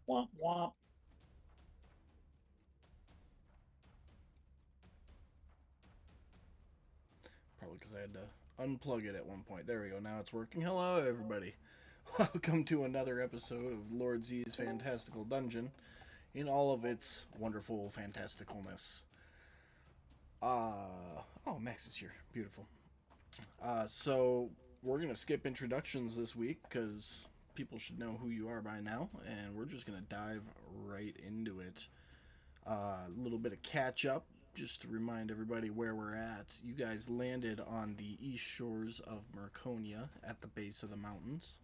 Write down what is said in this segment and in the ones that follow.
Womp womp. Probably because I had to unplug it at one point. There we go. Now it's working. Hello, everybody. Welcome to another episode of Lord Z's Fantastical Dungeon in all of its wonderful fantasticalness. Oh, Max is here. Beautiful. So we're going to skip introductions this week because people should know who you are by now, and we're just going to dive right into it. A little bit of catch up, just to remind everybody where we're at. You guys landed on the east shores of Merconia at the base of the mountains.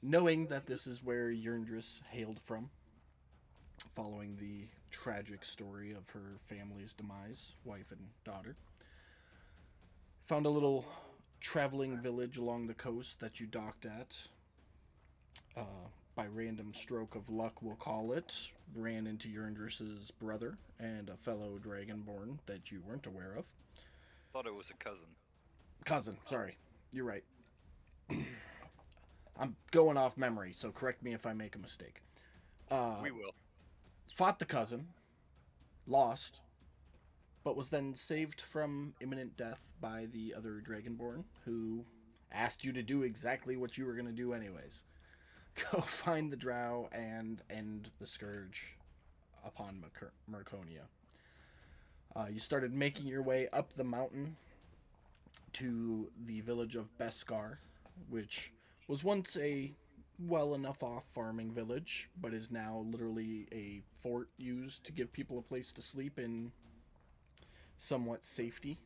Knowing that this is where Yerndris hailed from, following the tragic story of her family's demise, wife and daughter. Found a little traveling village along the coast that you docked at. By random stroke of luck, we'll call it, ran into Yerndris's brother and a fellow dragonborn that you weren't aware of. Thought it was a cousin. Cousin, sorry. You're right. I'm going off memory, so correct me if I make a mistake. We will. Fought the cousin, lost, but was then saved from imminent death by the other dragonborn who asked you to do exactly what you were going to do anyways. Go find the drow and end the scourge upon Merconia. You started making your way up the mountain to the village of Beskar, which was once a well enough off farming village, but is now literally a fort used to give people a place to sleep in somewhat safety.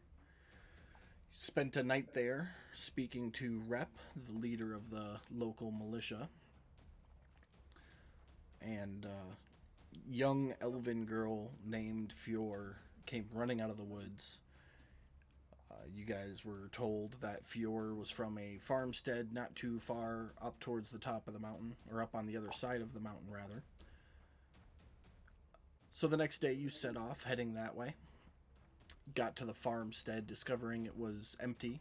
Spent a night there speaking to Rep, the leader of the local militia, and young elven girl named Fior came running out of the woods. You guys were told that Fior was from a farmstead not too far up towards the top of the mountain, or up on the other side of the mountain, rather. So the next day you set off heading that way. Got to the farmstead, discovering it was empty,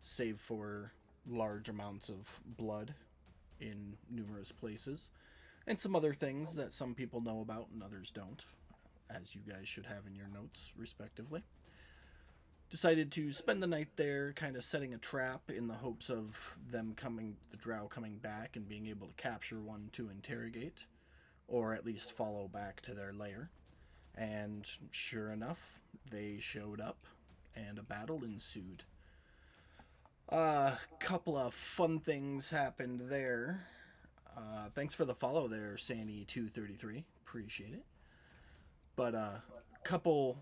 save for large amounts of blood in numerous places, and some other things that some people know about and others don't, as you guys should have in your notes, respectively. Decided to spend the night there, kind of setting a trap in the hopes of the drow coming back and being able to capture one to interrogate, or at least follow back to their lair. And sure enough, they showed up, and a battle ensued. A couple of fun things happened there. Thanks for the follow there, Sandy233. Appreciate it. But couple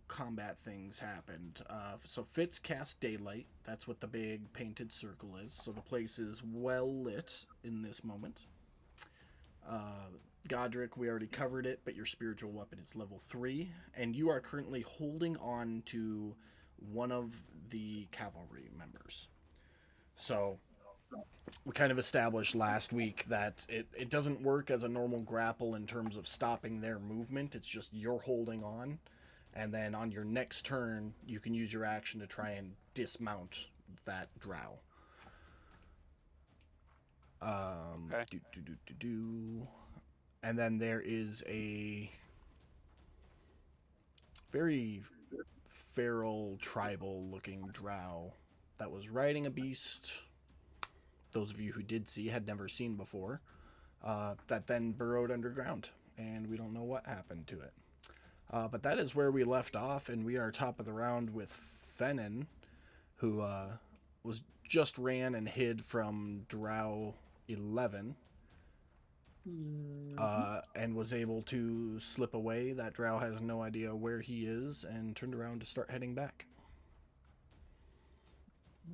combat things happened. So Fitz cast daylight. That's what the big painted circle is. So the place is well lit in this moment. Godric, we already covered it, but your spiritual weapon is level 3, and you are currently holding on to one of the cavalry members. So we kind of established last week that it doesn't work as a normal grapple in terms of stopping their movement. It's just you're holding on, and then on your next turn, you can use your action to try and dismount that drow. Okay. And then there is a very feral, tribal looking drow that was riding a beast. Those of you who did see had never seen before. That then burrowed underground, and we don't know what happened to it. But that is where we left off, and we are top of the round with Fennin, who was just ran and hid from Drow 11, and was able to slip away. That drow has no idea where he is and turned around to start heading back.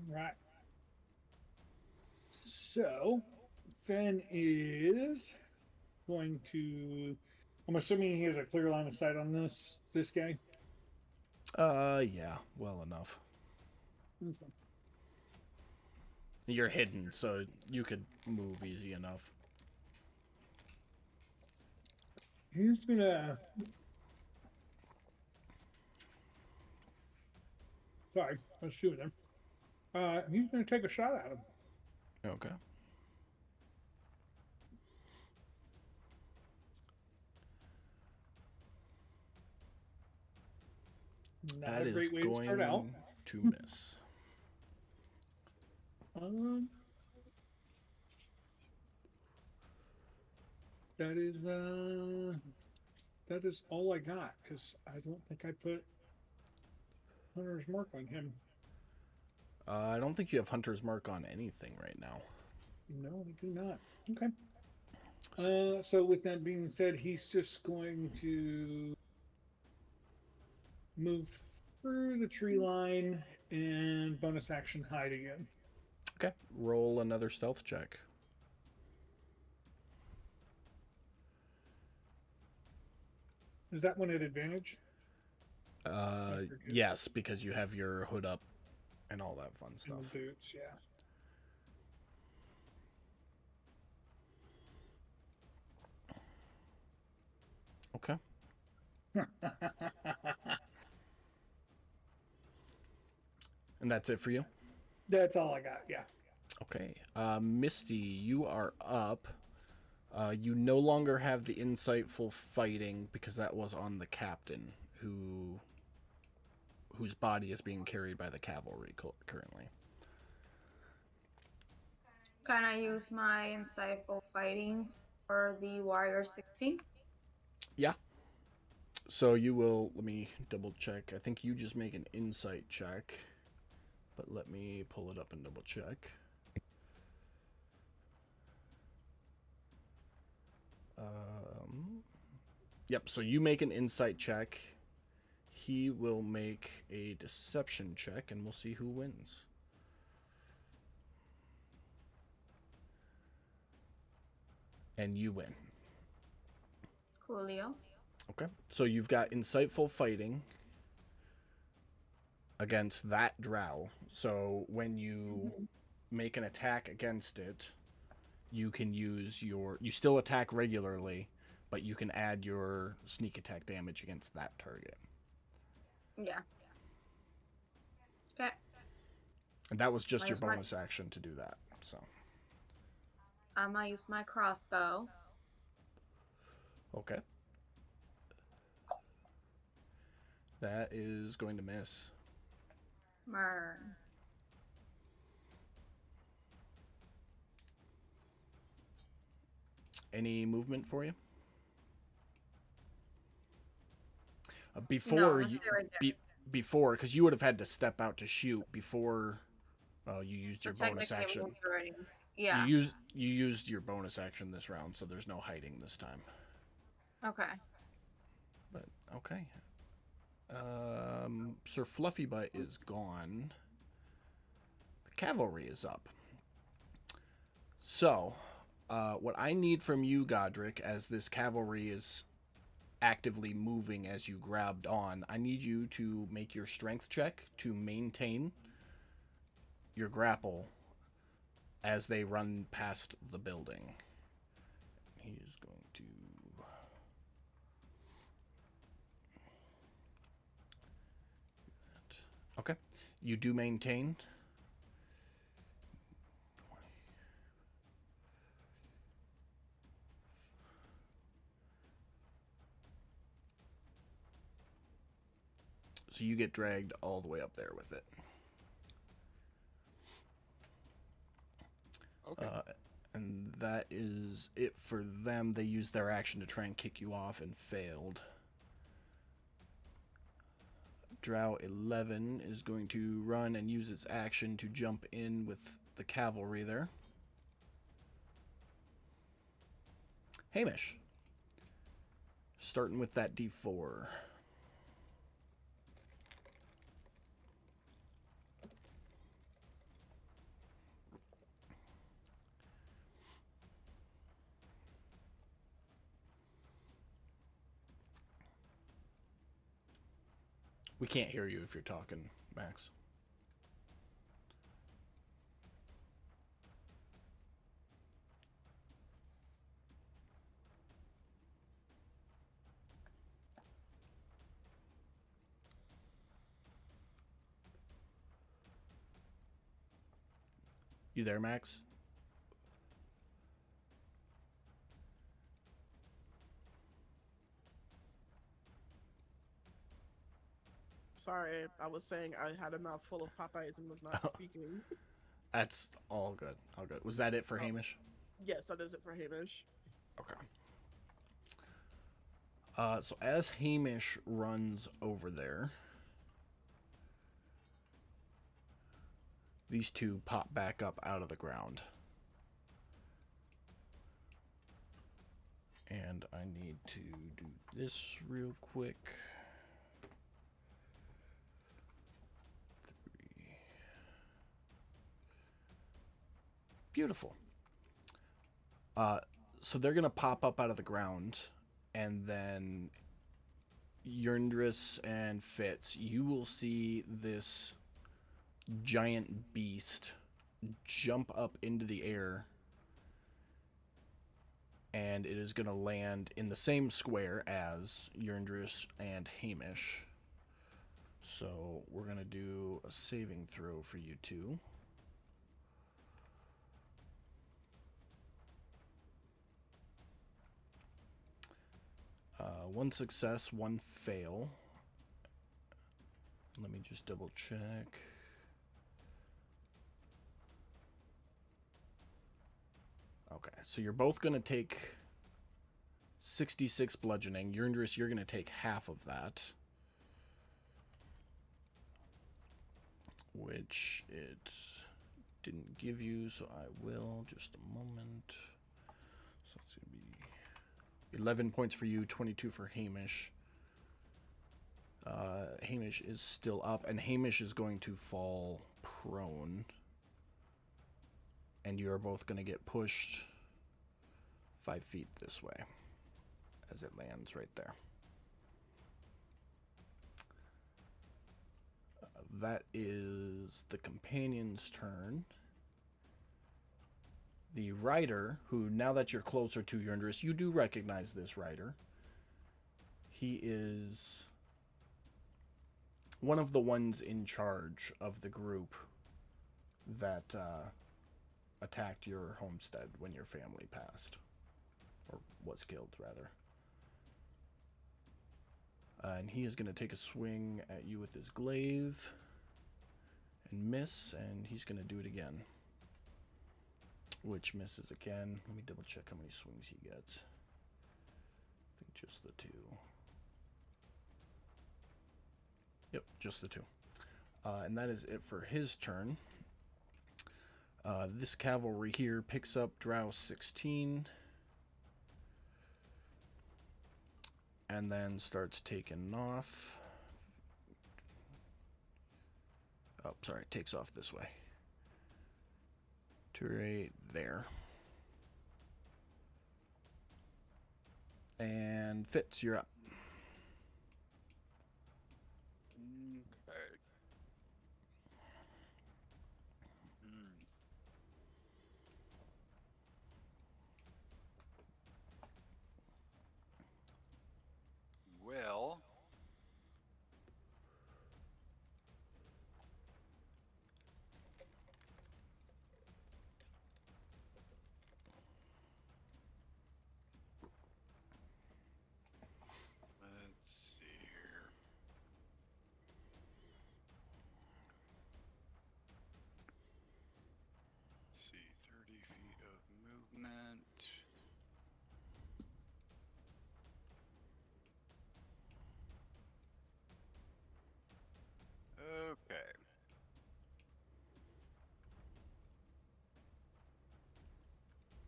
Right. So, Fen is going to. I'm assuming he has a clear line of sight on this guy. Yeah, well enough. Okay. You're hidden, so you could move easy enough. He's gonna. Sorry, I was shooting him. He's gonna take a shot at him. Okay. Not That a is great way to start out. going to miss. Um, that is all I got because I don't think I put Hunter's Mark on him. I don't think you have Hunter's Mark on anything right now. No, I do not. Okay. So with that being said, he's just going to move through the tree line and bonus action hide again. Okay, roll another stealth check. Is that one at advantage? Yes, because you have your hood up and all that fun stuff. And the boots, yeah. Okay. And that's it for you? That's all I got, yeah. Okay. Misty, you are up. You no longer have the insightful fighting because that was on the captain whose body is being carried by the cavalry currently. Can I use my insightful fighting for the warrior 16? Yeah. So you will, let me double check. I think you just make an insight check. But let me pull it up and double check. Yep, so you make an insight check. He will make a deception check, and we'll see who wins. And you win. Coolio. Okay, so you've got insightful fighting against that drow. So when you make an attack against it, you can use your... You still attack regularly, but you can add your sneak attack damage against that target. Yeah. Okay. And that was just your bonus action to do that, so... I might use my crossbow. Okay. That is going to miss. Mern. Any movement for you? Before, because you would have had to step out to shoot before you used your bonus action. Yeah. You used your bonus action this round, so there's no hiding this time. Okay. But okay. Sir Fluffy Butt is gone. The cavalry is up. So, what I need from you, Godric, as this cavalry is actively moving as you grabbed on, I need you to make your strength check to maintain your grapple as they run past the building. He is going to... Okay. You do maintain. So you get dragged all the way up there with it. Okay. And that is it for them. They used their action to try and kick you off and failed. Drow 11 is going to run and use its action to jump in with the cavalry there. Hamish. Starting with that D4. We can't hear you if you're talking, Max. You there, Max? Sorry, I was saying I had a mouthful of Popeyes and was not speaking. That's all good. All good. Was that it for Hamish? Yes, that is it for Hamish. Okay. So as Hamish runs over there, these two pop back up out of the ground. And I need to do this real quick. 3. Beautiful. So they're going to pop up out of the ground, and then Yurndris and Fitz, you will see this giant beast jump up into the air, and it is going to land in the same square as Yurndris and Hamish. So we're going to do a saving throw for you two. One success, one fail. Let me just double check. Okay, so you're both going to take 66 bludgeoning. Yurndris, you're going to take half of that. Which it didn't give you, so I will. Just a moment. So it's going to be 11 points for you, 22 for Hamish. Hamish is still up, and Hamish is going to fall prone. And you are both going to get pushed 5 feet this way as it lands right there. That is the companion's turn. The rider, who now that you're closer to Yurndris, you do recognize this rider. He is one of the ones in charge of the group that attacked your homestead when your family passed. Or was killed, rather. And he is going to take a swing at you with his glaive and miss, and he's going to do it again. Which misses again. Let me double check how many swings he gets. I think just the 2. Yep, just the 2. And that is it for his turn. This cavalry here picks up Drow 16. And then starts taking off. Oh, sorry, takes off this way. To right there. And Fitz, you're up. Okay. Well, let's see here. Let's see, 30 feet of movement. Okay.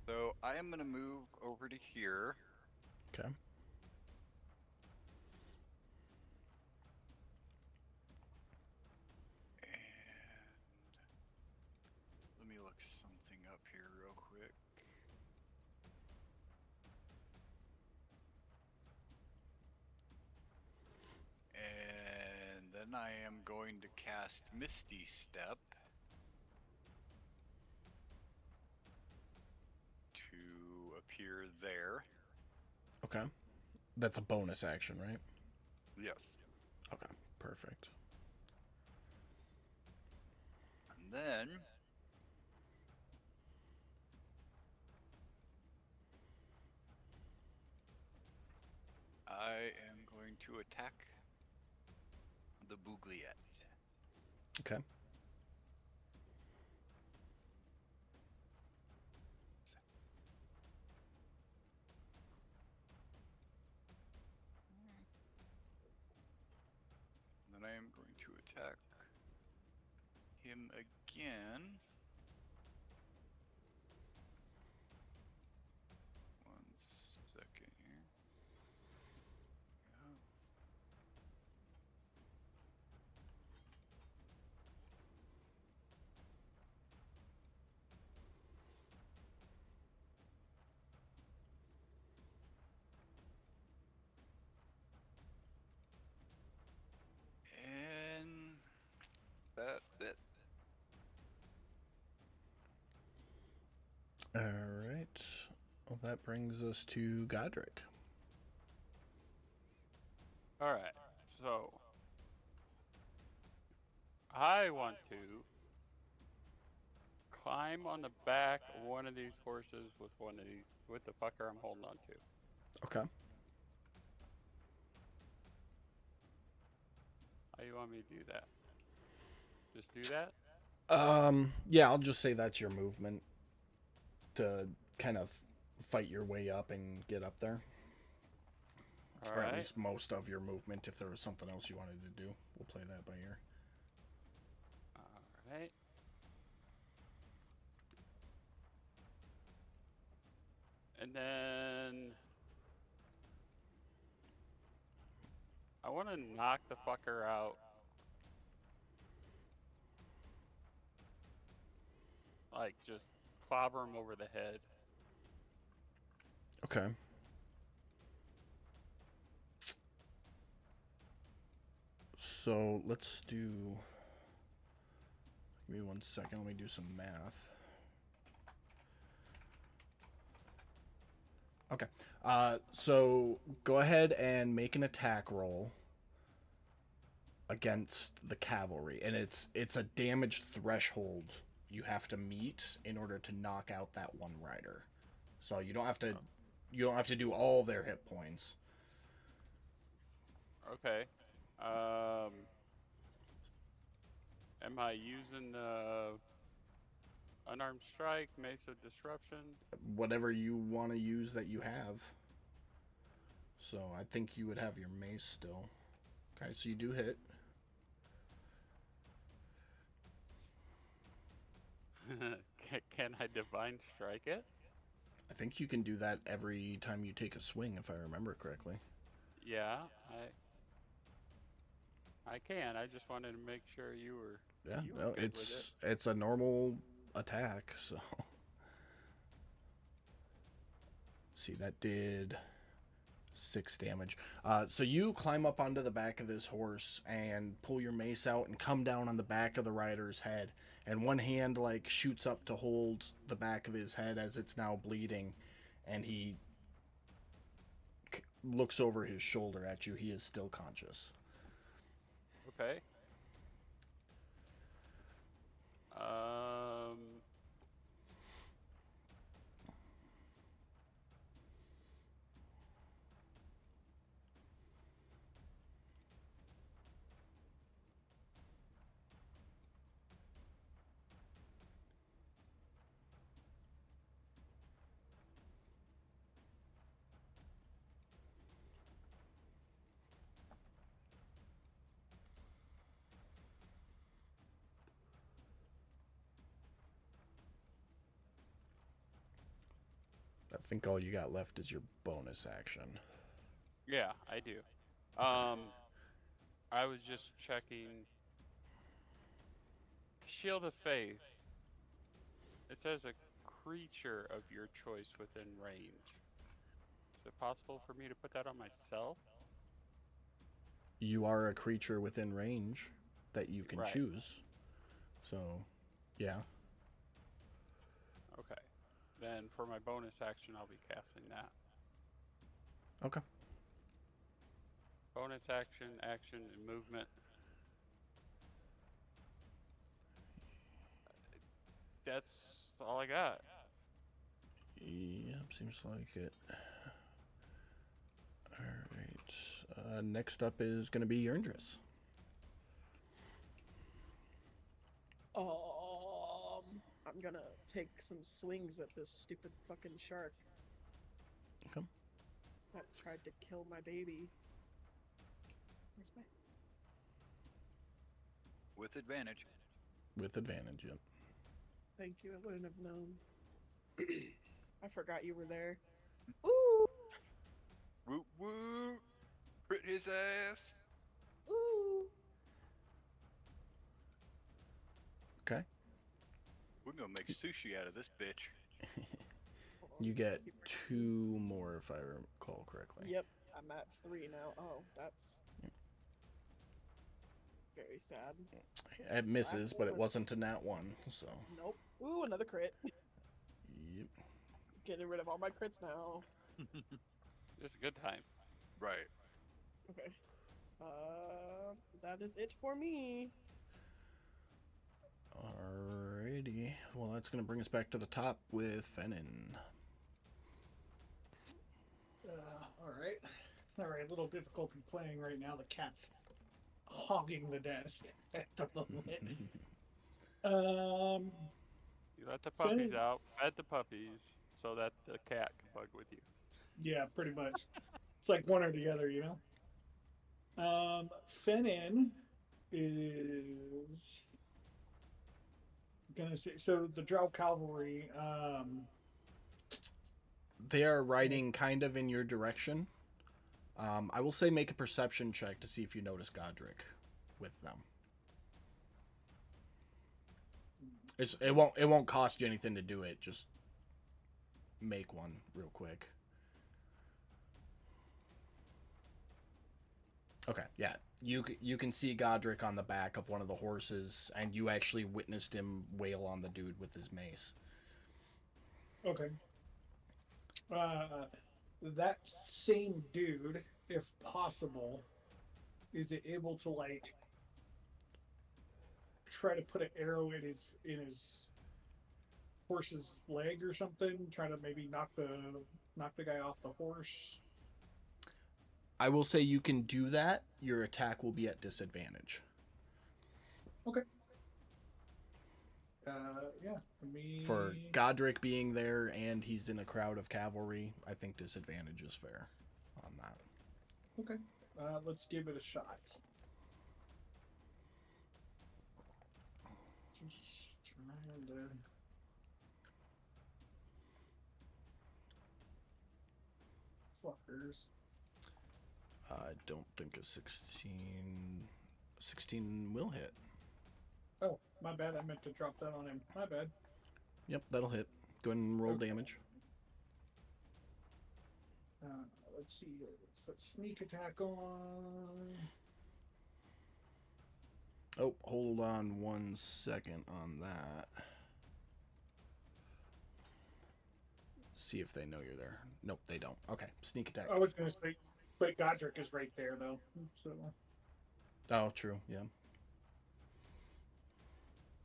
So I am going to move over to here. Okay. And let me look something up here real quick. And then I am going to cast Misty Step to appear there. Okay. That's a bonus action, right? Yes. Okay, perfect. And then I am going to attack the Bougliette. Okay. And then I am going to attack him again. 1 second here. Go. And that's it. All right. Well, that brings us to Godric. Alright, so I want to climb on the back of one of these horses with with the fucker I'm holding on to. Okay. How you want me to do that? Just do that? Yeah, I'll just say that's your movement to kind of fight your way up and get up there. Or at Alright. least most of your movement. If there was something else you wanted to do, we'll play that by ear. Alright. And then I want to knock the fucker out. Like, just clobber him over the head. Okay. So let's do. Give me 1 second. Let me do some math. Okay. So go ahead and make an attack roll against the cavalry, and it's a damage threshold you have to meet in order to knock out that one rider. So you don't have to do all their hit points. Okay. Am I using unarmed strike, mace of disruption? Whatever you want to use that you have. So I think you would have your mace still. Okay, so you do hit. Can I divine strike it? I think you can do that every time you take a swing, if I remember correctly. Yeah, I can. I just wanted to make sure you were. Yeah, you were no, good with it's a normal attack. So, see, that did 6 damage. So you climb up onto the back of this horse and pull your mace out and come down on the back of the rider's head. And one hand like shoots up to hold the back of his head as it's now bleeding, and he looks over his shoulder at you. He is still conscious. Okay. I think all you got left is your bonus action. Yeah, I do. I was just checking. Shield of Faith. It says a creature of your choice within range. Is it possible for me to put that on myself? You are a creature within range that you can Right. choose. So, yeah. Okay. Then for my bonus action, I'll be casting that. Okay. Bonus action, action, and movement. That's all I got. Yep, seems like it. Alright. Next up is going to be Yerndris. I'm gonna take some swings at this stupid fucking shark Okay. that tried to kill my baby. Where's my... With advantage. With advantage, yep. Thank you, I wouldn't have known. I forgot you were there. Ooh! Woo woo! Crit his ass! Ooh! Okay. We're gonna make sushi out of this bitch. Hold on, You get keep writing. 2 more if I recall correctly. Yep, I'm at 3 now. Oh, that's very sad. It misses, Last but it one. wasn't a nat 1, so. Nope. Ooh, another crit. Yep. Getting rid of all my crits now. Just a good time. Right. Okay. That is it for me. Alrighty. Well, that's going to bring us back to the top with Fennin. All right. A little difficulty playing right now. The cat's hogging the desk at the moment. You let the puppies Fennin, out, fed the puppies, so that the cat can bug with you. yeah, pretty much. It's like one or the other, you know. Fennin is gonna say so. The Drow cavalry. They are riding kind of in your direction. I will say make a perception check to see if you notice Godric with them. It won't cost you anything to do it. Just make one real quick. Okay, yeah. You can see Godric on the back of one of the horses, and you actually witnessed him wail on the dude with his mace. Okay. That same dude, if possible, is it able to like try to put an arrow in his horse's leg or something? Try to maybe knock the guy off the horse. I will say you can do that. Your attack will be at disadvantage. Okay. Yeah. For Godric being there and he's in a crowd of cavalry, I think disadvantage is fair on that. Okay. Let's give it a shot. Just trying to. Fuckers. I don't think a 16 will hit. Oh, my bad. I meant to drop that on him. My bad. Yep, that'll hit. Go ahead and roll Okay. damage. Let's see. Let's put sneak attack on. Oh, hold on 1 second on that. See if they know you're there. Nope, they don't. Okay, sneak attack. I was gonna say, but Godric is right there though. So. Oh, true. Yeah.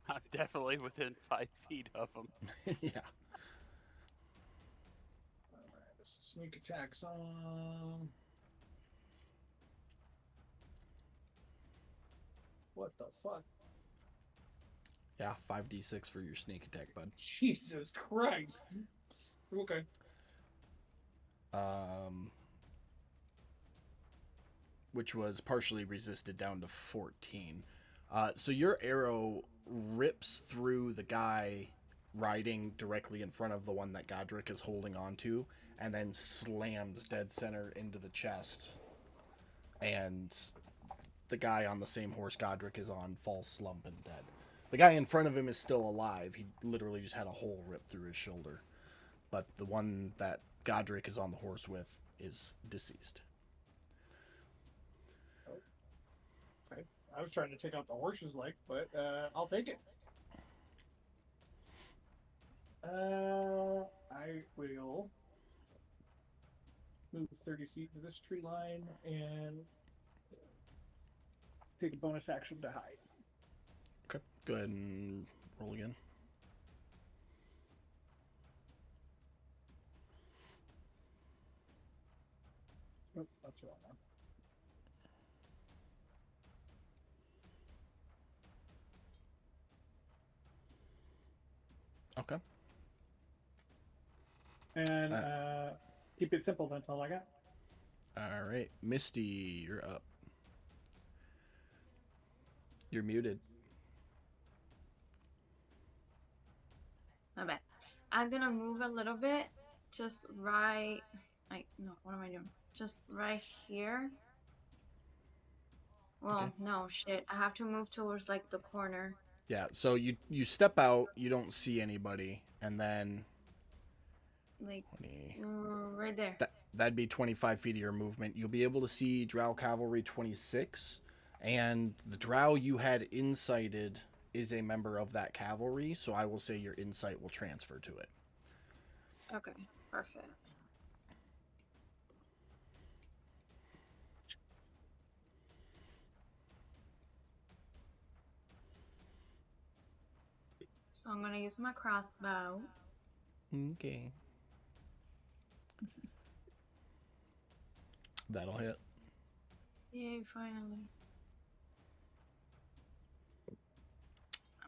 I'm definitely within 5 feet of them. Yeah. Alright, this is sneak attacks on. What the fuck? Yeah, 5d6 for your sneak attack, bud. Jesus Christ. Okay. Which was partially resisted down to 14. So your arrow rips through the guy riding directly in front of the one that Godric is holding on to, and then slams dead center into the chest. And the guy on the same horse Godric is on falls slump and dead. The guy in front of him is still alive. He literally just had a hole ripped through his shoulder. But the one that Godric is on the horse with is deceased. Okay. I was trying to take out the horse's leg, but I'll take it. I will move 30 feet to this tree line and take a bonus action to hide. Okay, go ahead and roll again. Oh, that's the wrong one. Okay. And keep it simple. That's all I got. All right, Misty, you're up. You're muted. My bad. I'm gonna move a little bit, just right. No, what am I doing? Just right here. Well, Okay. no, shit. I have to move towards like the corner. Yeah. So you step out, you don't see anybody, and then Like 20. right there. That'd be 25 feet of your movement. You'll be able to see Drow Cavalry 26, and the Drow you had incited is a member of that cavalry, so I will say your insight will transfer to it. Okay, perfect. So I'm gonna use my crossbow. Okay. That'll hit. Yay, finally.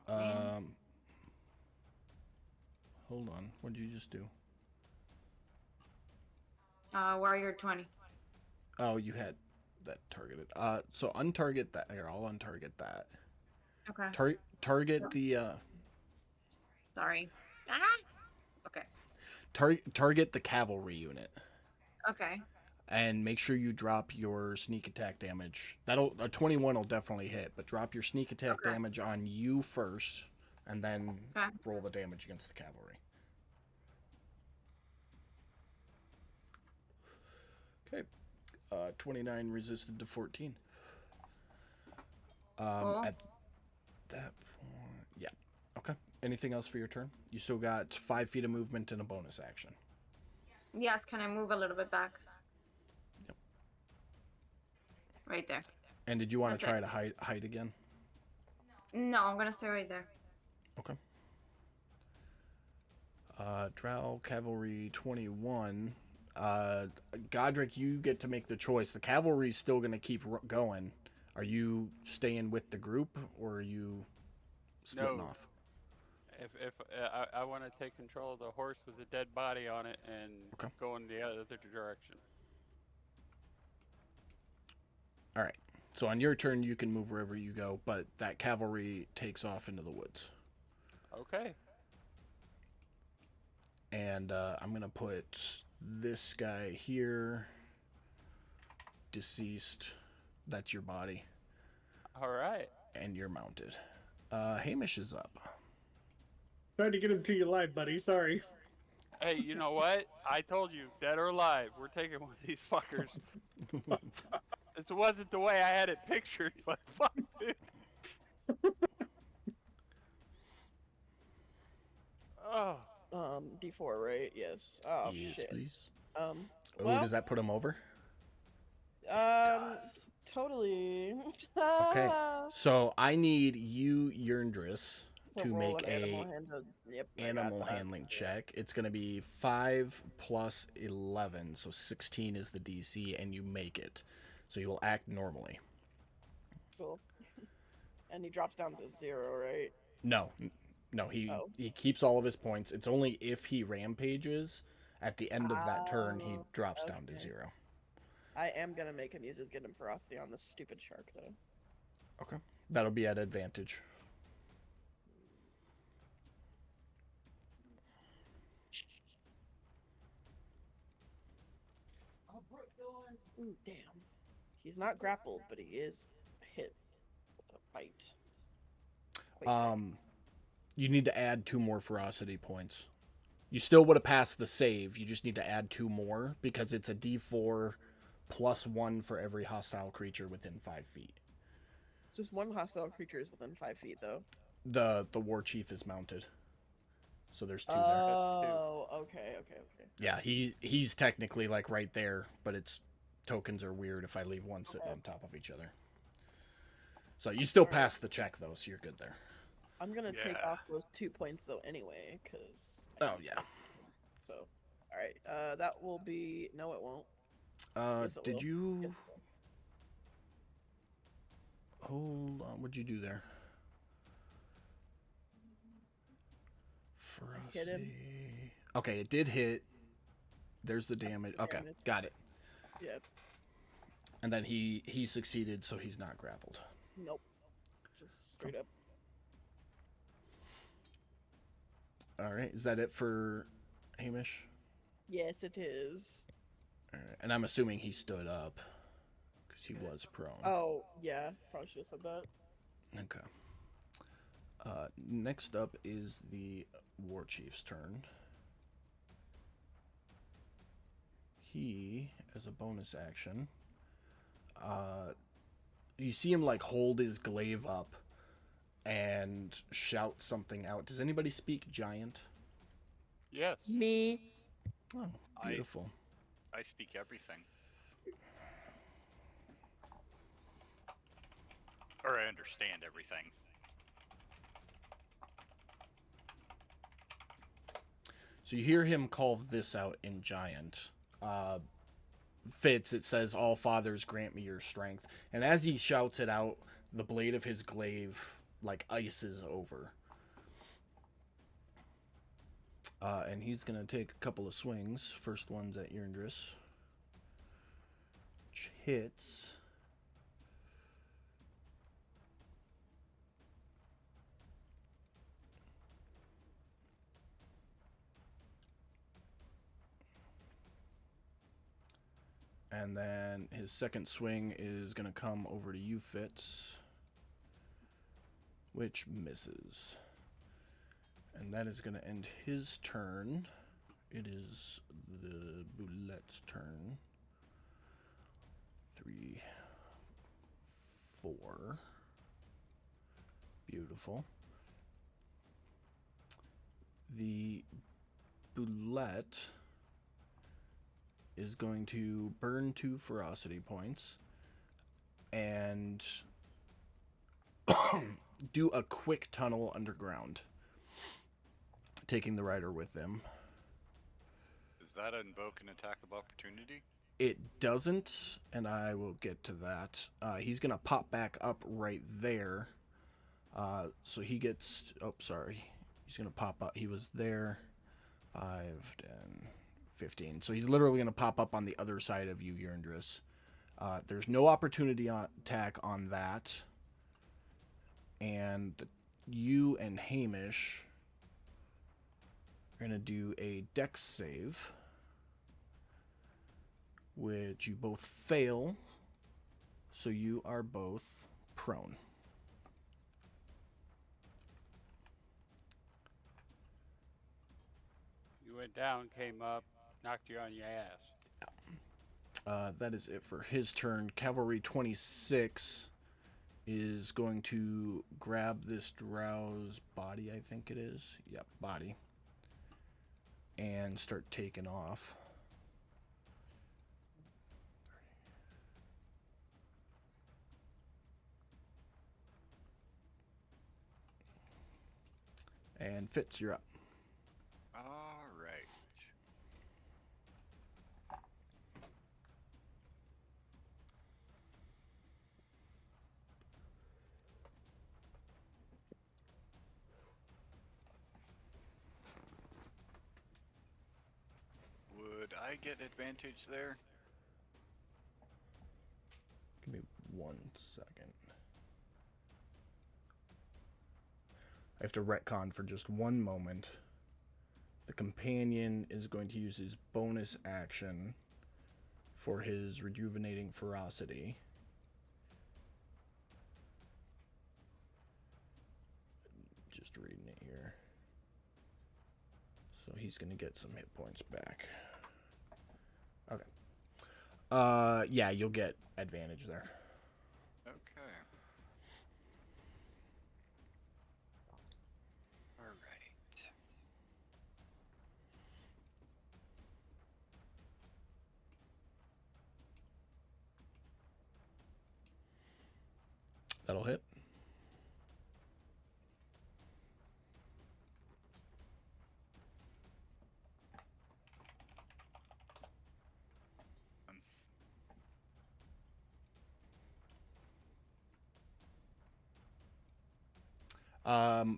Oh, man. Hold on. What did you just do? Warrior 20. Oh, you had that targeted. So untarget that. Here, I'll untarget that. Okay. Target the Sorry. Ah! Okay. target the cavalry unit. Okay. And make sure you drop your sneak attack damage. A 21 will definitely hit, but drop your sneak attack damage on you first, and then roll the damage against the cavalry. Okay. 29 resisted to 14. Cool. At that point, yeah. Okay. Anything else for your turn? You still got 5 feet of movement and a bonus action. Yes, can I move a little bit back? Yep. Right there. And did you want to try to hide again? No, I'm gonna stay right there. Okay. Drow Cavalry 21. Godric, you get to make the choice. The cavalry's still going to keep going. Are you staying with the group, or are you splitting off? If I want to take control of the horse with a dead body on it and go in the other direction. All right. So on your turn, you can move wherever you go, but that cavalry takes off into the woods. Okay. And I'm going to put this guy here. Deceased. That's your body. All right. And you're mounted. Hamish is up. Tried to get him to you live, buddy. Sorry. Hey, you know what? I told you, dead or alive, we're taking one of these fuckers. This wasn't the way I had it pictured, but fuck, dude. Oh. D4, right? Yes. Oh, yes, shit. Please. Well, does that put him over? Totally. Okay. So I need you, Yerndris, to roll make an animal handling check. It's going to be 5 plus 11, so 16 is the DC, and you make it. So you will act normally. Cool. And he drops down to 0, right? No, he keeps all of his points. It's only if he rampages at the end of that turn he drops down to 0. I am gonna make him use his Get Him Ferocity on this stupid shark, though. Okay. That'll be at advantage. Ooh, damn. He's not grappled, but he is hit with a bite. You need to add 2 more ferocity points. You still would have passed the save. You just need to add 2 more because it's a D4 plus 1 for every hostile creature within 5 feet. Just one hostile creature is within 5 feet, though. The war chief is mounted, so there's 2 there. Oh, okay. Yeah, he's technically like right there, but its tokens are weird if I leave one sitting on top of each other. So you still pass the check though, so you're good there. I'm gonna take off those 2 points though anyway, because. Oh yeah. So, all right. That will be. No, it won't. Yes, it will. You? Yes, hold on. What'd you do there? hit him. ferocity. Okay, it did hit. There's the damage. Okay, Damage. got it. Yep. And then he succeeded, so he's not grappled. Nope. Just straight up. All right, is that it for Hamish? Yes, it is. All right, and I'm assuming he stood up because he was prone. Oh, yeah. Probably should have said that. Okay. Next up is the War Chief's turn. He, as a bonus action, you see him like hold his glaive up and shout something out. Does anybody speak giant? Yes. Me. Oh, beautiful. I speak everything. Or I understand everything. So you hear him call this out in giant. Fitz, it says, "All fathers grant me your strength." And as he shouts it out, the blade of his glaive like ices over. And he's gonna take a couple of swings. First one's at Yurndris, which hits. And then his second swing is going to come over to you, Fitz, which misses. And that is going to end his turn. It is the Boulette's turn. 3, 4. Beautiful. The Boulette is going to burn 2 ferocity points and do a quick tunnel underground, taking the rider with them. Does that invoke an attack of opportunity? It doesn't, and I will get to that. He's going to pop back up right there. So he gets... Oh, sorry. He's going to pop up. He was there. 5, 10... 15. So he's literally going to pop up on the other side of you, Yurndris. There's no opportunity attack on that. And you and Hamish are going to do a dex save, which you both fail. So you are both prone. You went down, came up, knocked you on your ass. That is it for his turn. Cavalry 26 is going to grab this drow's body, I think it is. Yep, body. And start taking off. And Fitz, you're up. All right. Would I get advantage there? Give me 1 second. I have to retcon for just one moment. The companion is going to use his bonus action for his rejuvenating ferocity. Just reading it here. So he's going to get some hit points back. Okay. Yeah, you'll get advantage there. Okay. All right. That'll hit.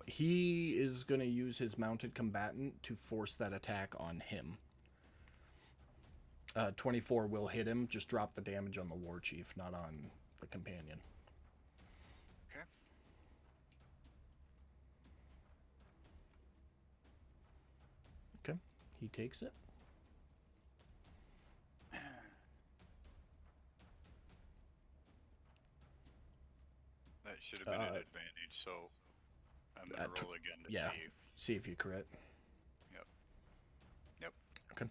He is going to use his mounted combatant to force that attack on him. 24 will hit him. Just drop the damage on the war chief, not on the companion. Okay. Okay, he takes it. That should have been an advantage, so I'm gonna roll again to yeah. see. See if you crit. Yep. Yep. Okay.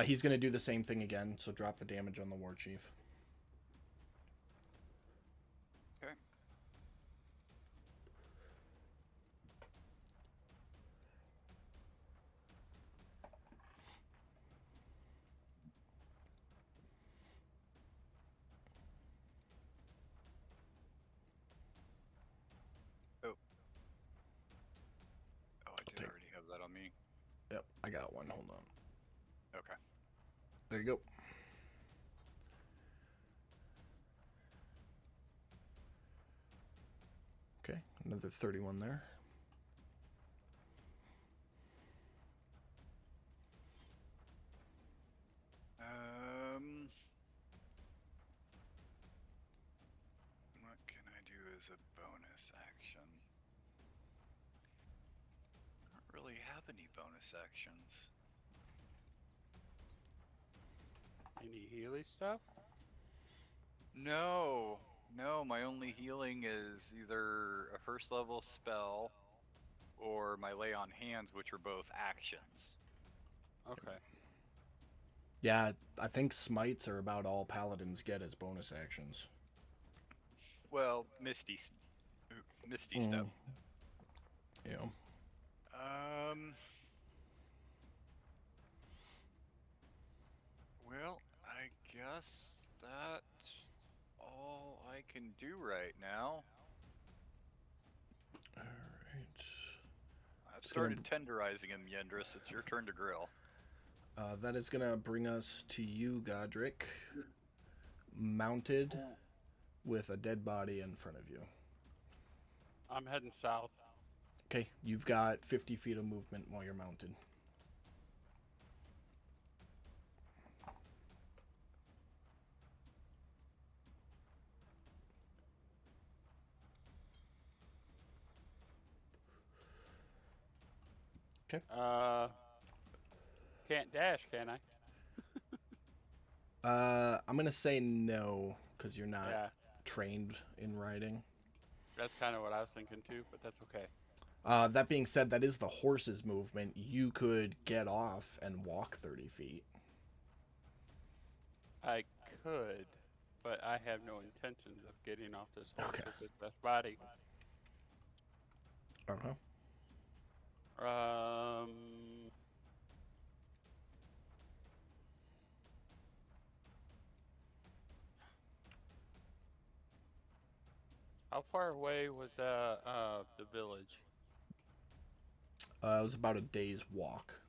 He's going to do the same thing again, so drop the damage on the war chief. Okay. Oh, I did already have that on me. Yep, I got one. Hold on. Okay. There you go. Okay, another 31 there. What can I do as a bonus action? I don't really have any bonus actions. Any Healy stuff? No, my only healing is either a first level spell or my lay on hands, which are both actions. Okay. Yeah, I think smites are about all paladins get as bonus actions. Well, Misty Step. Yeah. Well, I guess that's all I can do right now. All right. I've started tenderizing him, Yendris. It's your turn to grill. That is going to bring us to you, Godric. Mounted with a dead body in front of you. I'm heading south. Okay, you've got 50 feet of movement while you're mounted. Okay. Can't dash, can I? I'm gonna say no because you're not Yeah, trained in riding. that's kind of what I was thinking too, but that's okay. That being said, that is the horse's movement. You could get off and walk 30 feet. I could, but I have no intentions of getting off this horse Okay. with its best body. Okay. How far away was the village? It was about a day's walk.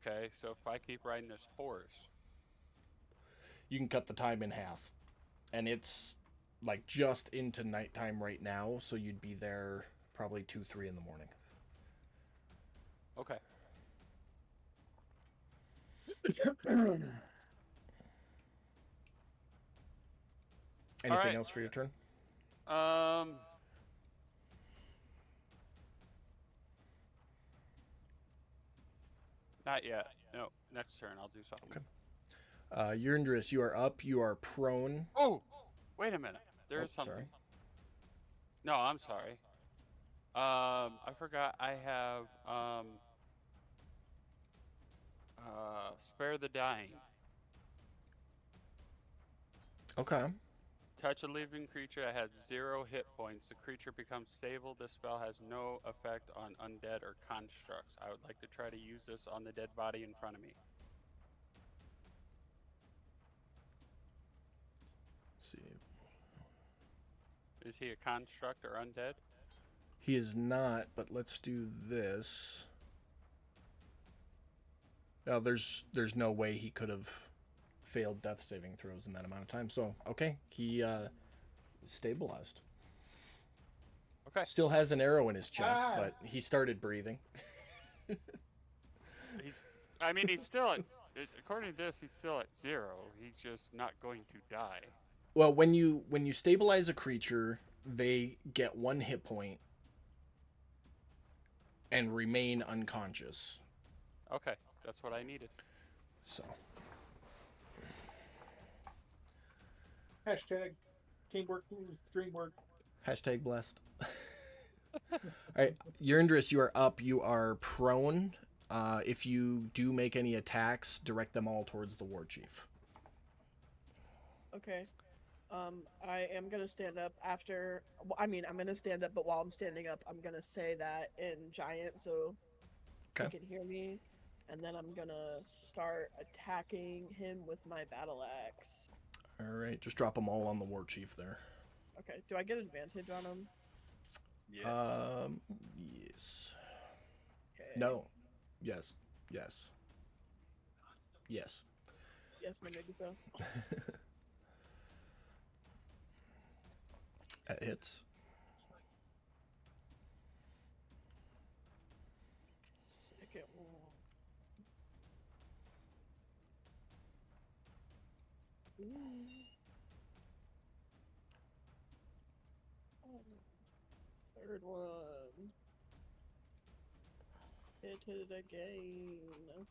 Okay, so if I keep riding this horse, You can cut the time in half. And it's like just into nighttime right now, so you'd be there probably 2, 3 in the morning. okay. Anything else for your turn? Not yet. No, next turn I'll do something. Okay. Yurndris, you are up. You are prone. Oh, wait a minute. There's something. Sorry. No, I'm sorry. I forgot I have spare the dying. Okay. Touch a living creature that has 0 hit points. The creature becomes stable. This spell has no effect on undead or constructs. I would like to try to use this on the dead body in front of me. Let's see. Is he a construct or undead? He is not, but let's do this. Oh, there's no way he could have failed death saving throws in that amount of time. So, okay, he stabilized. Okay. Still has an arrow in his chest, but he started breathing. I mean, he's still at. According to this, he's still at 0. He's just not going to die. Well, when you stabilize a creature, they get 1 hit point and remain unconscious. Okay, that's what I needed. So, Hashtag teamwork means dream work. hashtag blessed. All right, Yurndris, you are up. You are prone. If you do make any attacks, direct them all towards the war chief. Okay. I am gonna stand up after. I mean, I'm gonna stand up, but while I'm standing up, I'm gonna say that in giant, so he Okay. can hear me. And then I'm gonna start attacking him with my battle axe. All right, just drop them all on the war chief there. Okay. Do I get advantage on him? Yes. Yes. Okay. No. Yes. Yes. Yes. Yes, no, maybe so. That hits. Second one. Ooh. Third one. Hit it again.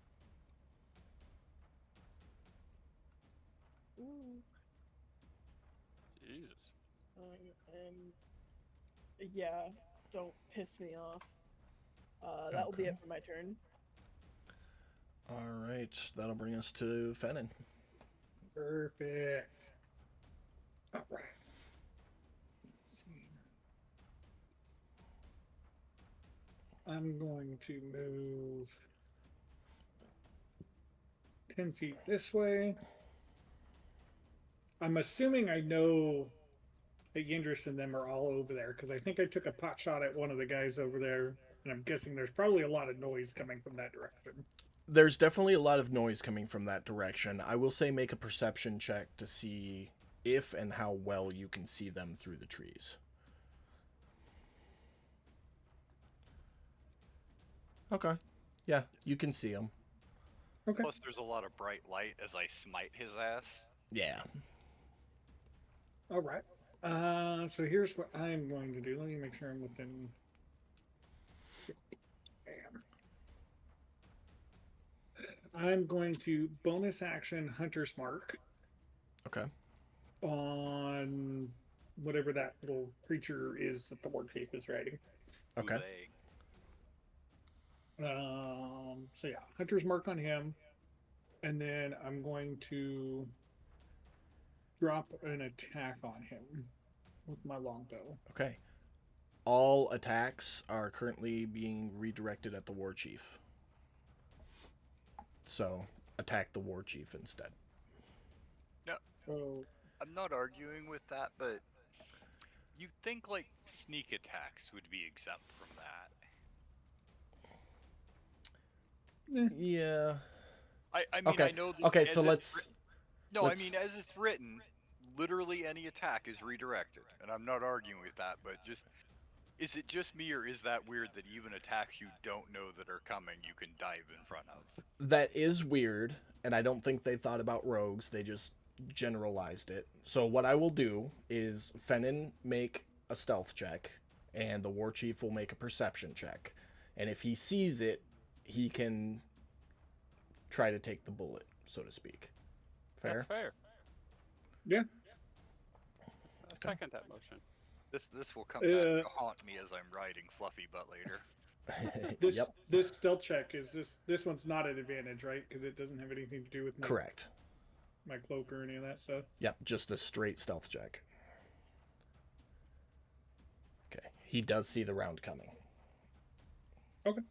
Ooh. Jesus. Yeah, don't piss me off. That will be Okay. it for my turn. All right, that'll bring us to Fennin. Perfect. All right. Let's see. I'm going to move 10 feet this way. I'm assuming I know that Yindris and them are all over there because I think I took a pot shot at one of the guys over there, and I'm guessing there's probably a lot of noise coming from that direction. There's definitely a lot of noise coming from that direction. I will say make a perception check to see if and how well you can see them through the trees. Okay. Yeah, you can see them. Okay. Plus, there's a lot of bright light as I smite his ass. Yeah. All right. So here's what I'm going to do. Let me make sure I'm within. Bam. I'm going to bonus action Hunter's Mark Okay. on whatever that little creature is that the war chief is riding. Okay. So yeah, Hunter's Mark on him, and then I'm going to drop an attack on him with my longbow. Okay. All attacks are currently being redirected at the war chief. So, attack the war chief instead. No, So I'm not arguing with that, but you'd think like sneak attacks would be exempt from that. Yeah. I mean, Okay. I know that. Okay, as so it's let's. writ- No, let's- I mean, as it's written, literally any attack is redirected, and I'm not arguing with that. But just, is it just me, or is that weird that even attacks you don't know that are coming, you can dive in front of? That is weird, and I don't think they thought about rogues. They just generalized it. So what I will do is Fennin make a stealth check, and the war chief will make a perception check. And if he sees it, he can try to take the bullet, so to speak. Fair? That's fair. yeah, I second that motion. This will come back to haunt me as I'm riding Fluffy Butt later. this Yep. this stealth check is this one's not an advantage, right? Because it doesn't have anything to do with Correct. my cloak or any of that stuff. Yep, just a straight stealth check. Okay. He does see the round coming. Okay,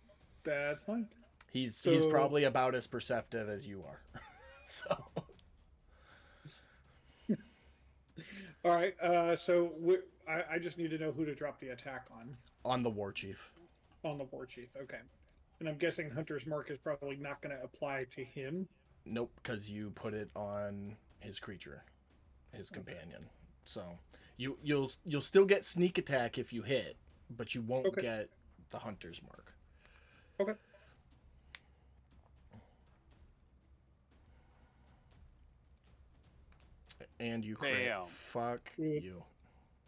that's fine. He's So- probably about as perceptive as you are. So All right. So I just need to know who to drop the attack on the war chief. on the war chief. Okay. And I'm guessing Hunter's Mark is probably not going to apply to him. Nope, because you put it on his creature, his companion. So you'll still get sneak attack if you hit, but you won't Okay. get the hunter's mark. Okay. And you crit. Bam. Fuck Ooh, you.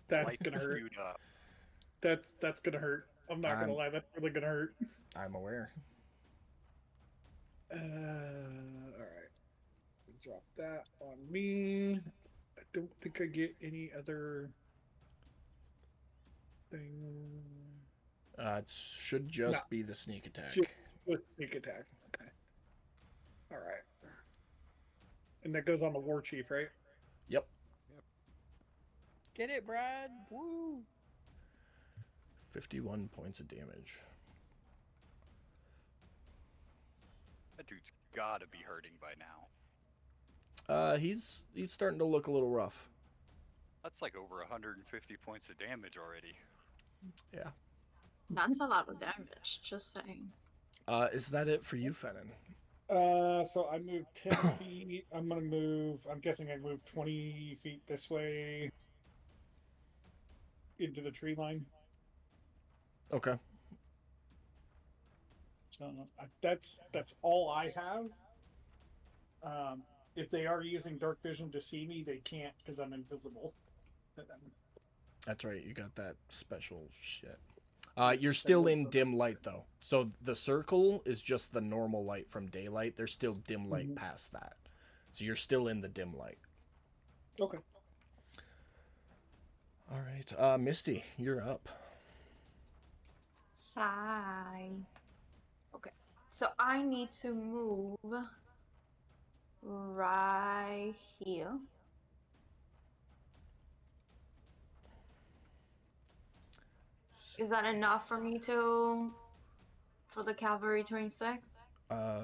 that's Light gonna the hurt. feud up. That's gonna hurt. I'm not gonna I'm lie. That's really gonna hurt. I'm aware. All right. Drop that on me. I don't think I get any other thing. It should No, just be the sneak attack. just with sneak attack. Okay. All right. And that goes on the war chief, right? Yep. Get it, Brad? Woo! 51 points of damage. That dude's gotta be hurting by now. He's starting to look a little rough. That's like over 150 points of damage already. Yeah. That's a lot of damage, just saying. Is that it for you, Fennon? So I moved 10 feet. I'm gonna move. I'm guessing I moved 20 feet this way into the tree line. Okay. So that's all I have. If they are using dark vision to see me, they can't because I'm invisible to them. That's right. You got that special shit. You're still in dim light though. So the circle is just the normal light from daylight. There's still dim light past that. So you're still in the dim light. Okay. All right. Misty, you're up. Hi. Okay. So I need to move right here. Is that enough for me for the cavalry 26? Yeah,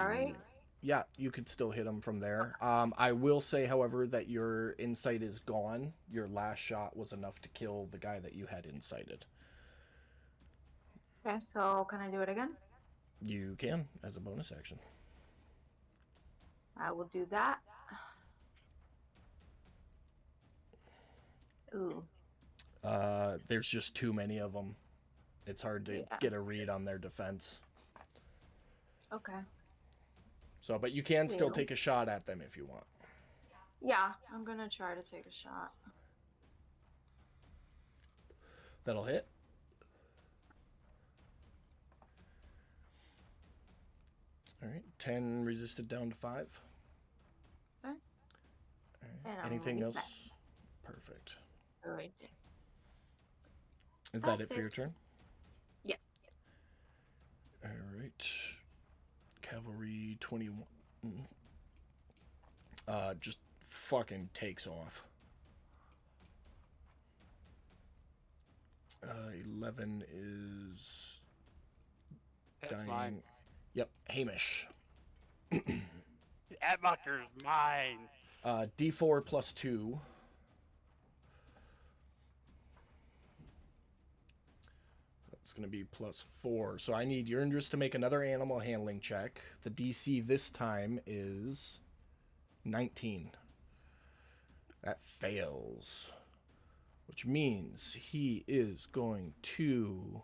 right? Yeah, you could still hit him from there. I will say, however, that your insight is gone. Your last shot was enough to kill the guy that you had incited. Okay, so can I do it again? You can, as a bonus action. I will do that. Ooh. There's just too many of them. It's hard to get a read on their defense. Okay. So, but you can still Well. take a shot at them if you want. Yeah, I'm gonna try to take a shot. That'll hit. All right, 10 resisted down to 5. Okay. All right. And I'm Anything else? back. Perfect. Right there. Is that That's it for your it. turn? Yes. All right. Cavalry 21. Just fucking takes off. 11 is That's dying. mine. Yep, Hamish. That fucker's mine. D4 plus 2. That's going to be plus 4. So I need Yurndris to make another animal handling check. The DC this time is 19. That fails. Which means he is going to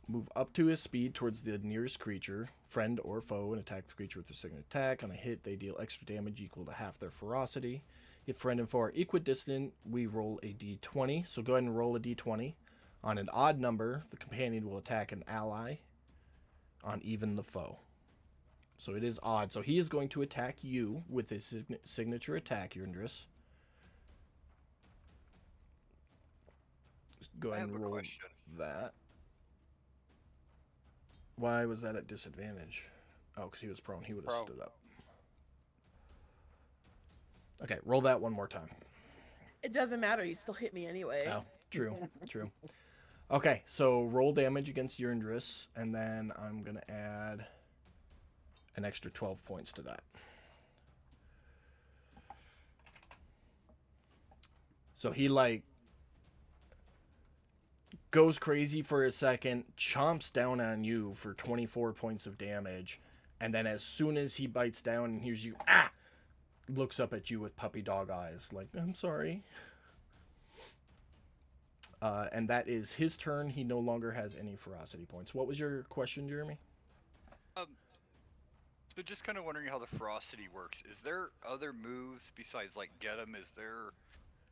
move up to his speed towards the nearest creature, friend or foe, and attack the creature with their second attack. On a hit, they deal extra damage equal to half their ferocity. If friend and foe are equidistant, we roll a d20. So go ahead and roll a d20. On an odd number, the companion will attack an ally. On even, the foe. So it is odd. So he is going to attack you with his signature attack, Yurndris. Go I ahead have and a roll question. that. Why was that at disadvantage? Oh, because he was prone. He would have Prone. stood up. Okay, roll that one more time. It doesn't matter. You still hit me anyway. Oh, true, true. Okay, so roll damage against Yurndris, and then I'm going to add an extra 12 points to that. So he, like, goes crazy for a second, chomps down on you for 24 points of damage, and then as soon as he bites down and hears you, looks up at you with puppy dog eyes, like, I'm sorry. And that is his turn. He no longer has any ferocity points. What was your question, Jeremy? So just kind of wondering how the ferocity works. Is there other moves besides like get 'em?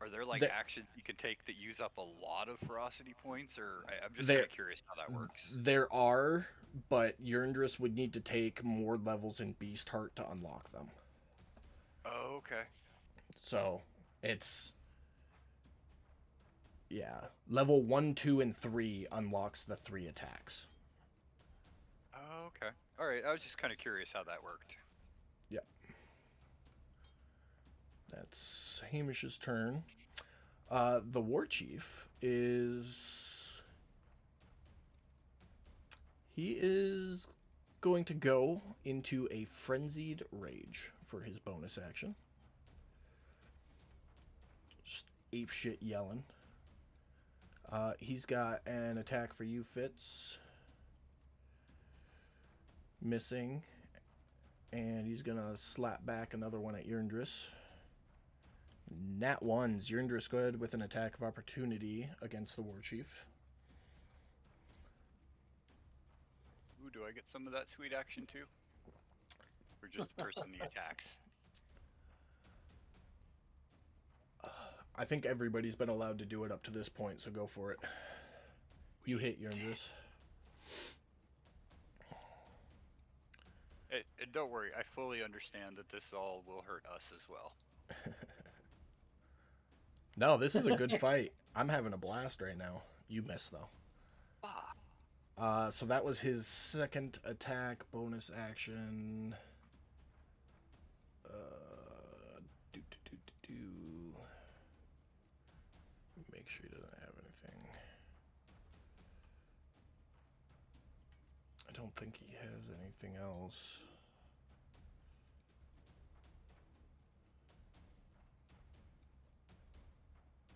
Are there like The- actions you can take that use up a lot of ferocity points, or I'm just There- kind of curious how that works. There are, but Yurndris would need to take more levels in Beast Heart to unlock them. Oh, okay. So it's yeah, level 1, 2, and 3 unlocks the 3 attacks. Oh, okay. All right. I was just kind of curious how that worked. Yep. That's Hamish's turn. The War Chief he is going to go into a Frenzied Rage for his bonus action. Just ape shit yelling. He's got an attack for you, Fitz. Missing. And he's going to slap back another one at Yurndris. Nat 1s. Yurndris, go ahead with an attack of opportunity against the War Chief. Ooh, do I get some of that sweet action too? Or just the person the attacks? I think everybody's been allowed to do it up to this point, so go for it. You hit Yurndris. And don't worry, I fully understand that this all will hurt us as well. No, this is a good fight. I'm having a blast right now. You missed, though. Ah. So that was his second attack, bonus action. Make sure he doesn't have anything. I don't think he has anything else.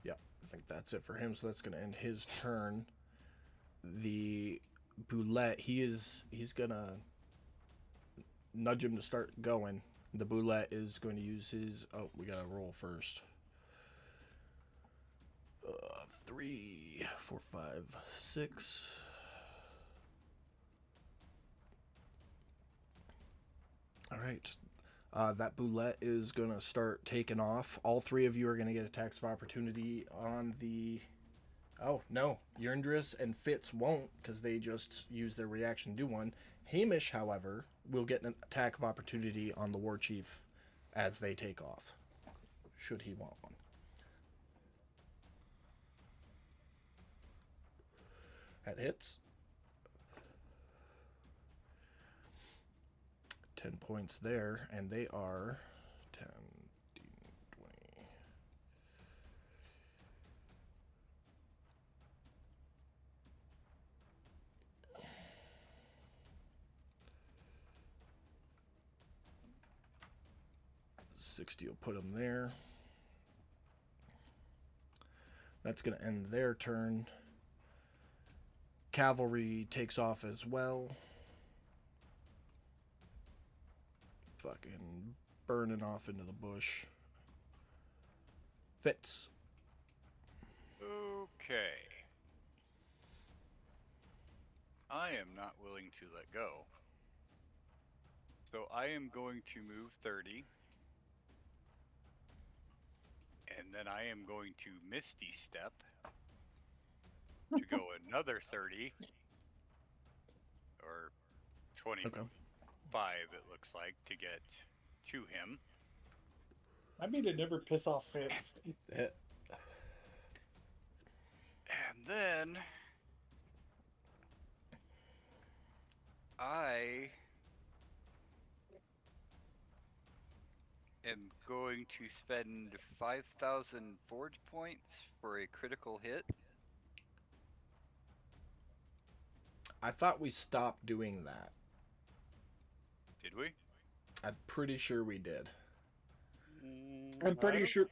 Yeah, I think that's it for him, so that's going to end his turn. The Boulette, he's gonna nudge him to start going. The Boulette is going to use his... Oh, we gotta roll first. 3, 4, 5, 6. All right. That Boulette is going to start taking off. All 3 of you are going to get attacks of opportunity on the... Oh, no. Yurndris and Fitz won't, because they just use their reaction to do one. Hamish, however, will get an attack of opportunity on the War Chief as they take off, should he want one. That hits. 10 points there, and they are 10, 15, 20. $60 will put them there. That's going to end their turn. Cavalry takes off as well. Fucking burning off into the bush. Fitz. Okay. I am not willing to let go. So I am going to move 30. And then I am going to Misty Step to go another 30. Or 25, Okay. it looks like, to get to him. I mean to never piss off Fitz. Hit. And then I am going to spend 5,000 forge points for a critical hit. I thought we stopped doing that. Did we? I'm pretty sure we did. I'm pretty sure.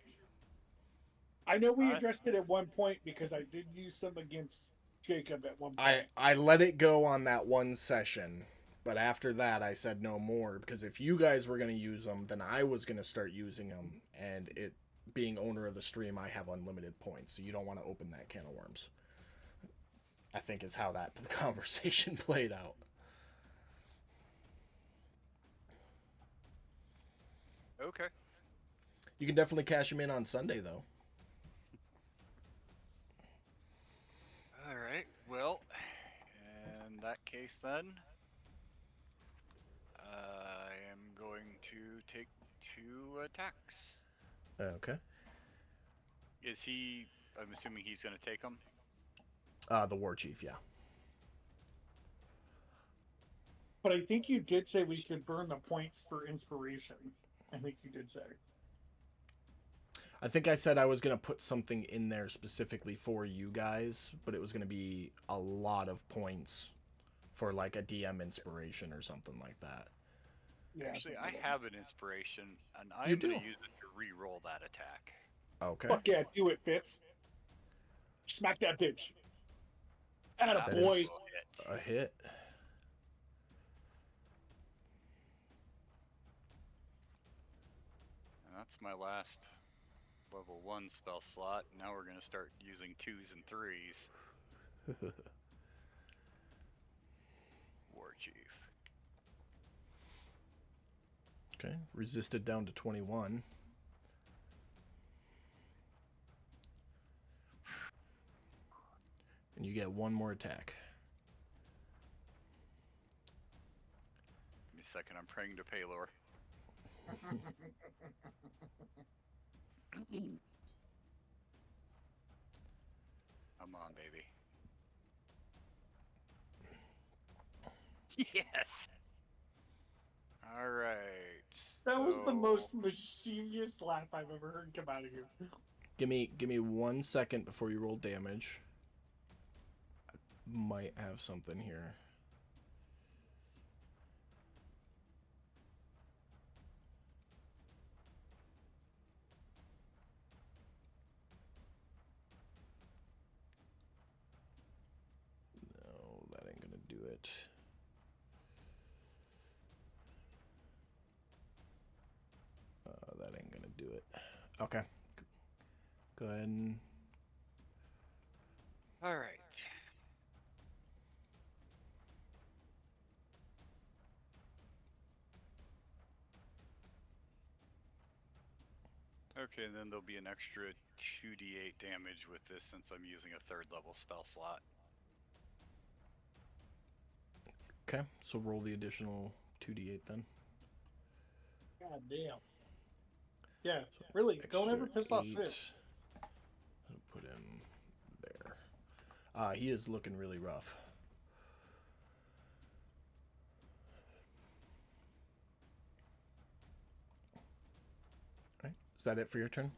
I know we I- addressed it at one point because I did use some against Jacob at one point. I let it go on that one session, but after that I said no more, because if you guys were going to use them, then I was going to start using them, and being owner of the stream, I have unlimited points, so you don't want to open that can of worms. I think is how that conversation played out. Okay. You can definitely cash him in on Sunday, though. All right. Well, in that case, then, I am going to take 2 attacks. Okay. Is he? I'm assuming he's going to take them. The war chief, yeah. But I think you did say we could burn the points for inspiration. I think you did say. I think I said I was going to put something in there specifically for you guys, but it was going to be a lot of points for like a DM inspiration or something like that. Yeah. Actually, I have an inspiration, and You I'm going do? to use it to re-roll that attack. Okay. Fuck yeah, do it, Fitz. Smack that bitch. Atta That boy. will hit. A hit. And that's my last level 1 spell slot. Now we're going to start using 2s and 3s. War Chief. Okay. Resisted down to 21. And you get 1 more attack. Give me a second, I'm praying to Paylor. Come on, baby. Yes! Alright. That was the most mischievous laugh I've ever heard come out of you. Give me 1 second before you roll damage. I might have something here. No, that ain't gonna do it. That ain't gonna do it. Okay. Go ahead and... Alright. Okay, and then there'll be an extra 2d8 damage with this since I'm using a 3rd level spell slot. Okay, so roll the additional 2d8 then. God damn. Yeah, really, don't ever piss off Fitz. I'll put him there. He is looking really rough. All right, is that it for your turn?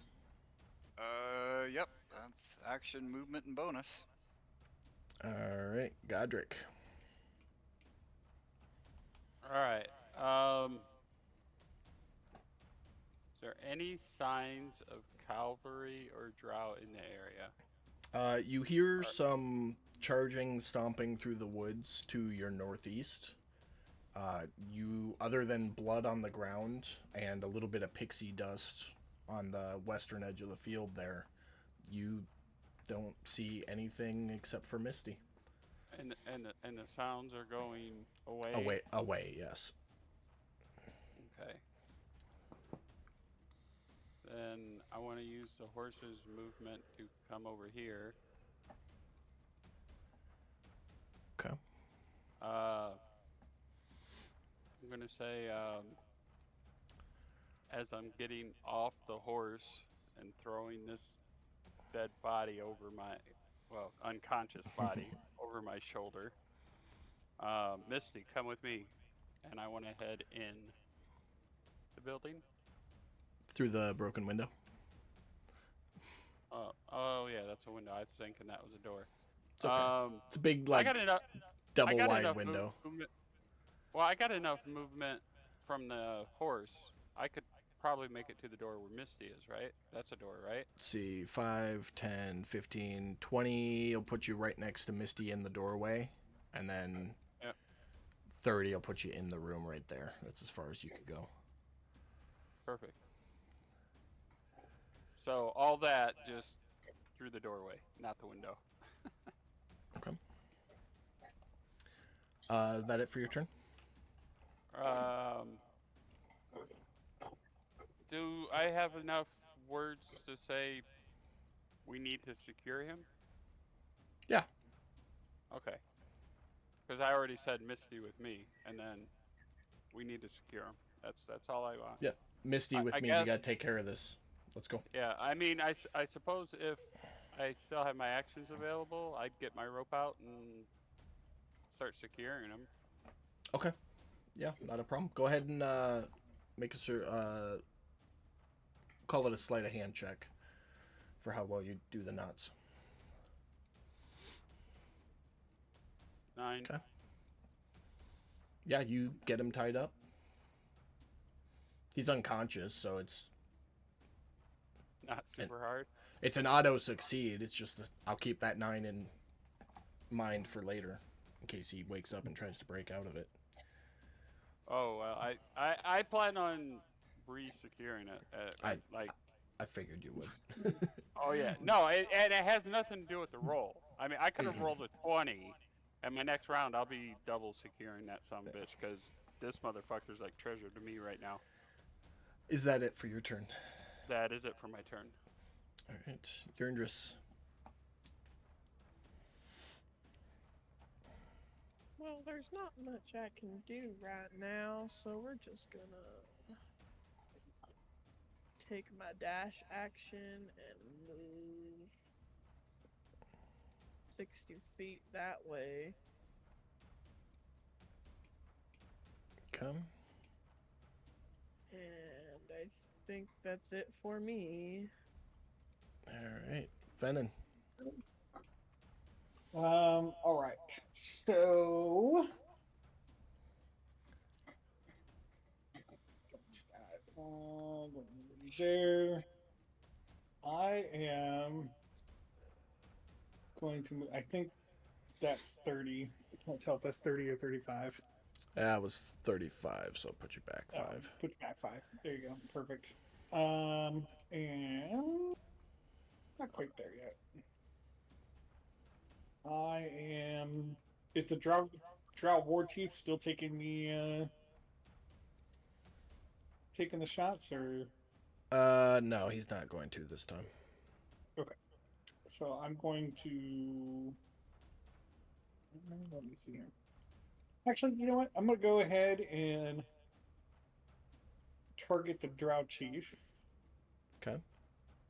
Yep. That's action, movement, and bonus. All right, Godric. Alright. Is there any signs of cavalry or drow in the area? You hear some charging, stomping through the woods to your northeast. Other than blood on the ground and a little bit of pixie dust on the western edge of the field there, you don't see anything except for Misty. And the sounds are going away? Away, yes. Okay. Then I want to use the horse's movement to come over here. Okay. I'm gonna say, as I'm getting off the horse and throwing this dead body over my, well, unconscious body over my shoulder, Misty, come with me, and I want to head in the building. Through the broken window. Oh yeah, that's a window. I was thinking that was a door. It's okay. It's a big, I got enough. double wide window. Well, I got enough movement from the horse. I could probably make it to the door where Misty is, right? That's a door, right? Let's see, 5, 10, 15, 20 will put you right next to Misty in the doorway. And then 30 will put you in the room right there. That's as far as you could go. Perfect. So all that just through the doorway, not the window. Okay. Is that it for your turn? Do I have enough words to say we need to secure him? Yeah. Okay. Because I already said Misty with me, and then we need to secure him. That's all I want. Yeah. Misty with I me. guess. We gotta take care of this. Let's go. Yeah. I mean, I suppose if I still have my actions available, I'd get my rope out and start securing him. Okay. Yeah, not a problem. Go ahead and make a call it a sleight of hand check for how well you do the knots. 9. Okay. Yeah, you get him tied up. He's unconscious, so Not super hard. it's an auto succeed. It's just I'll keep that 9 in mind for later, in case he wakes up and tries to break out of it. Oh well, I plan on re-securing it. I figured you would. Oh yeah, no, and it has nothing to do with the roll. I mean, I could have rolled a 20, and my next round I'll be double securing that son of a bitch because this motherfucker's like treasure to me right now. Is that it for your turn? That is it for my turn. All right, Yerndris. Well, there's not much I can do right now, so we're just gonna take my dash action and move 60 feet that way. Come. And I think that's it for me. All right, Fennon. All right. So there. I am going to move. I think that's 30. I can't tell if that's 30 or 35. That was 35, so I'll put you back 5. Put you back 5. There you go. Perfect. And not quite there yet. I am. Is the Drow War Chief still taking taking the shots, or? No, he's not going to this time. Okay. So I'm going to. Let me see here. Actually, you know what? I'm going to go ahead and target the Drow Chief. Okay.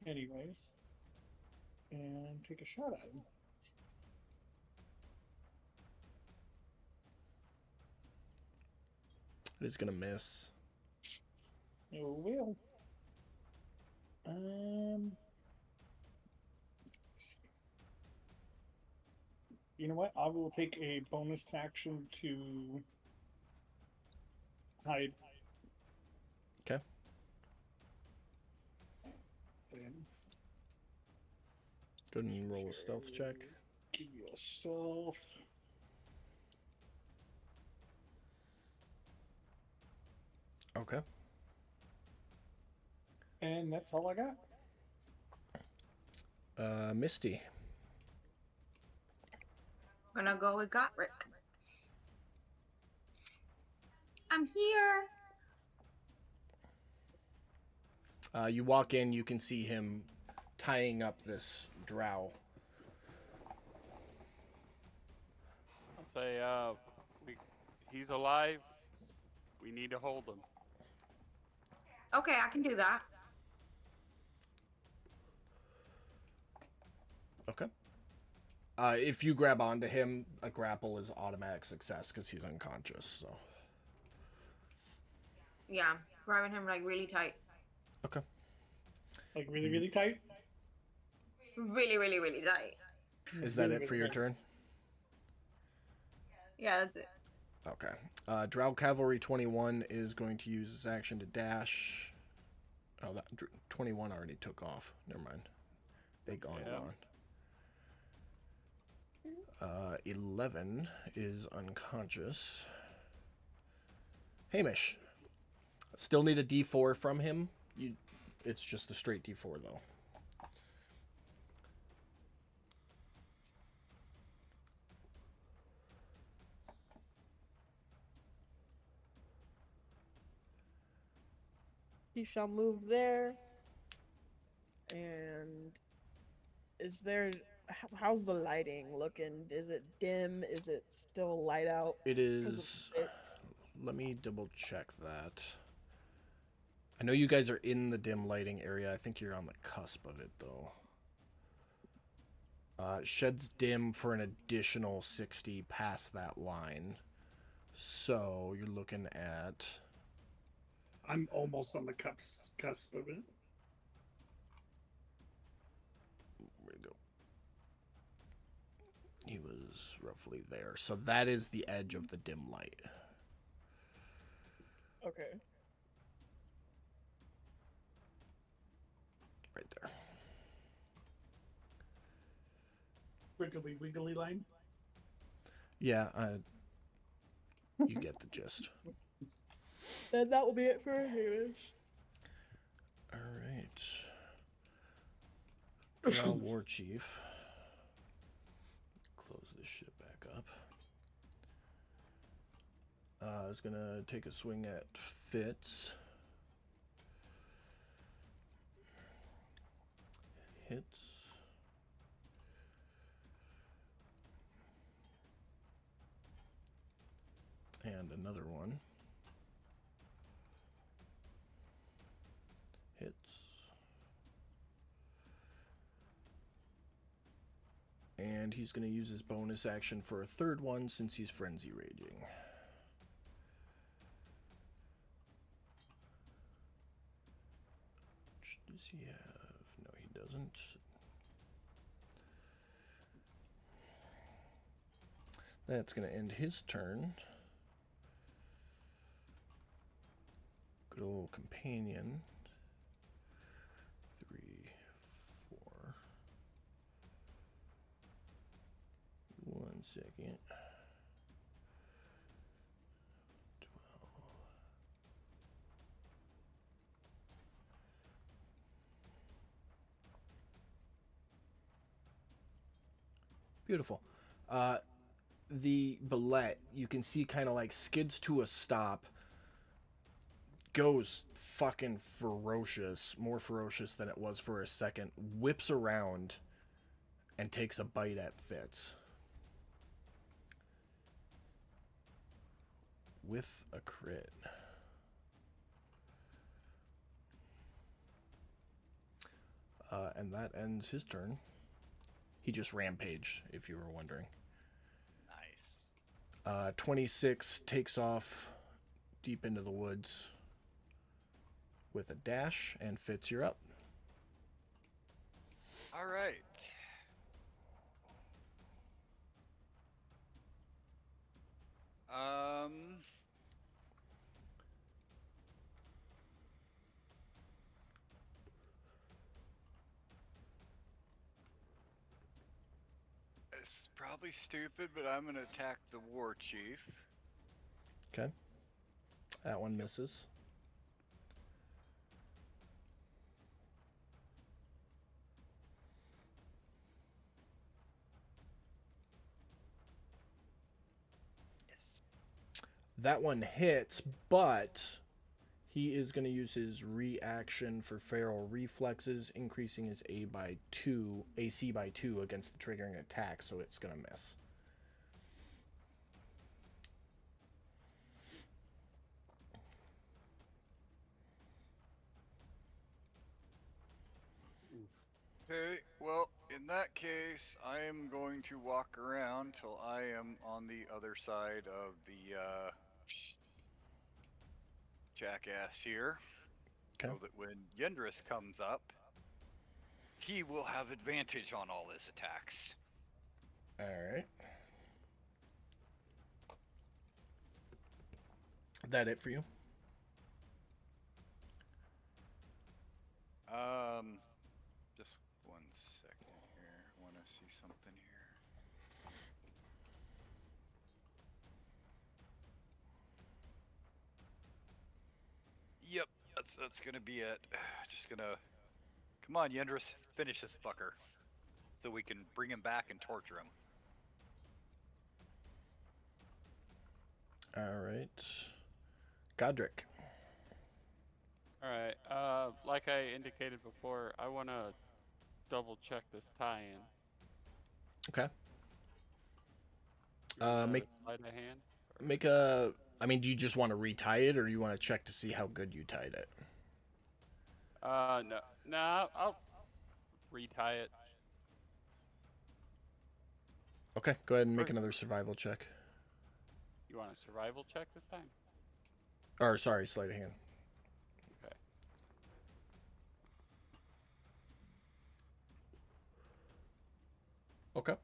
Anyways. And take a shot at him. He's gonna miss. Oh, will. You know what? I will take a bonus action to hide. Okay. Then Go ahead and roll a stealth check. give you a stealth. Okay. And that's all I got. Misty. I'm gonna go with Gotrick. I'm here. You walk in, you can see him tying up this drow. I'll say, he's alive. We need to hold him. Okay, I can do that. Okay. If you grab onto him, a grapple is automatic success because he's unconscious. So. Yeah, grabbing him like really tight. Okay. Like really, really tight? Really, really, really tight. Is that it for your turn? Yeah, that's it. Okay. Drow Cavalry 21 is going to use his action to dash. Oh, that 21 already took off. Never mind. They gone. 11 is unconscious. Hamish. Still need a D4 from him. It's just a straight D4 though. he shall move there. And is there? How's the lighting looking? Is it dim? Is it still light out? It Because of is. the bits? Let me double check that. I know you guys are in the dim lighting area. I think you're on the cusp of it, though. Sheds dim for an additional 60 past that line. So you're looking at. I'm almost on the cusp of it. Where'd it go? He was roughly there. So that is the edge of the dim light. Okay. Right there. Wiggly wiggly line. Yeah, you get the gist. Then that will be it for Hamish. All right. Draw War Chief. Close this shit back up. I was gonna take a swing at Fitz. Hits. And another one. Hits. And he's going to use his bonus action for a third one since he's frenzy raging. Which does he have? No, he doesn't. That's going to end his turn. Good old companion. 3, 4. 1 second. 12. Beautiful. The Bullet, you can see kind of like skids to a stop, goes fucking ferocious, more ferocious than it was for a second, whips around and takes a bite at Fitz. With a crit. And that ends his turn. He just rampaged, if you were wondering. Nice. 26 takes off deep into the woods with a dash, and Fitz, you're up. All right. This is probably stupid, but I'm gonna attack the war chief. Okay. That one misses. Yes. That one hits, but he is going to use his reaction for feral reflexes, increasing his AC by 2 against the triggering attack, so it's going to miss. Okay, well, in that case, I am going to walk around till I am on the other side of the jackass here. Okay. So that when Yendris comes up, he will have advantage on all his attacks. All right. That it for you? Just 1 second here. I want to see something here. Yep, that's gonna be it. Just gonna come on, Yendris, finish this fucker, so we can bring him back and torture him. All right. Godric. All right. indicated before, I want to double check this tie-in. Okay. You wanna Make sleight of hand. make a. I mean, do you just want to retie it, or do you want to check to see how good you tied it? No, no, I'll retie it. Okay, go ahead and make Or another survival check. you want a survival check this time? Or sorry, sleight of hand. Okay. Okay.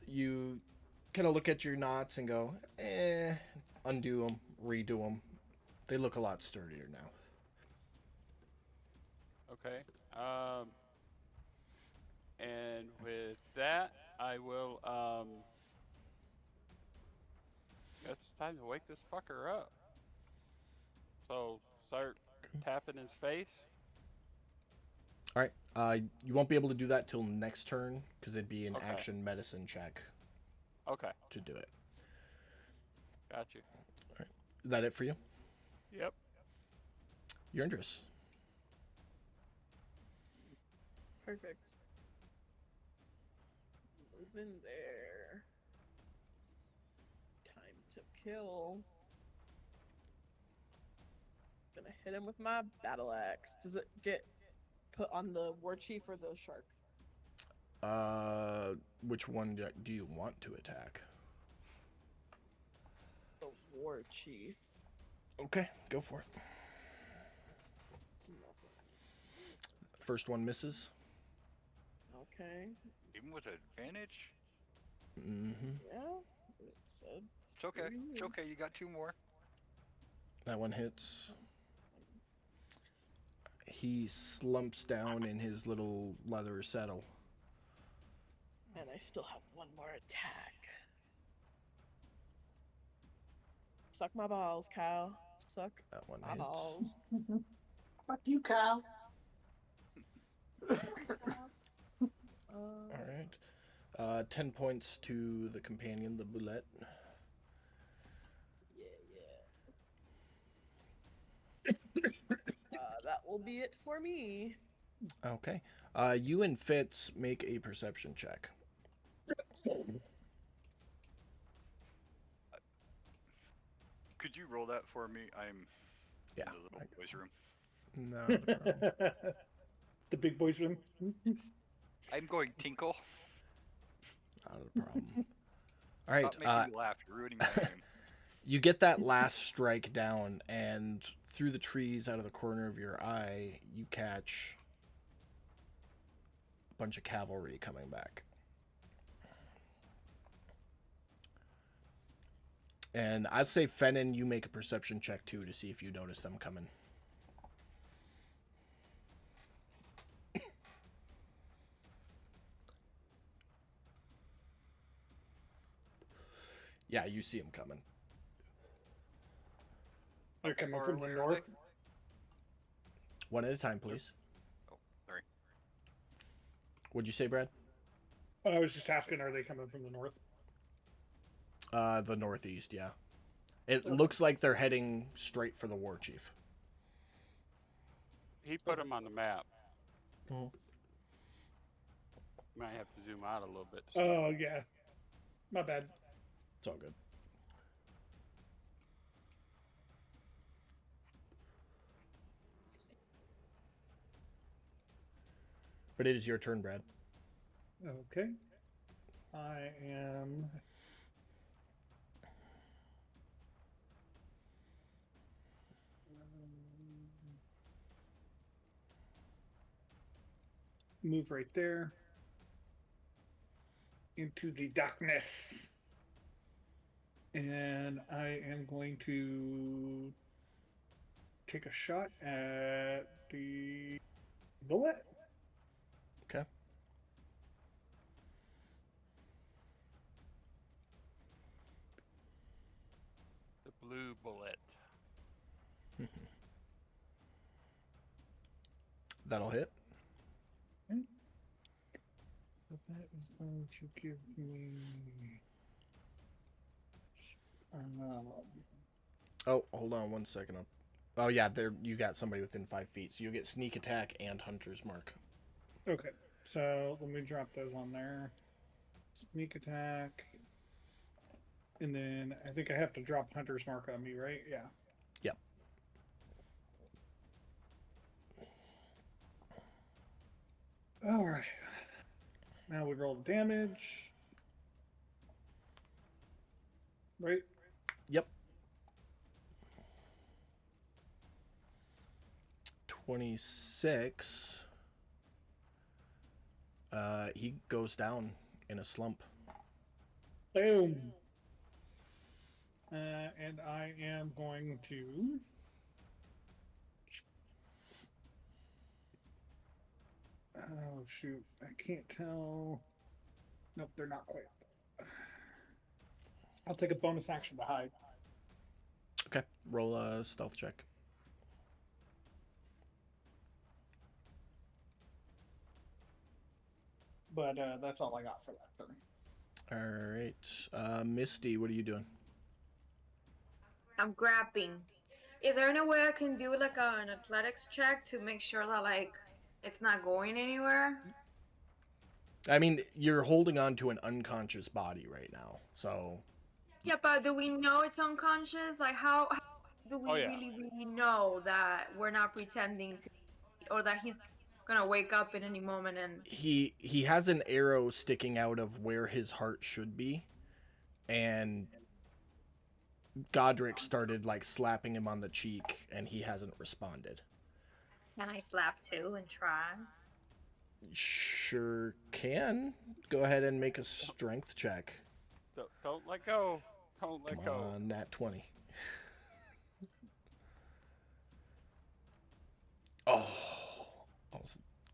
You kind of look at your knots and go, undo them, redo them. They look a lot sturdier now. Okay. And with that, I will it's time to wake this fucker up. So start tapping his face. All right. You won't be able to do that till next turn because it'd be an Okay. action medicine check Okay. to do it. Got you. Is that it for you? Yep. Your interest. Perfect. Move in there. Time to kill. Gonna hit him with my battle axe. Does it get put on the war chief or the shark? Which one do you want to attack? The war chief. Okay, go for it. First one misses. Okay. Even with advantage? Mm-hmm. Yeah. It said It's okay. It's okay. You got 2 more. That one hits. He slumps down in his little leather saddle. And I still have one more attack. Suck my balls, Kyle. Suck That one my hits. balls. Fuck you, Kyle. All right. 10 points to the companion, the boulette. Yeah. That will be it for me. Okay. You and Fitz make a perception check. Could you roll that for me? I'm Yeah. in the little boys' room. No problem. The big boys room. I'm going tinkle. Not a problem. All right. Stop making me laugh. You're ruining my game. You get that last strike down, and through the trees out of the corner of your eye, you catch a bunch of cavalry coming back. And I'd say, Fennin, you make a perception check, too, to see if you notice them coming. Yeah, you see them coming. They're coming Far from the away are north. they? One at a time, please. Oh, sorry. What'd you say, Brad? I was just asking, are they coming from the north? The northeast, yeah. It Okay. looks like they're heading straight for the war chief. He put him on the map. Mhm. Might have to zoom out a little bit. to see. Oh, yeah. My bad. It's all good. But it is your turn, Brad. Okay. I am. Move right there into the darkness. And I am going to take a shot at the bullet. Okay. The blue bullet. That'll hit. So that is going to give me. Oh, hold on one second. Oh yeah, there you got somebody within 5 feet, so you get sneak attack and hunter's mark. Okay, so let me drop those on there. Sneak attack. And then I think I have to drop hunter's mark on me, right? Yeah. Yep. All right. Now we roll damage. Right? Yep. 26. He goes down in a slump. Boom. And I am going to. Oh, shoot. I can't tell. Nope, they're not quite. I'll take a bonus action to hide. Okay, roll a stealth check. But that's all I got for that turn. All right, Misty, what are you doing? I'm grabbing. Is there any way I can do like an athletics check to make sure that like it's not going anywhere? I mean, you're holding on to an unconscious body right now, so. Yeah, but do we know it's unconscious? Like how do we Oh, yeah. really know that we're not pretending to, or that he's gonna wake up in any moment and He has an arrow sticking out of where his heart should be, and Godric started like slapping him on the cheek, and he hasn't responded. can I slap too and try? Sure can. Go ahead and make a strength check. Don't let go. Don't let Come go. on, nat 20. Oh.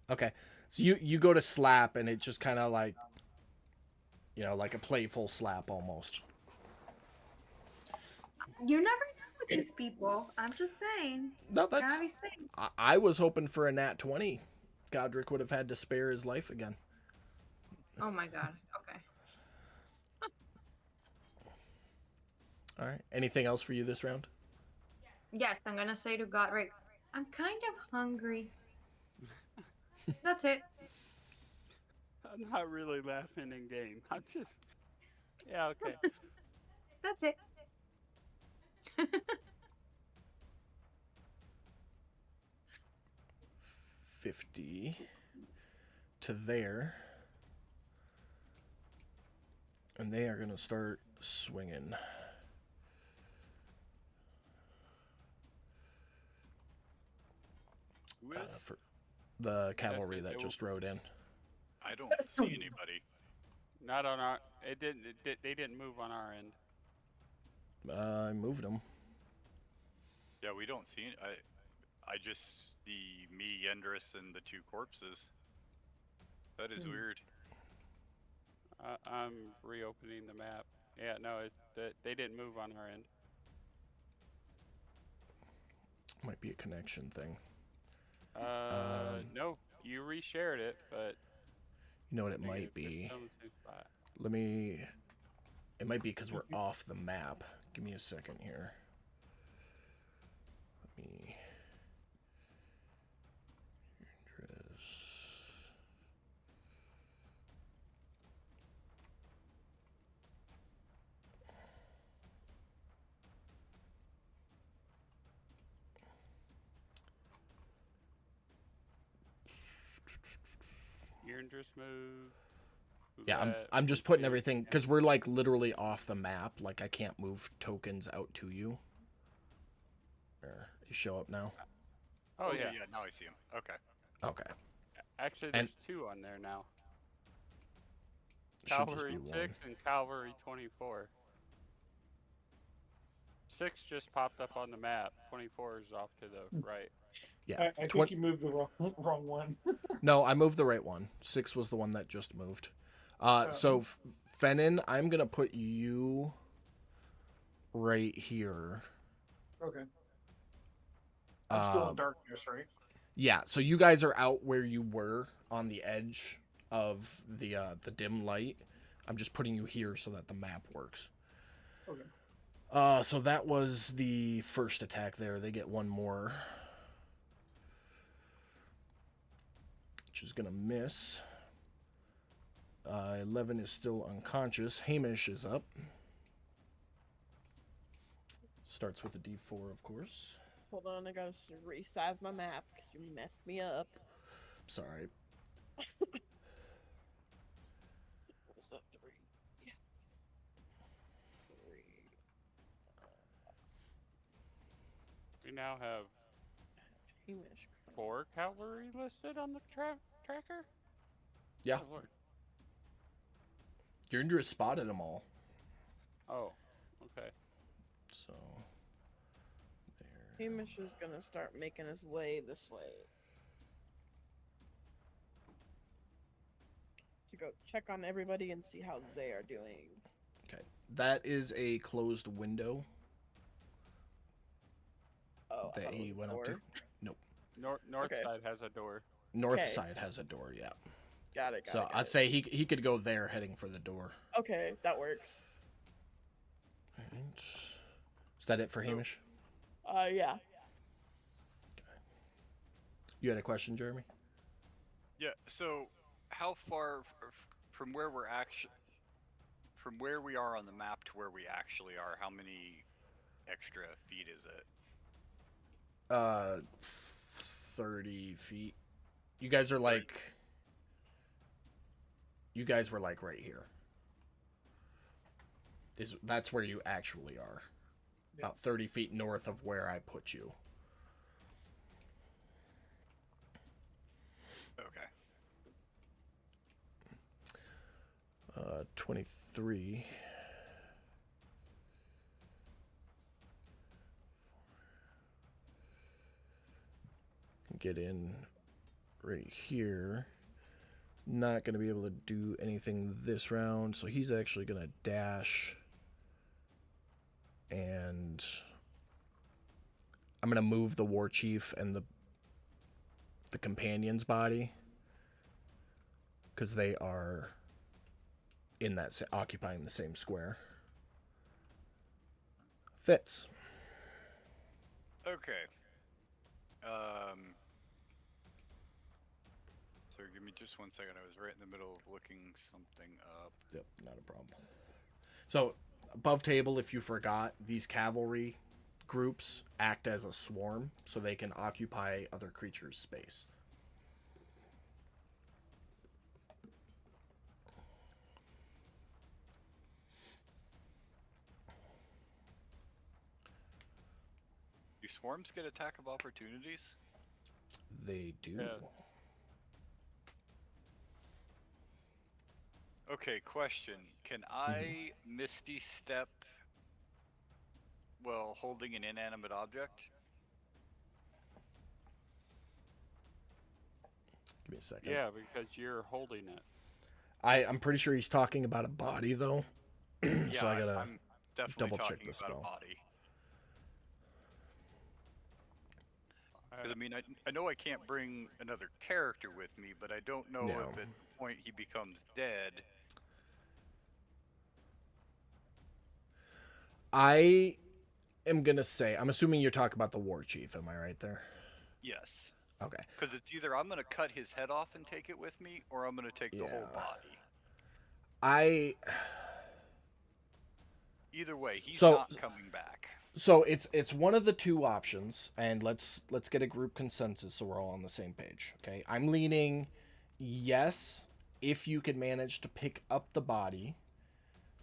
Okay. So you go to slap, and it's just kind of like, like a playful slap almost. You never know with these people. I'm just saying. No, that's. Gotta be safe. I was hoping for a nat 20. Godric would have had to spare his life again. Oh my god. Okay. All right. Anything else for you this round? Yes, I'm gonna say to Godric, I'm kind of hungry. That's it. I'm not really laughing in game. I'm just. Yeah, okay. That's it. 50 to there. And they are going to start swinging. Who is? For the cavalry that It just rode in. I don't see anybody. Not on our. It didn't. They didn't move on our end. I moved them. Yeah, we don't see. I just see me, Yendris, and the two corpses. That is weird. I'm reopening the map. Yeah, no, they didn't move on our end. Might be a connection thing. No, you reshared it, but You know what it I think might be? it's on the same spot. Let me. It might be because we're off the map. Give me a second here. Let me. Address. You're just move. Yeah, I'm just putting everything because we're like literally off the map. Like I can't move tokens out to you. There, you show up now. Oh yeah. Yeah, now I see him. Okay. Okay. Actually, And- there's two on there now. Should just Cavalry be one. 6 and Cavalry 24. 6 just popped up on the map. 24 is off to the right. Yeah. I think you moved the wrong one. No, I moved the right one. 6 was the one that just moved. So Fennin, I'm gonna put you right here. Okay. I'm still in darkness, right? Yeah, so you guys are out where you were on the edge of the dim light. I'm just putting you here so that the map works. Okay. So that was the first attack there. They get one more, which is gonna miss. 11 is still unconscious. Hamish is up. Starts with a D4, of course. Hold on, I gotta resize my map because you messed me up. Sorry. What was that? 3. Yeah. 3. We now have Hamish. 4 cavalry listed on the tracker. Yeah. Oh, Lord. Yurndra spotted them all. Oh, okay. So. There. Hamish is gonna start making his way this way. To go check on everybody and see how they are doing. Okay. That is a closed window Oh, I that thought it was he a went up to. door. Nope. North Okay. side has a door. North Okay. side has a door, yeah. Got it. So I'd say he could go there heading for the door. Okay, that works. Alright. Is that it for Hamish? Yeah. You had a question, Jeremy? Yeah. So, how far from where we're from where we are on the map to where we actually are? How many extra feet is it? 30 feet. You guys are like. You guys were like right here. That's where you actually are. Yeah. About 30 feet north of where I put you. Okay. 23. Get in right here. Not going to be able to do anything this round, so he's actually going to dash. And I'm going to move the war chief and the companion's body, because they are in that occupying the same square. Fits. Okay. So give me just 1 second. I was right in the middle of looking something up. Yep, not a problem. So, above table, if you forgot, these cavalry groups act as a swarm, so they can occupy other creatures' space. Do swarms get attack of opportunities? They do. Yeah. Okay, question. Can I Misty Step while holding an inanimate object? Give me a second. Yeah, because you're holding it. I'm pretty sure he's talking about a body, though. Yeah, So I gotta I'm definitely double check talking the about spell. a body. Because I mean, I know I can't bring another character with me, but I don't know No. if at the point he becomes dead. I am gonna say, I'm assuming you're talking about the war chief. Am I right there? Yes. Okay. Because it's either I'm gonna cut his head off and take it with me, or I'm gonna take the whole Yeah. body. Either way, he's So- not coming back. So it's one of the two options, and let's get a group consensus so we're all on the same page. Okay, I'm leaning yes if you can manage to pick up the body,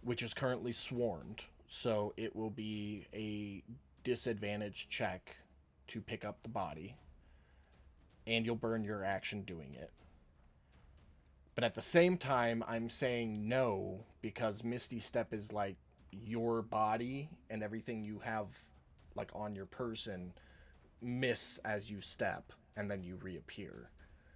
which is currently swarmed. So it will be a disadvantage check to pick up the body, and you'll burn your action doing it. But at the same time, I'm saying no because Misty Step is like your body and everything you have like on your person miss as you step and then you reappear.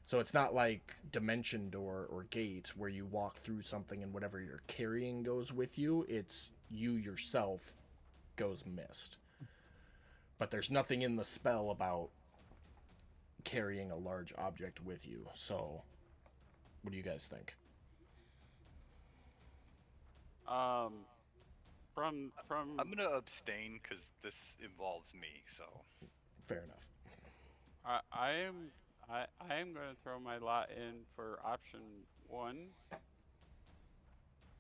So it's not like Dimension Door or Gate where you walk through something and whatever you're carrying goes with you. It's you yourself goes missed. But there's nothing in the spell about carrying a large object with you. So what do you guys think? I'm gonna abstain because this involves me. So Fair enough. I am I am going to throw my lot in for option one,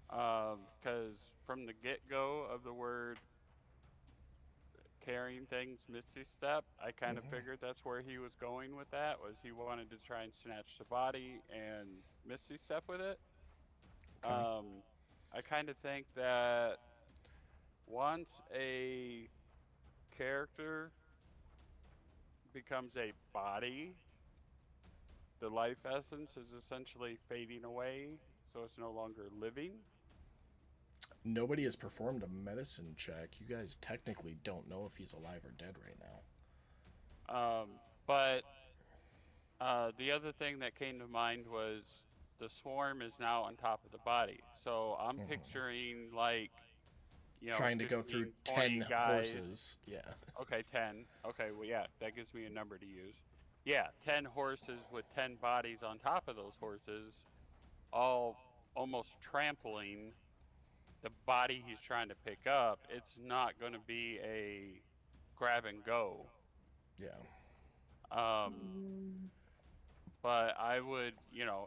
because from the get go of the word carrying things Misty Step, I kind of figured that's where he was going with that. Was he wanted to try and snatch the body and Misty Step with it? Okay. I kind of think that once a character becomes a body, the life essence is essentially fading away, so it's no longer living. Nobody has performed a medicine check. You guys technically don't know if he's alive or dead right now. But the other thing that came to mind was the swarm is now on top of the body. So I'm picturing like, Trying to go through 15, 10 20 guys. horses. Yeah. Okay, 10. Okay, well, yeah, that gives me a number to use. Yeah, 10 horses with 10 bodies on top of those horses, all almost trampling the body he's trying to pick up. It's not going to be a grab and go. Yeah. Um, but I would,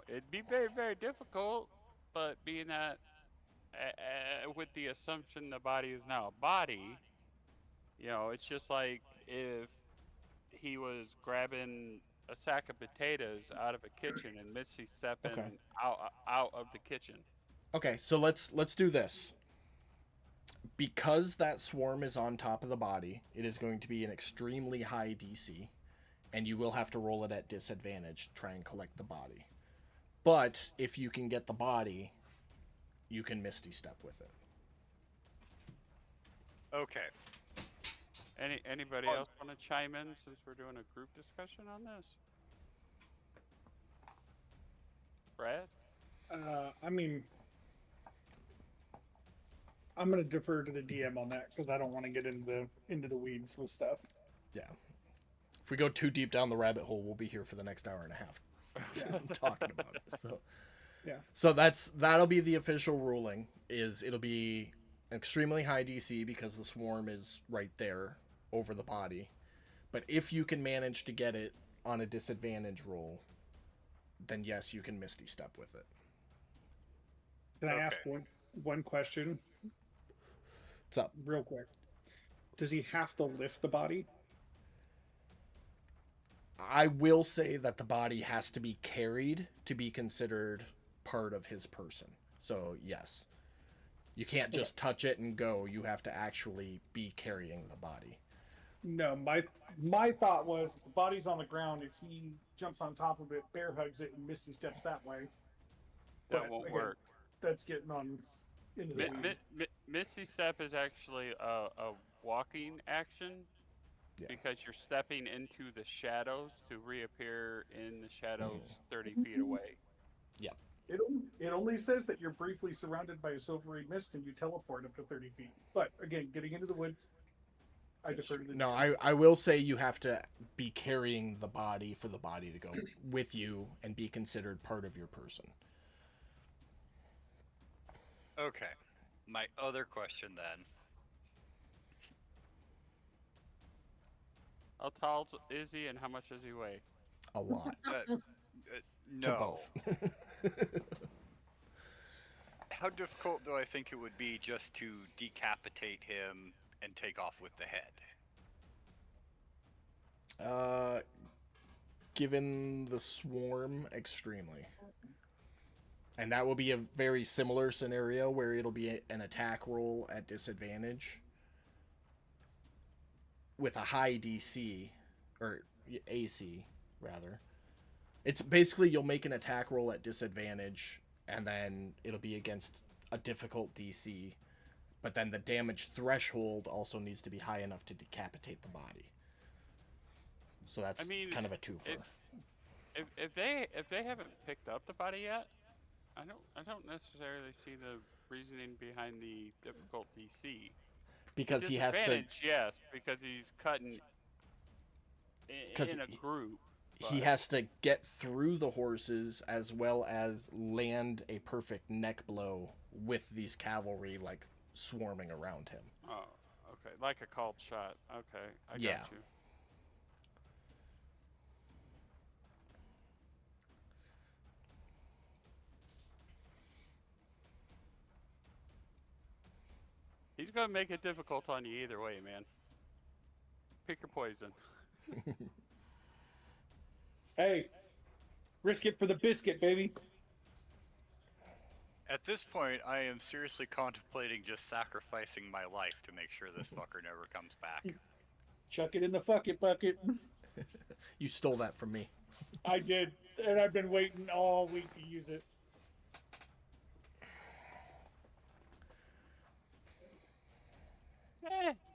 it'd be very, very difficult. But being that with the assumption the body is now a body, it's just like if he was grabbing a sack of potatoes out of a kitchen and Missy Okay. stepping out of the kitchen. Okay, so let's do this. Because that swarm is on top of the body, it is going to be an extremely high DC, and you will have to roll it at disadvantage to try and collect the body. But if you can get the body, you can Misty Step with it. okay, Anybody else want to chime in since we're doing a group discussion on this? Brad? I mean, I'm gonna defer to the DM on that because I don't want to get into the weeds with stuff. Yeah. If we go too deep down the rabbit hole, we'll be here for the next hour and a half talking about it. So Yeah. So that'll be the official ruling. It'll be extremely high DC because the swarm is right there over the body. But if you can manage to get it on a disadvantage roll, then yes, you can Misty Step with it. Can I Okay. ask one question What's up? real quick? Does he have to lift the body? I will say that the body has to be carried to be considered part of his person. So yes, you can't just touch it and go. You have to actually be carrying the body. No, my thought was if the body's on the ground, if he jumps on top of it, bear hugs it, and Misty steps that way. That But won't again, work. That's getting on into the weeds. Misty Step is actually a walking action because you're stepping into the shadows to reappear in the shadows 30 feet away. Yep. It only says that you're briefly surrounded by a silvery mist and you teleport up to 30 feet. But again, getting into the woods, I defer to the No, DM. I will say you have to be carrying the body for the body to go with you and be considered part of your person. okay. My other question then. How tall is he and how much does he weigh? A lot. No. To both. How difficult do I think it would be just to decapitate him and take off with the head? Given the swarm, extremely. And that will be a very similar scenario where it'll be an attack roll at disadvantage with a high DC, or AC, rather. It's basically you'll make an attack roll at disadvantage, and then it'll be against a difficult DC, but then the damage threshold also needs to be high enough to decapitate the body. So that's kind of a twofer. If they haven't picked up the body yet, I don't necessarily see the reasoning behind the difficult DC. Because he has to. Yes, because he's cutting in a group. He has to get through the horses as well as land a perfect neck blow with these cavalry like swarming around him. Oh, okay. Like a called shot. Okay, I Yeah. got you. He's gonna make it difficult on you either way, man. Pick your poison. Hey, risk it for the biscuit, baby. At this point, I am seriously contemplating just sacrificing my life to make sure this fucker never comes back. Chuck it in the fuck it bucket. You stole that from me. I did, and I've been waiting all week to use it.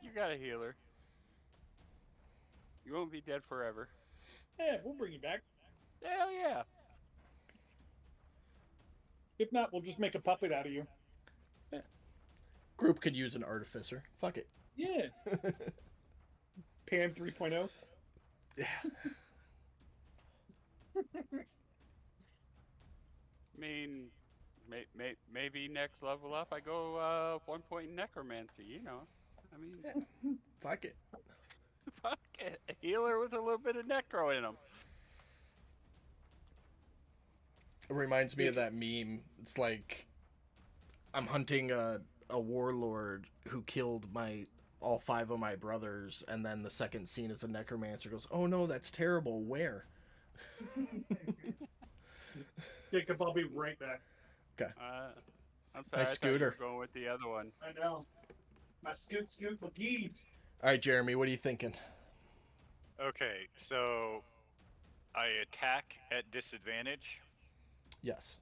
You got a healer. You won't be dead forever. Yeah, we'll bring you back. Hell yeah. If not, we'll just make a puppet out of you. Group could use an artificer. Fuck it. Yeah. Pan 3.0. Yeah. I mean, maybe next level up, I go 1 point in necromancy. You know, I mean, Fuck it. fuck it, a healer with a little bit of necro in him. It reminds me of that meme. It's like I'm hunting a warlord who killed all 5 of my brothers, and then the second scene is a necromancer goes, "Oh no, that's terrible. Where?" Jacob, I'll be right back. Okay. I'm sorry, Nice I thought you were scooter. going with the other one. I know. My scoot McGee. All right, Jeremy, what are you thinking? Okay, so I attack at disadvantage. Yes.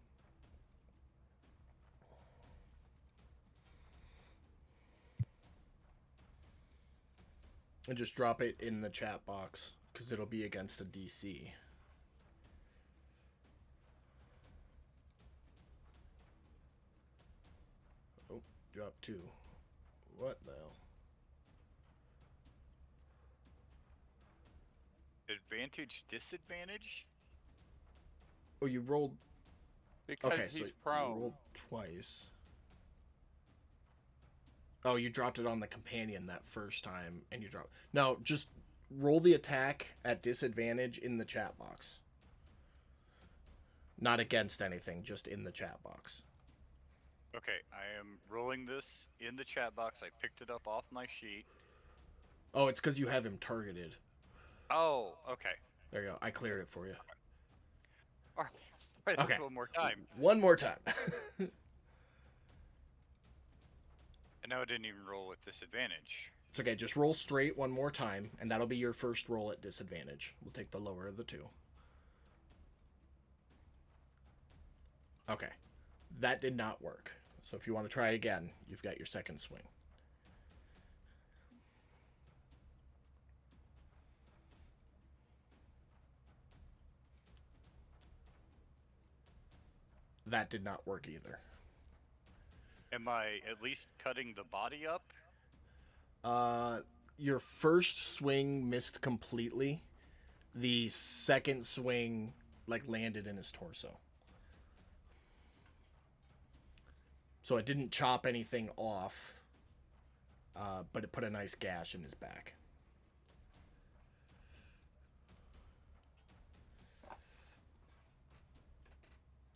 And just drop it in the chat box because it'll be against a DC. Oh, drop 2. What the hell? Advantage, disadvantage? Oh, you rolled. Because Okay, he's so prone. you rolled twice. Oh, you dropped it on the companion that first time, and you dropped. No, just roll the attack at disadvantage in the chat box. Not against anything, just in the chat box. Okay, I am rolling this in the chat box. I picked it up off my sheet. Oh, it's because you have him targeted. Oh, okay. There you go. I cleared it for you. All right, Okay. one more time. One more time. And now I didn't even roll with disadvantage. It's okay. Just roll straight one more time, and that'll be your first roll at disadvantage. We'll take the lower of the 2. Okay. That did not work. So if you want to try again, you've got your second swing. That did not work either. Am I at least cutting the body up? Your first swing missed completely. The second swing landed in his torso. So it didn't chop anything off, but it put a nice gash in his back.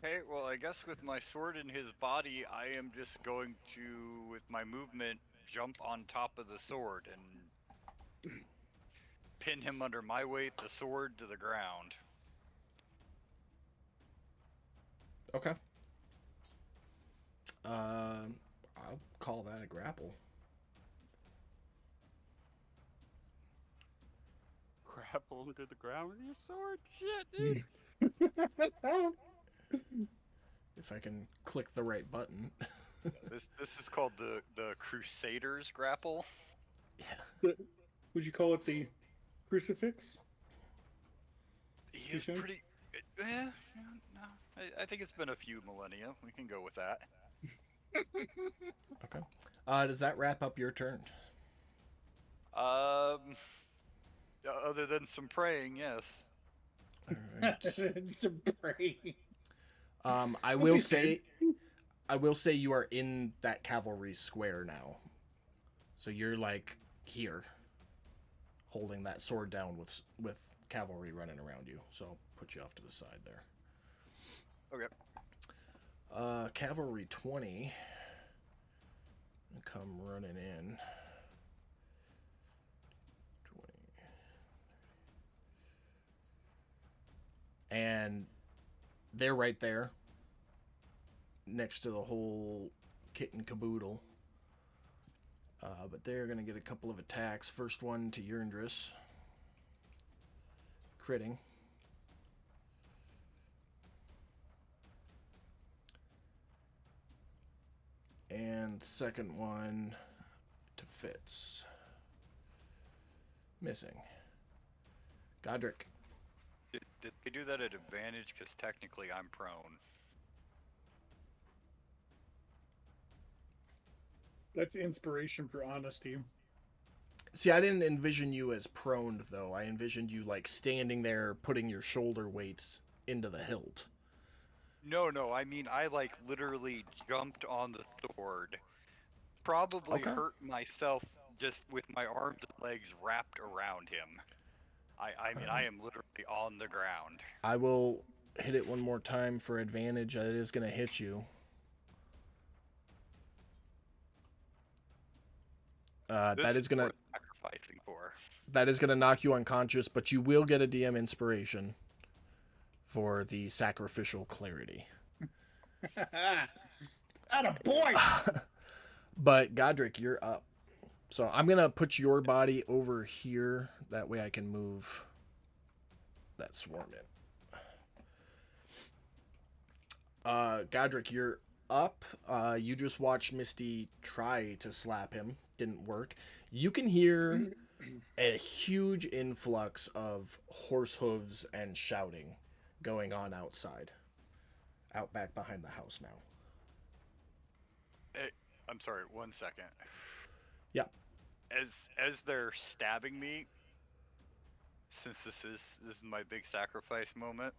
Okay, well, I guess with my sword in his body, I am just going to, with my movement, jump on top of the sword and pin him under my weight, the sword to the ground. Okay. I'll call that a grapple. Grapple him to the ground with your sword. Shit, dude. If I can click the right button. This is called the Crusaders grapple. Yeah. Would you call it the crucifix? He is soon? pretty. No. I think it's been a few millennia. We can go with that. Okay. Does that wrap up your turn? Other than some praying, yes. All right. Some brain. I will say, I will say you are in that cavalry square now. So you're like here, holding that sword down with cavalry running around you. So I'll put you off to the side there. Okay. Cavalry 20 come running in. 20. And they're right there next to the whole kit and caboodle. But they're going to get a couple of attacks. First one to Yurndris. Critting. And second one to Fitz. Missing. Godric. Did they do that at advantage? Because technically I'm prone. That's inspiration for honesty. See, I didn't envision you as prone, though. I envisioned you, like, standing there, putting your shoulder weight into the hilt. No, I mean, I, like, literally jumped on the sword. Probably Okay. hurt myself just with my arms and legs wrapped around him. I mean, I am literally on the ground. I will hit it one more time for advantage. It is going to hit you. That is going to sacrificing for. That is going to knock you unconscious, but you will get a DM inspiration for the sacrificial clarity. Atta boy! But Godric, you're up. So I'm going to put your body over here. That way I can move that swarm in. Godric, you're up. You just watched Misty try to slap him. Didn't work. You can hear a huge influx of horse hooves and shouting going on outside. Out back behind the house now. Hey, I'm sorry, 1 second. Yep. As they're stabbing me, since this is my big sacrifice moment,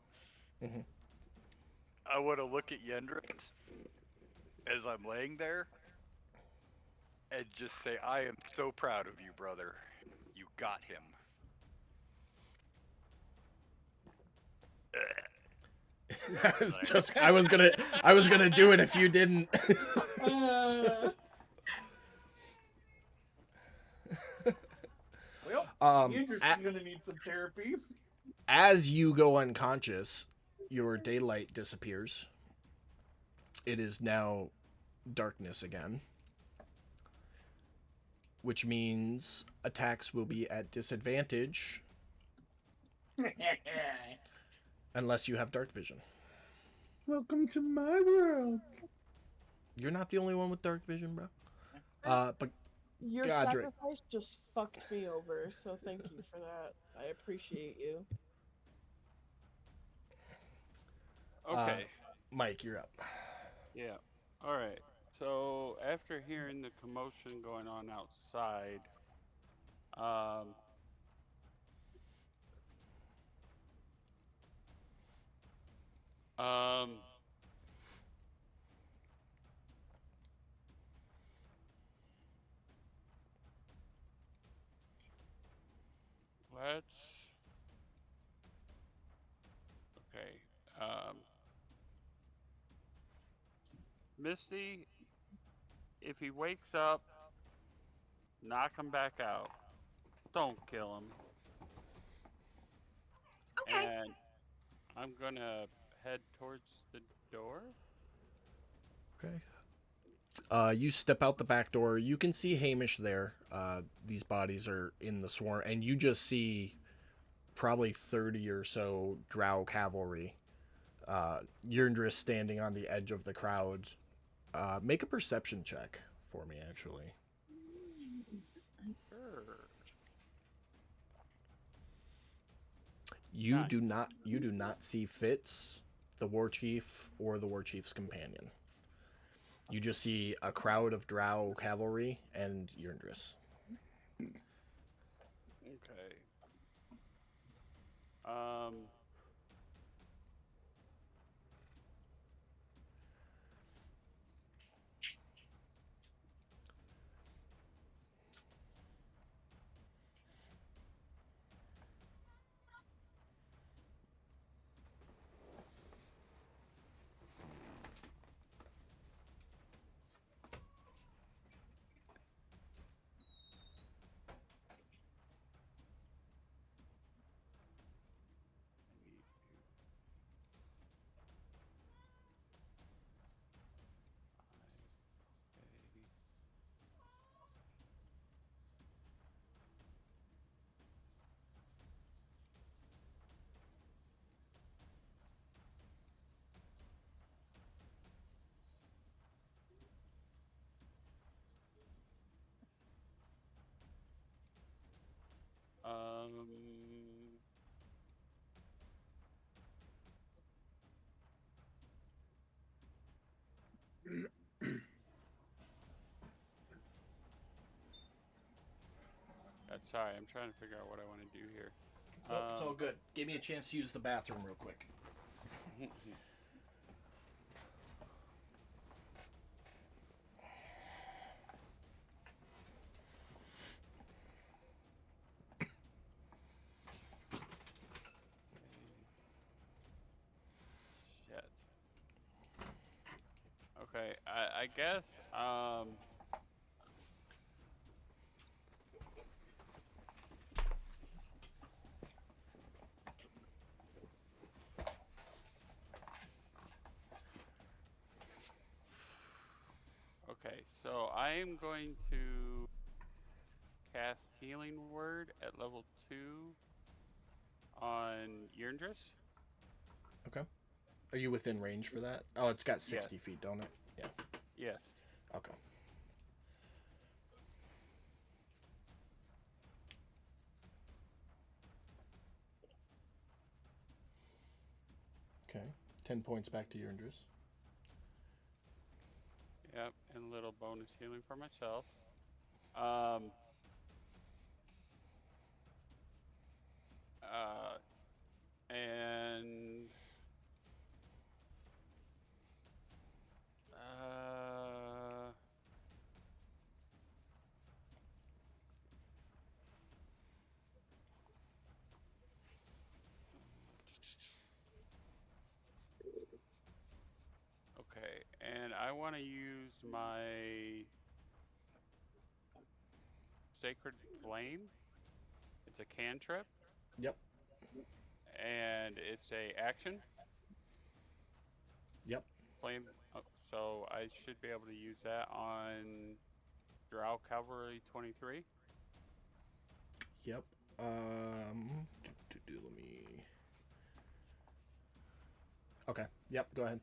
Mm-hmm. I want to look at Yendrix as I'm laying there and just say, I am so proud of you, brother. You got him. I was gonna do it if you didn't. Well, Yindra's gonna need some therapy. As you go unconscious, your daylight disappears. It is now darkness again, which means attacks will be at disadvantage unless you have dark vision. Welcome to my world. You're not the only one with dark vision, bro. But Your Godric. sacrifice just fucked me over, so thank you for that. I appreciate you. Okay. Mike, you're up. Yeah. All right. So after hearing the commotion going on outside, let's. Okay. Misty, if he wakes up, knock him back out. Don't kill him. Okay. And I'm gonna head towards the door. Okay. You step out the back door. You can see Hamish there. These bodies are in the swarm, and you just see probably 30 or so drow cavalry. Yurndris standing on the edge of the crowd. Make a perception check for me, actually. Sure. You Nice. do not see Fitz, the war chief, or the war chief's companion. You just see a crowd of drow cavalry and Yurndris. Okay. Um. Sorry, I'm trying to figure out what I want to do here. It's all good. Give me a chance to use the bathroom real quick. Shit. Okay, I guess, okay, so I am going to cast Healing Word at level 2 on Yurndris. Okay. Are you within range for that? Oh, it's got 60 Yes. feet, don't it? Yeah. Yes. Okay. Okay. 10 points back to Yurndris. Yep, and a little bonus healing for myself. And okay, and I want to use my Sacred Flame. It's a cantrip. Yep. And it's a action. Yep. Flame. Oh, so I should be able to use that on Drow Cavalry 23. Yep. Let me. Okay. Yep. Go ahead.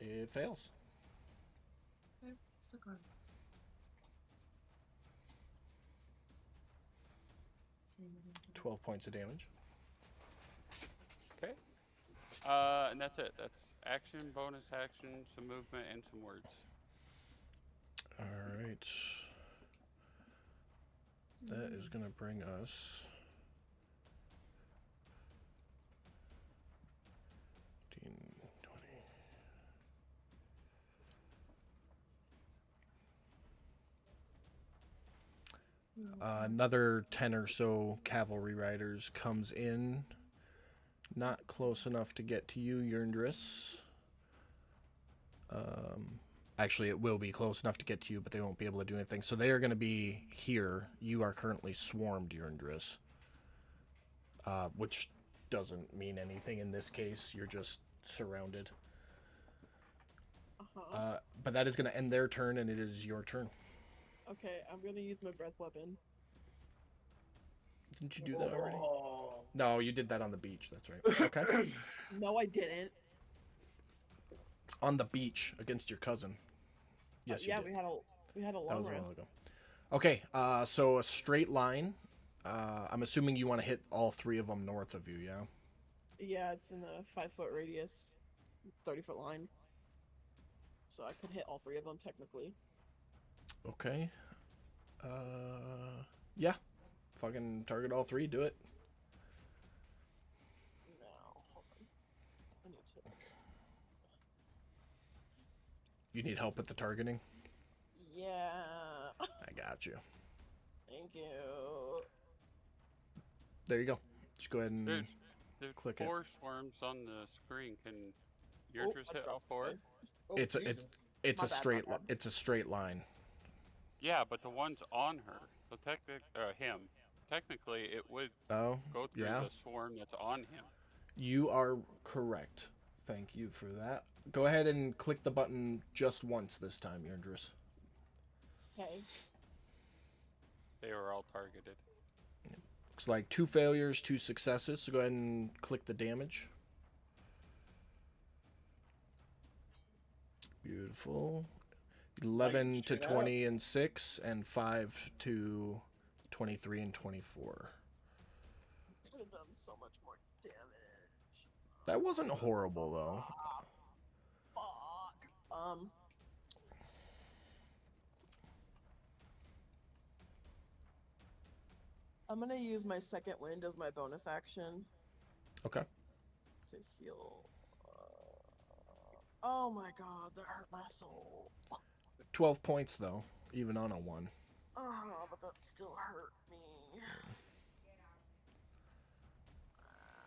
It fails. 12 points of damage. Okay. And that's it. That's action, bonus action, some movement, and some words. All right. That is going to bring us. Another 10 or so cavalry riders comes in. Not close enough to get to you, Yurndris. Actually, it will be close enough to get to you, but they won't be able to do anything. So they are going to be here. You are currently swarmed, Yurndris. Which doesn't mean anything in this case. You're just surrounded. But that is going to end their turn, and it is your turn. Okay, I'm gonna use my breath weapon. Didn't you do that already? No, you did that on the beach. That's right. Okay. No, I didn't. On the beach against your cousin. Yes, you did. we had a That long was a while rest. ago. Okay, so a straight line. I'm assuming you want to hit all three of them north of you, yeah? Yeah, it's in a 5-foot radius, 30-foot line. So I could hit all three of them technically. Okay. Yeah. Fucking target all three. Do it. No, hold on. I need to. You need help with the targeting? Yeah. I got you. Thank you. There you go. Just go ahead and There's click it. 4 swarms on the screen. Can Yurndris hit all 4? It's a straight it's a straight line. Yeah, but the one's on her. So technically, it would go through the swarm that's on him. You are correct. Thank you for that. Go ahead and click the button just once this time, Yurndris. Okay. They were all targeted. Looks like 2 failures, 2 successes. So go ahead and click the damage. Beautiful. 11 to straight up. 20 and 6, and 5 to 23 and 24. Would have done so much more damage. That wasn't horrible, though. Fuck. I'm gonna use my second wind as my bonus action Okay. to heal. Oh my god, that hurt my soul. 12 points, though, even on a 1. Oh, but that still hurt me.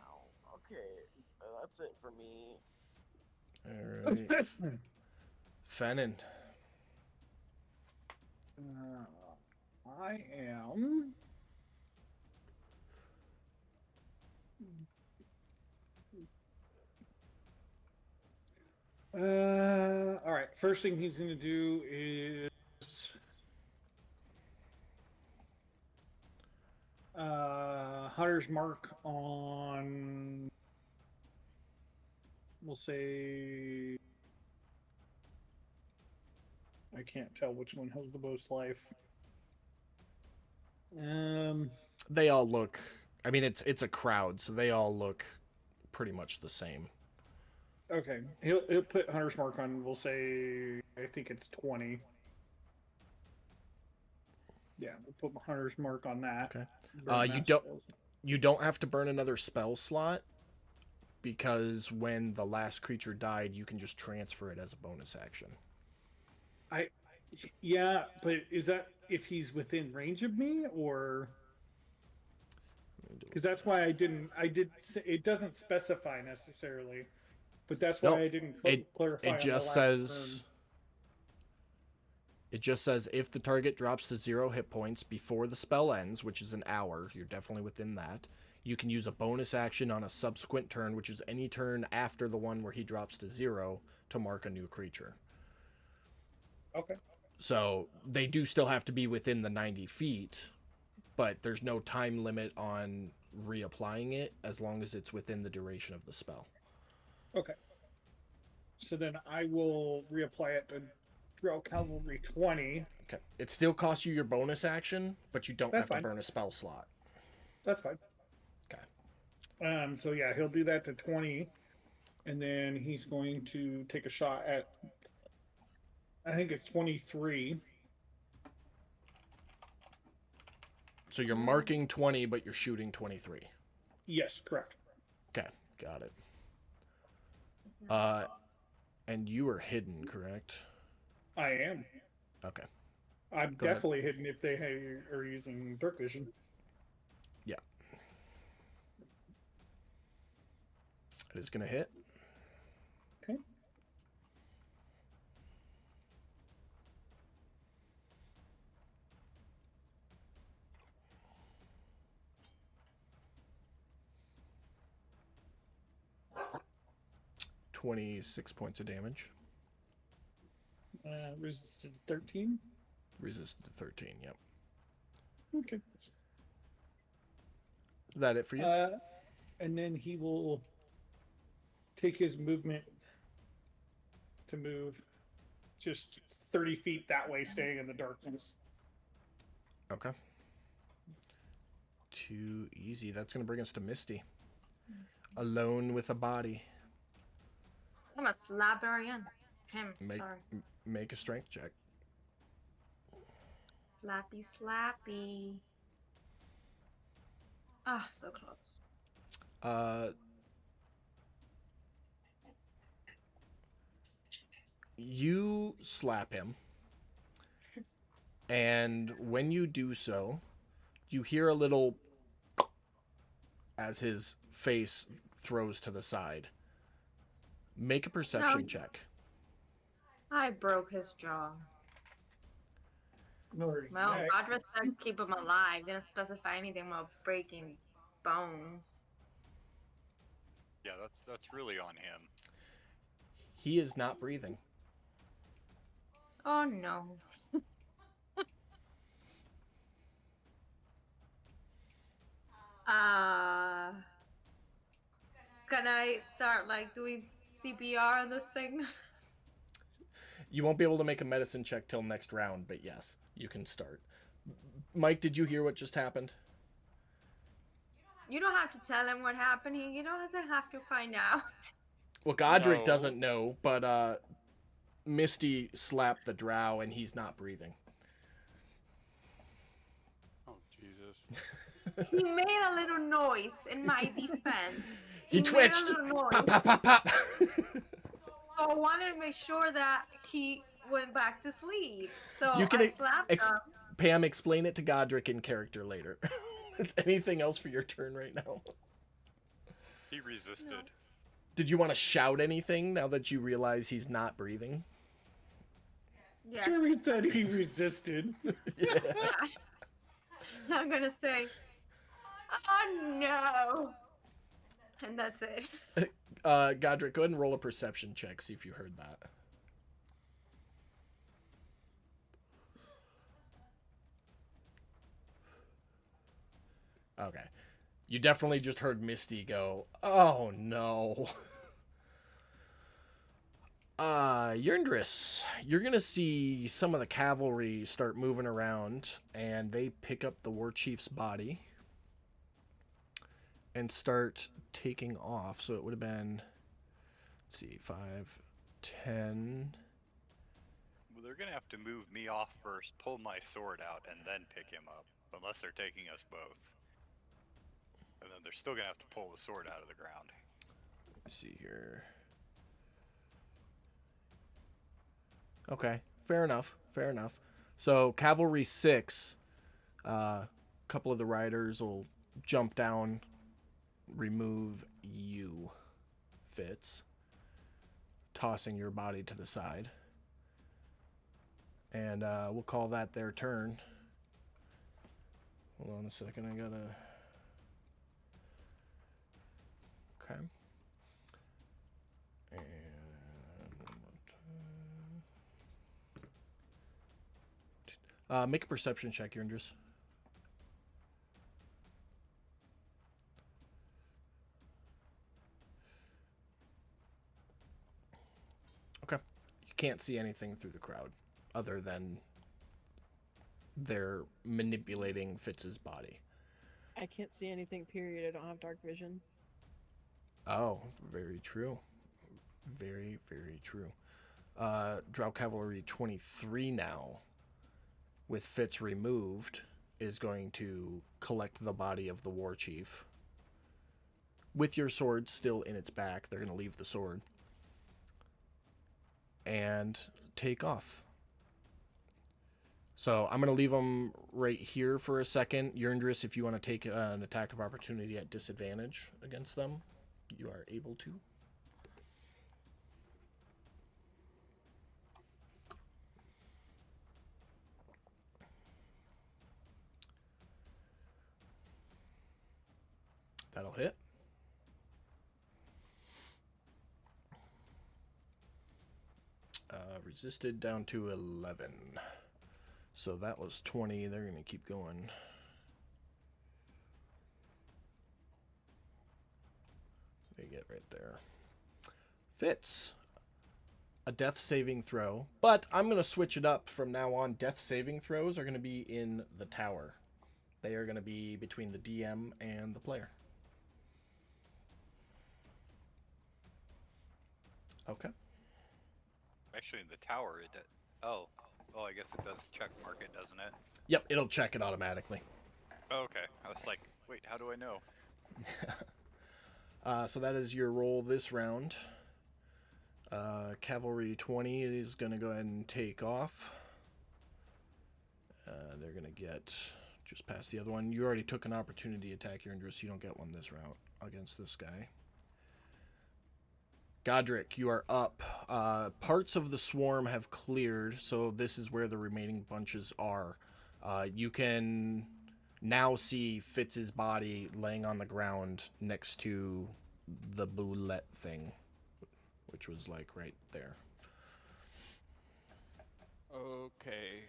Ow. Okay, that's it for me. Alright. Fennon. I am. All right. First thing he's going to do is Hunter's Mark on. We'll say. I can't tell which one has the most life. They all look. I mean, it's a crowd, so they all look pretty much the same. Okay, he'll put Hunter's Mark on. We'll say I think it's 20. Yeah, we'll put Hunter's Mark on that. Okay. Burn You that don't spell. you don't have to burn another spell slot because when the last creature died, you can just transfer it as a bonus action. Yeah, but is that if he's within range of me, or because that's why I didn't. It doesn't specify necessarily, but that's why No, I didn't clarify. It on the just last says. turn. It just says if the target drops to 0 hit points before the spell ends, which is an hour, you're definitely within that. You can use a bonus action on a subsequent turn, which is any turn after the one where he drops to 0, to mark a new creature. Okay. So they do still have to be within the 90 feet, but there's no time limit on reapplying it as long as it's within the duration of the spell. Okay. So then I will reapply it to Drill Cavalry 20. Okay. It still costs you your bonus action, but you don't That's have fine. to burn a spell slot. That's fine. Okay. So yeah, he'll do that to 20, and then he's going to take a shot at. I think it's 23. So you're marking 20, but you're shooting 23. Yes, correct. Okay, got it. And you are hidden, correct? I am. Okay. I'm Go ahead. definitely hidden if they are using dark vision. Yeah. It is going to hit. Okay. $26 points of damage. Resisted 13. Resisted to 13, yep. Okay. Is that it for you? And then he will take his movement to move just 30 feet that way, staying in the darkness. Okay. Too easy. That's going to bring us to Misty. Alone with a body. I'm gonna slap her again. Him. Make, Sorry. make a strength check. Slappy, slappy. Ah, so close. You slap him, and when you do so, you hear a little as his face throws to the side. Make a perception check. I broke his jaw. No, Well, Audra said keep him alive. Didn't specify anything about breaking bones. Yeah, that's really on him. He is not breathing. Oh no. Can I start like doing CPR on this thing? You won't be able to make a medicine check till next round, but yes, you can start. Mike, did you hear what just happened? You don't have to tell him what happened. He doesn't have to find out. Well, Godric No. doesn't know, but Misty slapped the drow and he's not breathing. Oh Jesus. He made a little noise in my defense. He made twitched. a little noise. Pop, pop, pop, pop. So I wanted to make sure that he went back to sleep. So You can I slapped him. Pam, explain it to Godric in character later. Anything else for your turn right now? He resisted. No. Did you want to shout anything now that you realize he's not breathing? Yeah. Jeremy said he resisted. Yeah. I'm gonna say, oh no. And that's it. Godric, go ahead and roll a perception check, see if you heard that. Okay. You definitely just heard Misty go, oh no. Yerndris, you're gonna see some of the cavalry start moving around, and they pick up the war chief's body and start taking off. So it would have been, let's see, 5, 10. Well, they're gonna have to move me off first, pull my sword out, and then pick him up. Unless they're taking us both. And then they're still gonna have to pull the sword out of the ground. Let's see here. Okay, fair enough. Fair enough. So cavalry 6, a couple of the riders will jump down, remove you, Fitz, tossing your body to the side, and we'll call that their turn. Hold on a second, I gotta. Okay. And make a perception check, Yerndris. Okay. You can't see anything through the crowd other than they're manipulating Fitz's body. I can't see anything, period. I don't have dark vision. Oh, very true. Very, very true. Drow Cavalry 23 now, with Fitz removed, is going to collect the body of the war chief. With your sword still in its back, they're going to leave the sword. And take off. So I'm going to leave them right here for a second. Yerndris, if you want to take an attack of opportunity at disadvantage against them, you are able to. That'll hit. Resisted down to 11. So that was 20. They're going to keep going. They get right there. Fitz. A death saving throw. But I'm going to switch it up from now on. Death saving throws are going to be in the tower. They are going to be between the DM and the player. Okay. Actually, in the tower, it. Oh, I guess it does check mark it, doesn't it? Yep, it'll check it automatically. Oh, okay. I was like, wait, how do I know? So that is your roll this round. Cavalry 20 is going to go ahead and take off. They're going to get just past the other one. You already took an opportunity attack, Yerndris. You don't get one this round against this guy. Godric, you are up. Parts of the swarm have cleared, so this is where the remaining bunches are. You can now see Fitz's body laying on the ground next to the boulette thing, which was like right there. Okay.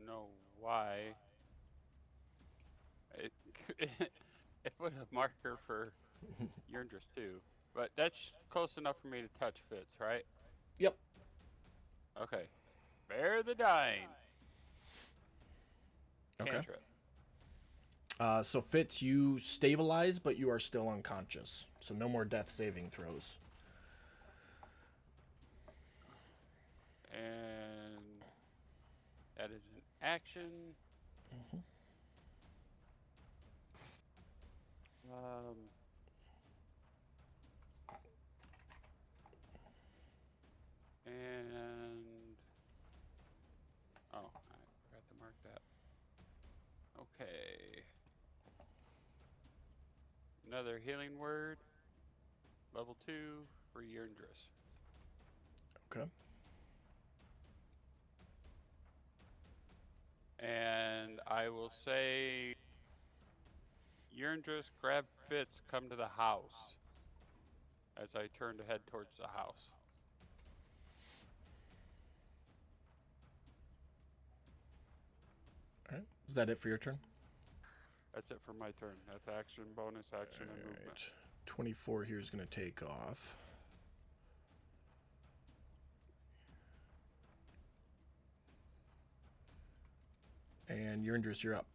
know why. It it put a marker for Yurndris too, but that's close enough for me to touch Fitz, right? Yep. Okay. Spare the dying. Okay. Cantrip. So Fitz, you stabilize, but you are still unconscious. So no more death saving throws. And that is an action. Um, and oh, I forgot to mark that. Okay. Another healing word. Level 2 for Yurndris. Okay. And I will say, Yurndris, grab Fitz, come to the house. As I turn to head towards the house. All right. Is that it for your turn? That's it for my turn. That's action, bonus action, and movement. Right. 24 here is going to take off. And Yurndris, you're up.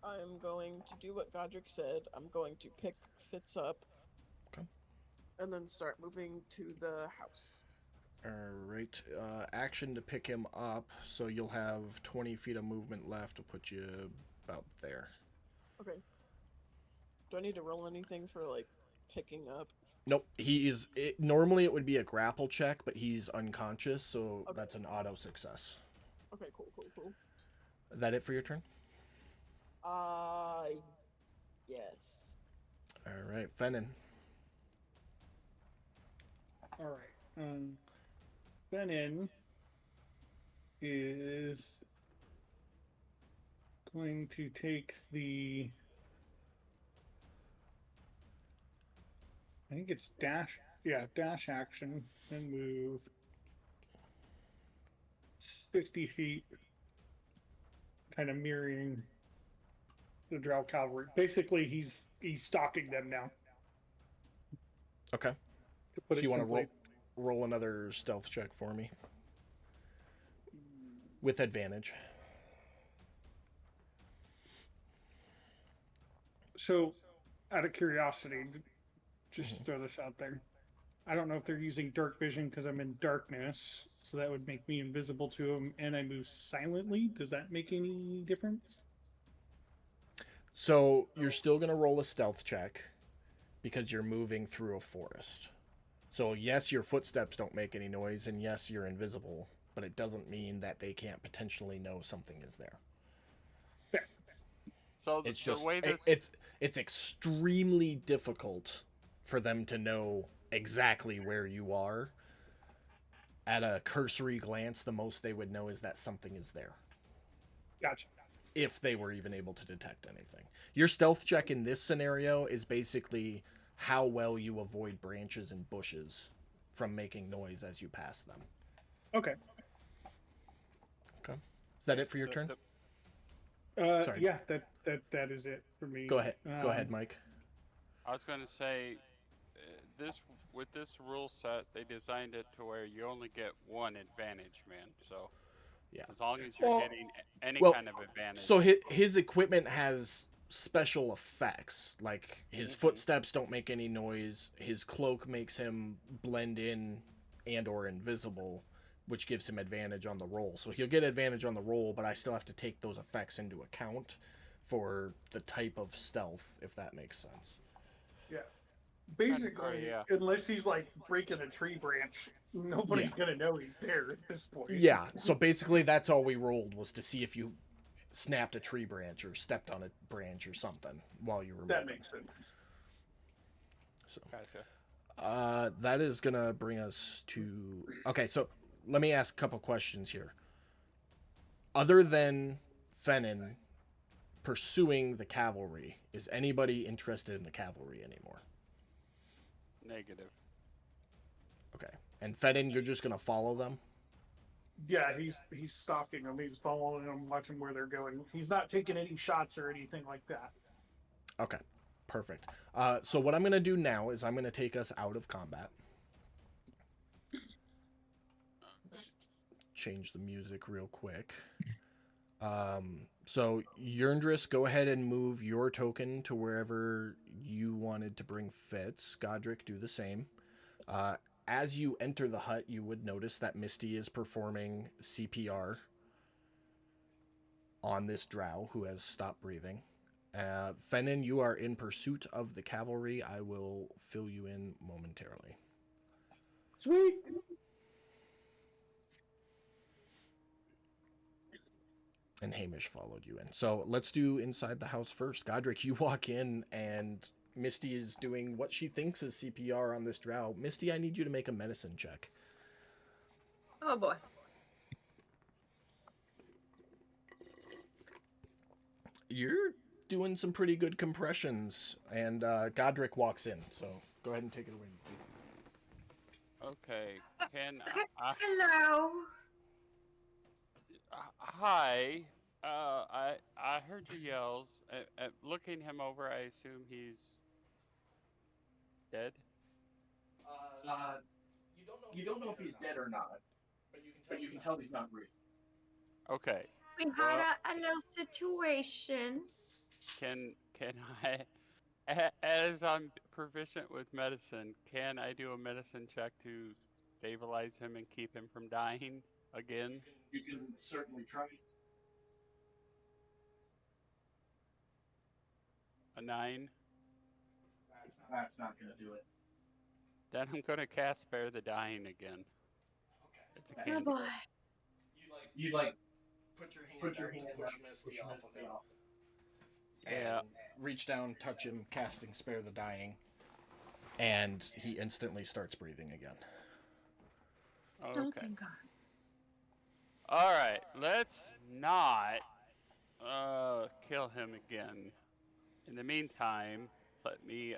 I'm going to do what Godric said. I'm going to pick Fitz up. Okay. And then start moving to the house. All right. Action to pick him up, so you'll have 20 feet of movement left to put you about there. Okay. Do I need to roll anything for, like, picking up? Nope. Normally it would be a grapple check, but he's unconscious, so Okay. that's an auto success. Okay, cool. Is that it for your turn? Yes. All right, Fennin. All right. Benin is going to take the. I think it's dash. Yeah, dash action and move 60 feet, kind of mirroring the Drow cavalry. Basically, he's stalking them now. Okay. To put So it you want to simply. roll another stealth check for me with advantage. So, out of curiosity, just throw this out there. I don't know if they're using dark vision because I'm in darkness, so that would make me invisible to them, and I move silently. Does that make any difference? So you're still going to roll a stealth check because you're moving through a forest. So yes, your footsteps don't make any noise, and yes, you're invisible, but it doesn't mean that they can't potentially know something is there. Fair. So It's the just way this it's extremely difficult for them to know exactly where you are. At a cursory glance, the most they would know is that something is there. Gotcha. If they were even able to detect anything. Your stealth check in this scenario is basically how well you avoid branches and bushes from making noise as you pass them. Okay. Okay. Is that it for your turn? Sorry. Yeah, that is it for me. Go ahead. Go ahead, Mike. I was going to say, with this rule set, they designed it to where you only get one advantage, man. So Yeah. as long as you're Well- getting any well, kind of advantage. So his equipment has special effects. Like his footsteps don't make any noise. His cloak makes him blend in and or invisible, which gives him advantage on the roll. So he'll get advantage on the roll, but I still have to take those effects into account for the type of stealth, if that makes sense. Yeah. Basically, yeah. unless he's like breaking a tree branch, nobody's gonna know he's there at this point. Yeah, so basically that's all we rolled, was to see if you snapped a tree branch or stepped on a branch or something while you were That moving. makes sense. So Gotcha. that is gonna bring us to, okay, so let me ask a couple questions here. Other than Fennin pursuing the cavalry, is anybody interested in the cavalry anymore? Negative. Okay. And Fennin, you're just gonna follow them? Yeah, he's stalking them. He's following them, watching where they're going. He's not taking any shots or anything like that. Okay, perfect. So what I'm gonna do now is I'm gonna take us out of combat. Change the music real quick. So Yerndris, go ahead and move your token to wherever you wanted to bring Fitz. Godric, do the same. Uh, as you enter the hut, you would notice that Misty is performing CPR on this drow who has stopped breathing. Fennin, you are in pursuit of the cavalry. I will fill you in momentarily. Sweet. And Hamish followed you in. So let's do inside the house first. Godric, you walk in and Misty is doing what she thinks is CPR on this drow. Misty, I need you to make a medicine check. Oh boy. You're doing some pretty good compressions, and Godric walks in. So go ahead and take it away. Okay. Can Hello. hi. I heard your yells. Looking him over, I assume he's dead. You don't know if he's dead or not, but you can tell he's not breathing. Okay. We had a little situation. Can I, as I'm proficient with medicine, can I do a medicine check to stabilize him and keep him from dying again? You can certainly try. A 9. That's not going to do it. Then I'm gonna cast Spare the Dying again. It's a Oh cantrip. boy. You put your hand out, push Misty off of him, Yeah. and reach down, touch him, casting Spare the Dying, and he instantly starts breathing again. Oh, Okay. thank God. All right. Let's not kill him again. In the meantime, let me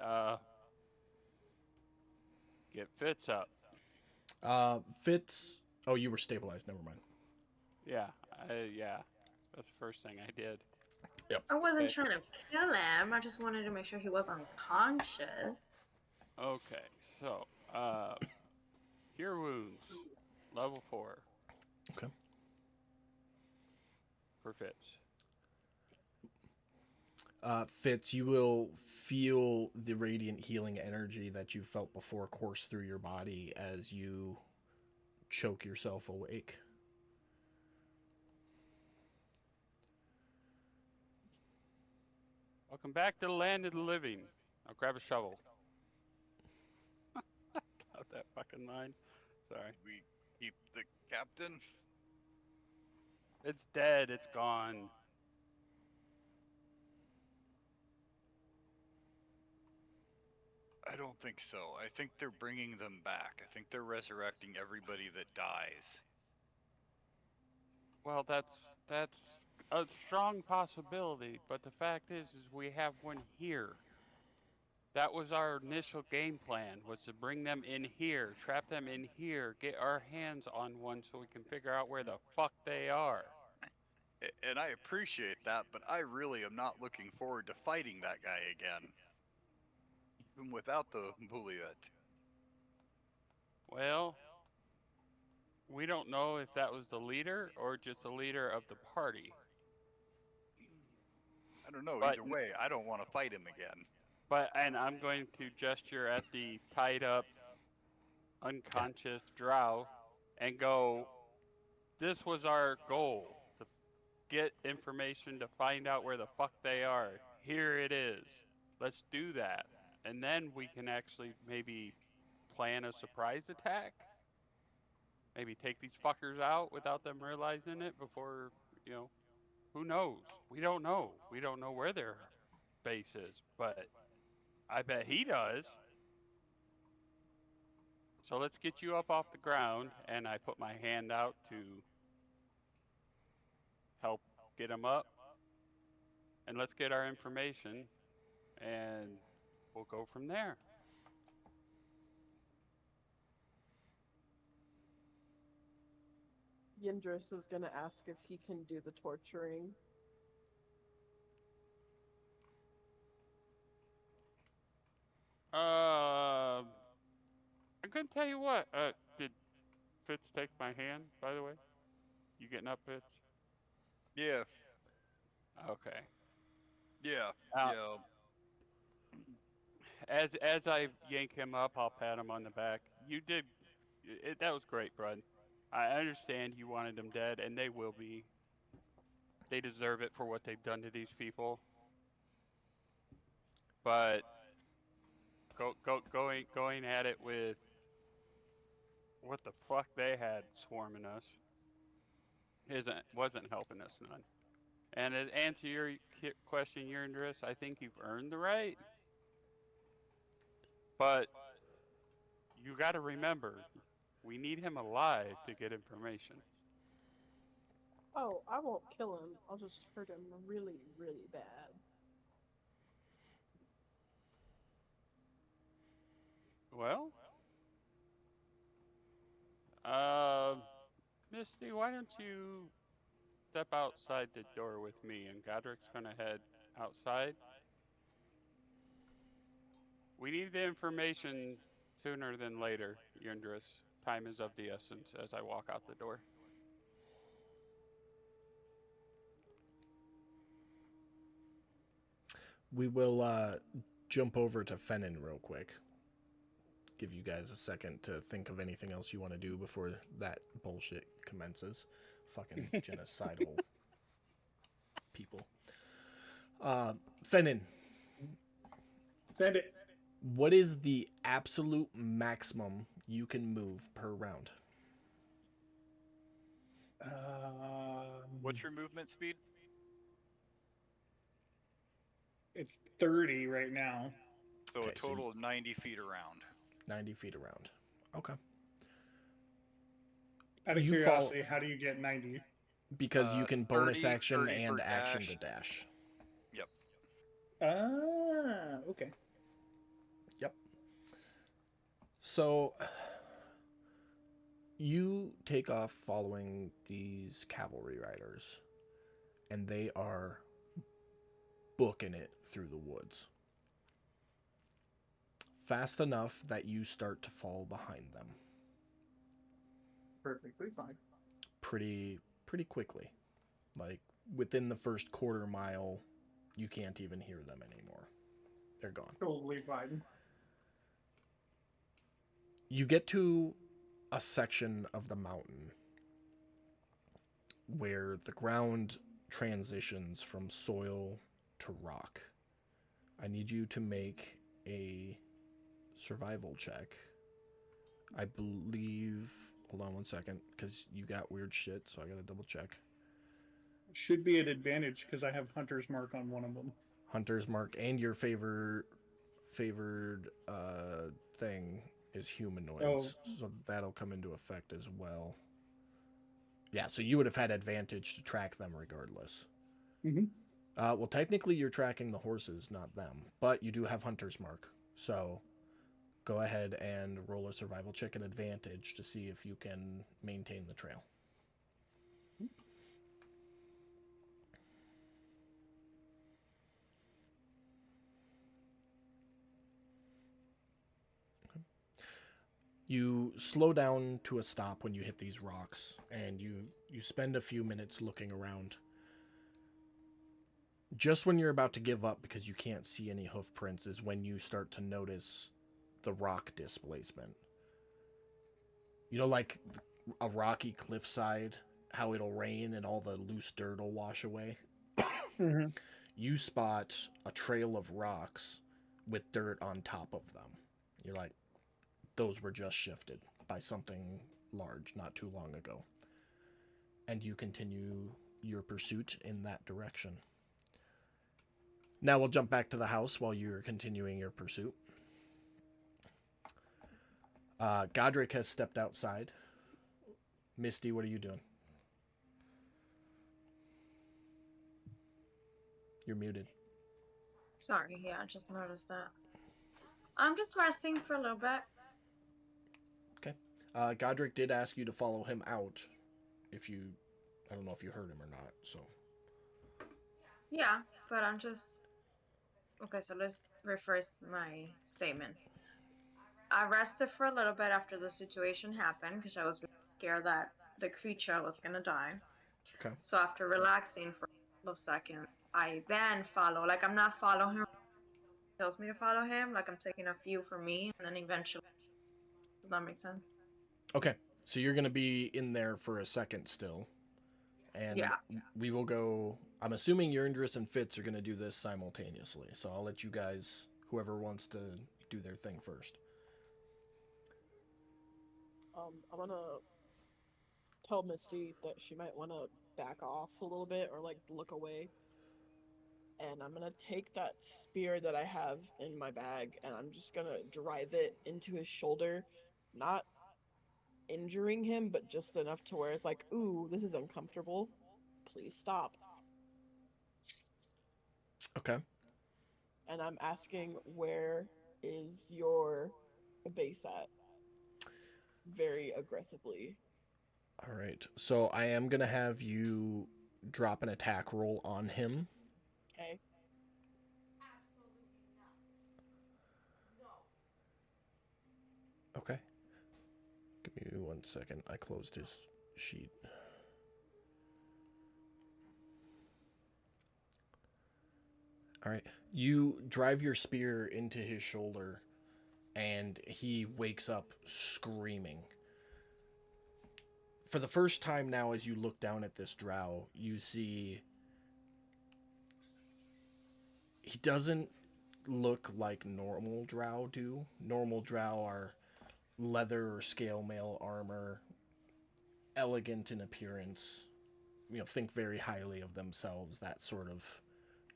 get Fitz up. Fitz. Oh, you were stabilized. Never mind. Yeah. Yeah. That's the first thing I did. I wasn't Okay. trying to kill him. I just wanted to make sure he was unconscious. Okay. So, Cure Wounds, level 4 Okay. for Fitz. Fitz, you will feel the radiant healing energy that you felt before course through your body as you choke yourself awake. Welcome back to the land of the living. I'll grab a shovel. Got that fucking line. Sorry. We keep the captain. It's dead. It's gone. I don't think so. I think they're bringing them back. I think they're resurrecting everybody that dies. Well, that's a strong possibility, but the fact is we have one here. That was our initial game plan, was to bring them in here, trap them in here, get our hands on one so we can figure out where the fuck they are. And I appreciate that, but I really am not looking forward to fighting that guy again. Even without the Bulliet. Well, we don't know if that was the leader or just the leader of the party. I don't know. But Either way, I don't want to fight him again. and I'm going to gesture at the tied up, unconscious drow and go, this was our goal, to get information to find out where the fuck they are. Here it is. Let's do that. And then we can actually maybe plan a surprise attack. Maybe take these fuckers out without them realizing it before, who knows? We don't know. We don't know where their base is, but I bet he does. So let's get you up off the ground, and I put my hand out to help get him up. And let's get our information, and we'll go from there. Yindris is gonna ask if he can do the torturing. I'm gonna tell you what. Did Fitz take my hand? By the way, you getting up, Fitz? Yeah, Okay. yeah, Now, yeah. as I yank him up, I'll pat him on the back. You did. That was great, bud. I understand you wanted them dead, and they will be. They deserve it for what they've done to these people. But going at it with what the fuck they had swarming us wasn't helping us none. And to answer your question, Urindris, I think you've earned the right. But you got to remember, we need him alive to get information. Oh, I won't kill him. I'll just hurt him really, really bad. Well, uh, Misty, why don't you step outside the door with me, and Godric's gonna head outside. We need the information sooner than later, Yundris. Time is of the essence as I walk out the door. We will jump over to Fennin real quick. Give you guys a second to think of anything else you want to do before that bullshit commences. Fucking genocidal people. Fennin, Send it. what is the absolute maximum you can move per round? What's your movement speed? It's 30 right now. So Okay, a total of 90 feet around. 90 feet around. Okay. Out of You curiosity, how do you get 90? Because you can bonus 30 action 30 and for action dash. to dash. Yep. Okay. Yep. So you take off following these cavalry riders, and they are booking it through the woods. Fast enough that you start to fall behind them. Perfectly fine. Pretty quickly. Like within the first quarter mile, you can't even hear them anymore. They're gone. Totally fine. You get to a section of the mountain where the ground transitions from soil to rock. I need you to make a survival check. I believe. Hold on one second, because you got weird shit, so I gotta double check. Should be an advantage because I have Hunter's Mark on one of them. Hunter's Mark and your favored thing is humanoids, so that'll come into effect as well. Yeah, so you would have had advantage to track them regardless. Mm-hmm. Well, technically you're tracking the horses, not them, but you do have Hunter's Mark, so go ahead and roll a survival check at advantage to see if you can maintain the trail. You slow down to a stop when you hit these rocks, and you spend a few minutes looking around. Just when you're about to give up because you can't see any hoof prints is when you start to notice the rock displacement. You know, like a rocky cliffside, how it'll rain and all the loose dirt will wash away? Mm-hmm. You spot a trail of rocks with dirt on top of them. You're like, those were just shifted by something large not too long ago. And you continue your pursuit in that direction. Now we'll jump back to the house while you're continuing your pursuit. Godric has stepped outside. Misty, what are you doing? You're muted. Sorry, yeah, I just noticed that. I'm just resting for a little bit. Okay. Godric did ask you to follow him out. if you, I don't know if you heard him or not. So Yeah, but I'm just okay. So let's rephrase my statement. I rested for a little bit after the situation happened because I was really scared that the creature was gonna die. okay, So after relaxing for a couple of seconds, I then follow. Like I'm not following him. He tells me to follow him. Like I'm taking a few for me, and then eventually. Does that make sense? okay. So you're gonna be in there for a second still, and Yeah. we will go. I'm assuming Yurndris and Fitz are gonna do this simultaneously. So I'll let you guys, whoever wants to do their thing first. I'm gonna tell Misty that she might want to back off a little bit or like look away. And I'm gonna take that spear that I have in my bag and I'm just gonna drive it into his shoulder, not injuring him, but just enough to where it's like, ooh, this is uncomfortable. Please stop. Okay. And I'm asking, where is your base at? Very aggressively. All right. So I am gonna have you drop an attack roll on him. Okay. Okay. Give me 1 second. I closed his sheet. All right. You drive your spear into his shoulder, and he wakes up screaming. For the first time now, as you look down at this drow, you see he doesn't look like normal drow do. Normal drow are leather or scale mail armor, elegant in appearance, think very highly of themselves, that sort of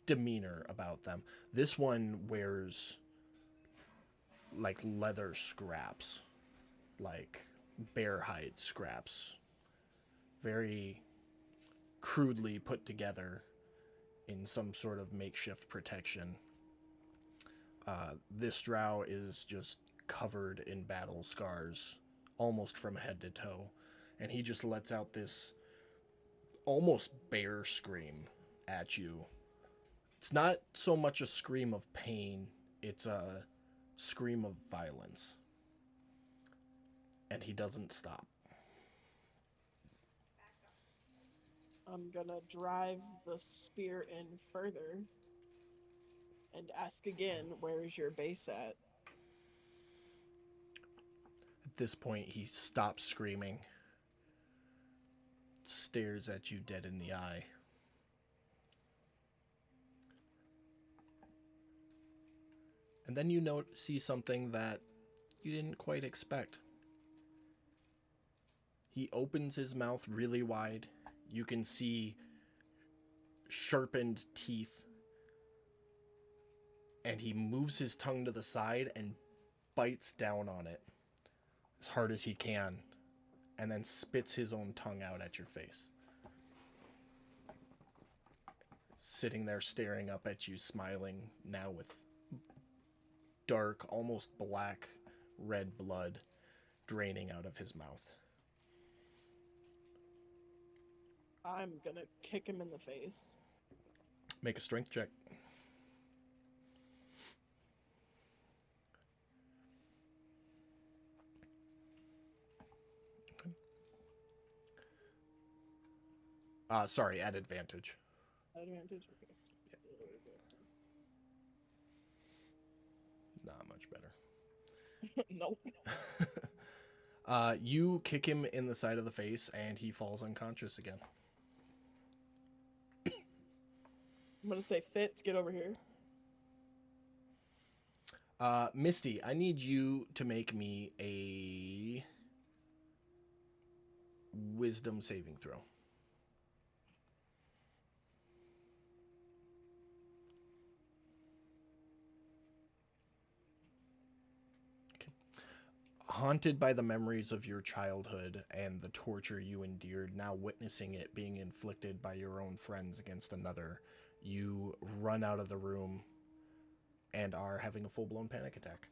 demeanor about them. This one wears like leather scraps, like bear hide scraps, very crudely put together in some sort of makeshift protection. This drow is just covered in battle scars, almost from head to toe, and he just lets out this almost bear scream at you. It's not so much a scream of pain, it's a scream of violence. And he doesn't stop. I'm gonna drive the spear in further and ask again, where is your base at? At this point, he stops screaming, stares at you dead in the eye. And then you see something that you didn't quite expect. He opens his mouth really wide. You can see sharpened teeth. And he moves his tongue to the side and bites down on it as hard as he can, and then spits his own tongue out at your face. Sitting there staring up at you, smiling now with dark, almost black, red blood draining out of his mouth. I'm gonna kick him in the face. Make a strength check. Sorry, at advantage. Advantage? Okay. Not much better. Nope. You kick him in the side of the face, and he falls unconscious again. I'm gonna say, Fitz, get over here. Misty, I need you to make me a wisdom saving throw. Haunted by the memories of your childhood and the torture you endured, now witnessing it being inflicted by your own friends against another, you run out of the room and are having a full-blown panic attack.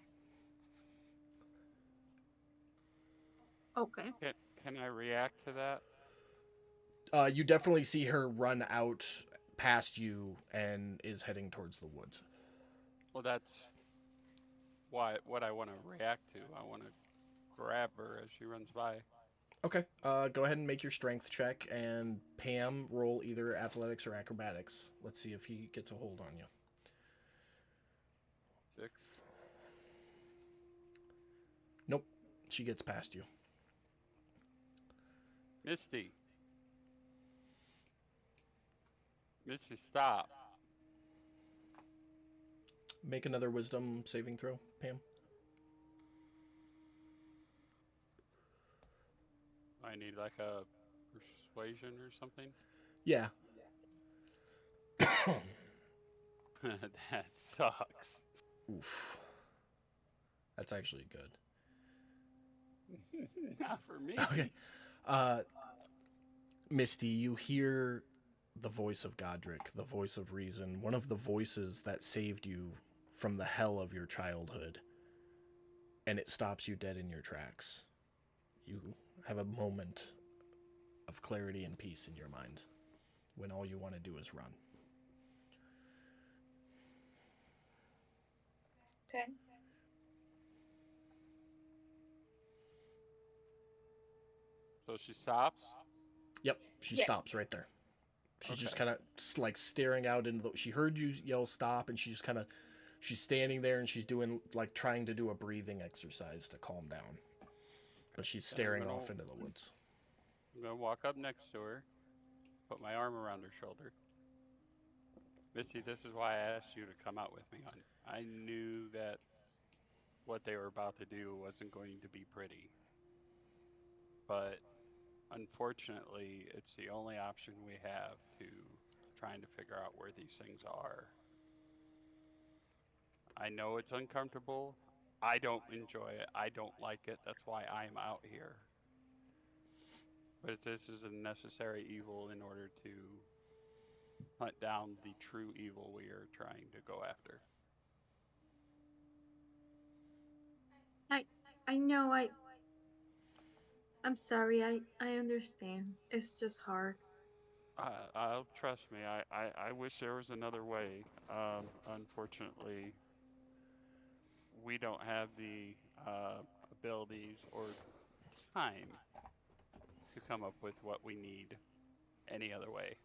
Okay. Can I react to that? You definitely see her run out past you and is heading towards the woods. Well, that's what I want to react to. I want to grab her as she runs by. Okay. Go ahead and make your strength check, and Pam, roll either athletics or acrobatics. Let's see if he gets a hold on you. 6. Nope. She gets past you. Misty. Misty, stop. Make another wisdom saving throw, Pam. I need like a persuasion or something. Yeah. That sucks. Oof. That's actually good. Not for me. Okay. Misty, you hear the voice of Godric, the voice of reason, one of the voices that saved you from the hell of your childhood, and it stops you dead in your tracks. You have a moment of clarity and peace in your mind when all you want to do is run. Okay. So she stops. Yep, she Yeah. stops right there. She's just Okay. kind of like staring out into the. She heard you yell stop, and she's kind of. She's standing there and she's doing like trying to do a breathing exercise to calm down. But she's staring off into the woods. I'm gonna walk up next to her, put my arm around her shoulder. Misty, this is why I asked you to come out with me on. I knew that what they were about to do wasn't going to be pretty. But unfortunately, it's the only option we have to trying to figure out where these things are. I know it's uncomfortable. I don't enjoy it. I don't like it. That's why I'm out here. But this is a necessary evil in order to hunt down the true evil we are trying to go after. I know I'm sorry. I understand. It's just hard. I'll trust me. I wish there was another way. Unfortunately, we don't have the abilities or time to come up with what we need any other way.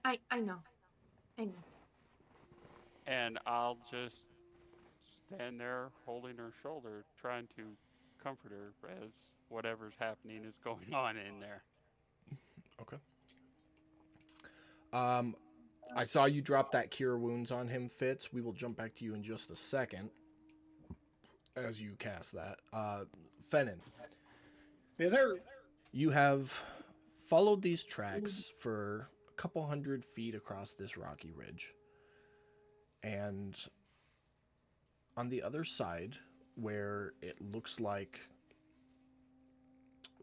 I know. I know. And I'll just stand there holding her shoulder, trying to comfort her as whatever's happening is going on in there. Okay. I saw you drop that cure wounds on him, Fitz. We will jump back to you in just a second as you cast that. Fennin, Is there? you have followed these tracks for a couple 100 feet across this rocky ridge. And on the other side, where it looks like,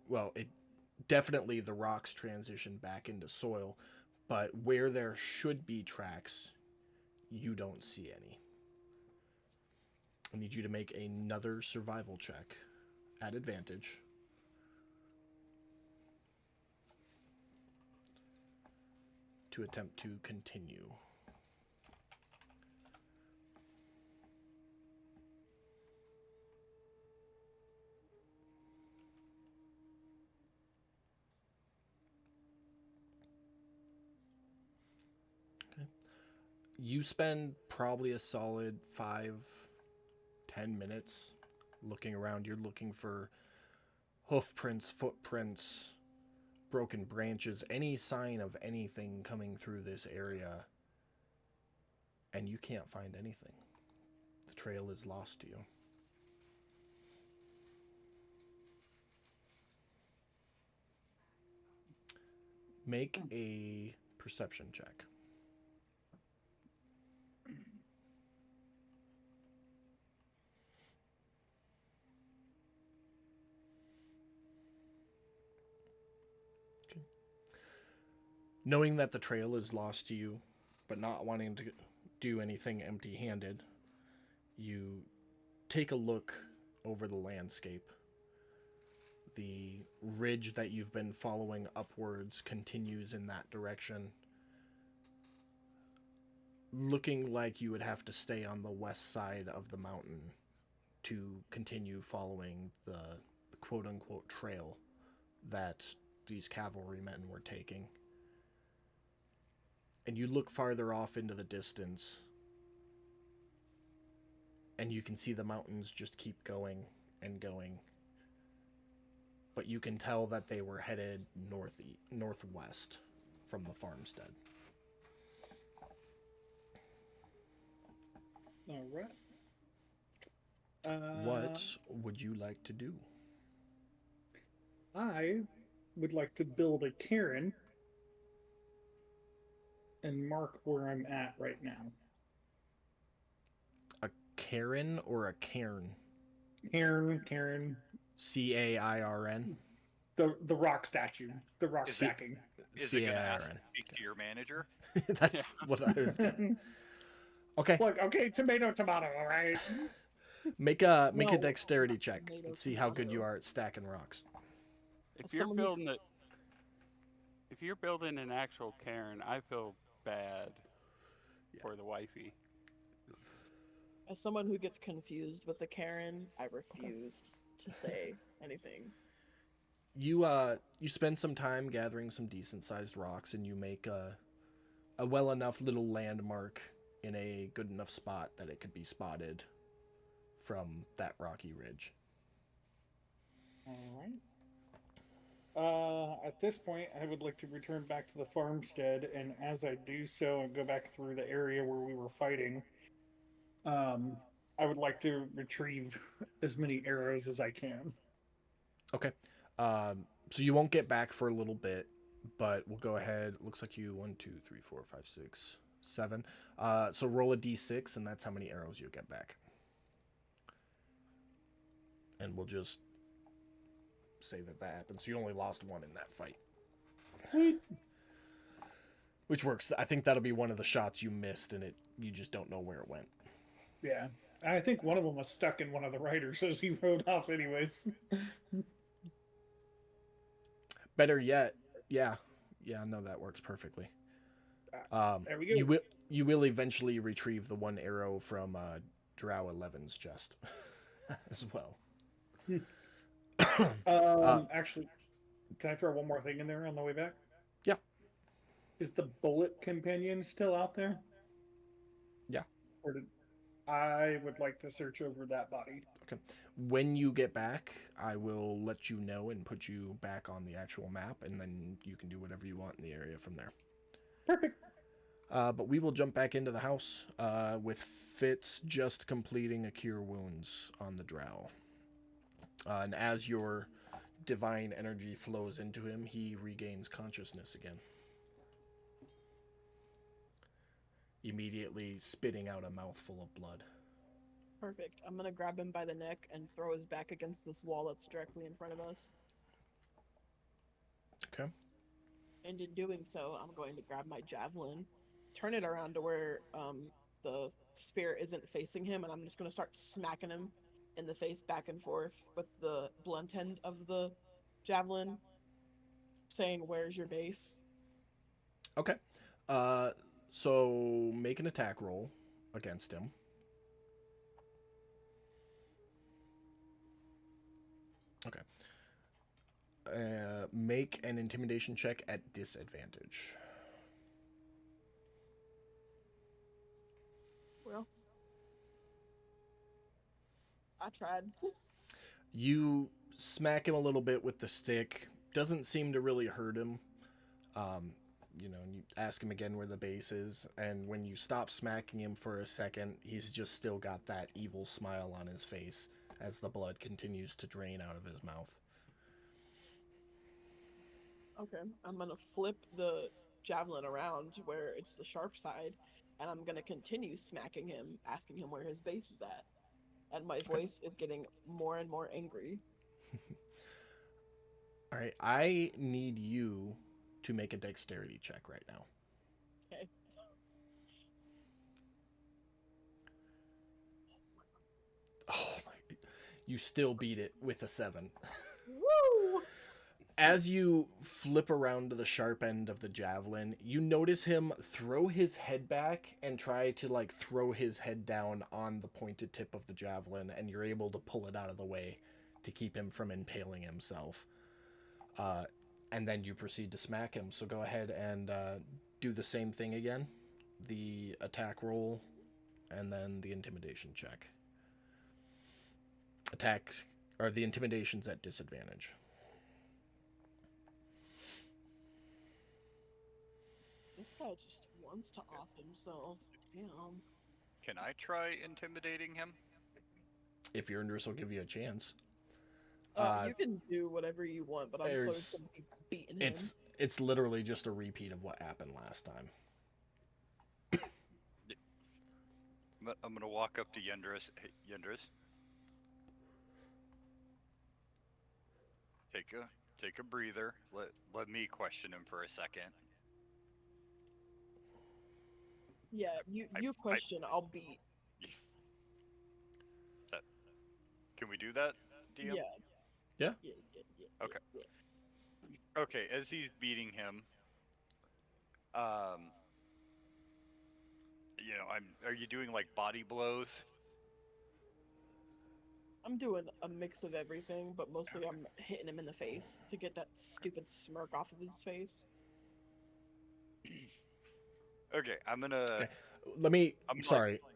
well, it definitely the rocks transition back into soil, but where there should be tracks, you don't see any. I need you to make another survival check at advantage. To attempt to continue. Okay. You spend probably a solid 5-10 minutes looking around. You're looking for hoof prints, footprints, broken branches, any sign of anything coming through this area, and you can't find anything. The trail is lost to you. Make a perception check. Knowing that the trail is lost to you, but not wanting to do anything empty-handed, you take a look over the landscape. the ridge that you've been following upwards continues in that direction, looking like you would have to stay on the west side of the mountain to continue following the quote-unquote trail that these cavalrymen were taking. And you look farther off into the distance, and you can see the mountains just keep going and going. But you can tell that they were headed northwest from the farmstead. All right. What would you like to do? I would like to build a cairn and mark where I'm at right now. A cairn or a cairn? Cairn. C-A-I-R-N? The rock statue. The rock Is it- stacking. Is it going to ask C-A-I-R-N. to speak to your manager? That's what I was. Okay, Look, okay, tomato, all right? make a No, dexterity not check tomato, and see how good you tomato. are at stacking rocks. If As you're someone who- building it, if you're building an actual cairn, I feel bad Yeah. for the wifey. As someone who gets confused with the Karen, I refuse to say anything. You spend some time gathering some decent sized rocks, and you make a well enough little landmark in a good enough spot that it could be spotted from that rocky ridge. All right. At this point, I would like to return back to the farmstead, and as I do so and go back through the area where we were fighting, I would like to retrieve as many arrows as I can. Okay. So you won't get back for a little bit, but we'll go ahead. Looks like you 1, 2, 3, 4, 5, 6, 7. So roll a d6, and that's how many arrows you'll get back. And we'll just say that happened. So you only lost 1 in that fight. Sweet. Which works. I think that'll be one of the shots you missed, and you just don't know where it went. Yeah. I think one of them was stuck in one of the riders as he rode off anyways. Better yet, yeah, no, that works perfectly. There we go. You will eventually retrieve the 1 arrow from Drow 11's chest as well. Actually, can I throw one more thing in there on the way back? Yeah. Is the bullet companion still out there? Yeah. Or I would like to search over that body. Okay. When you get back, I will let you know and put you back on the actual map, and then you can do whatever you want in the area from there. Perfect. But we will jump back into the house with Fitz just completing a Cure Wounds on the Drow. And as your divine energy flows into him, he regains consciousness again. Immediately spitting out a mouthful of blood. Perfect. I'm gonna grab him by the neck and throw his back against this wall that's directly in front of us. Okay. And in doing so, I'm going to grab my javelin, turn it around to where the spear isn't facing him, and I'm just going to start smacking him in the face back and forth with the blunt end of the javelin, saying, "Where's your base?" Okay. So make an attack roll against him. Okay. Make an intimidation check at disadvantage. Well, I tried. You smack him a little bit with the stick. Doesn't seem to really hurt him. And you ask him again where the base is, and when you stop smacking him for a second, he's just still got that evil smile on his face as the blood continues to drain out of his mouth. Okay, I'm gonna flip the javelin around where it's the sharp side, and I'm gonna continue smacking him, asking him where his base is at. And my voice is getting more and more angry. All right, I need you to make a dexterity check right now. Okay. Oh my! You still beat it with a 7. Woo! As you flip around to the sharp end of the javelin, you notice him throw his head back and try to like throw his head down on the pointed tip of the javelin, and you're able to pull it out of the way to keep him from impaling himself. And then you proceed to smack him. So go ahead and do the same thing again. The attack roll and then the intimidation check. Attack or the intimidation's at disadvantage. This guy just wants to off himself. Damn. Can I try intimidating him? If your nurse will give you a chance. You can do whatever you want, but I'm still there's- gonna be beating him. It's literally just a repeat of what happened last time. I'm gonna walk up to Yendris. Hey, Yendris. Take a breather. Let me question him for a second. Yeah, you question, I'll beat. Can we do that, DM? Yeah. Yeah. Okay. Okay, as he's beating him, are you doing like body blows? I'm doing a mix of everything, but mostly I'm hitting him in the face to get that stupid smirk off of his face. Okay, I'm gonna. Okay. Let me. I'm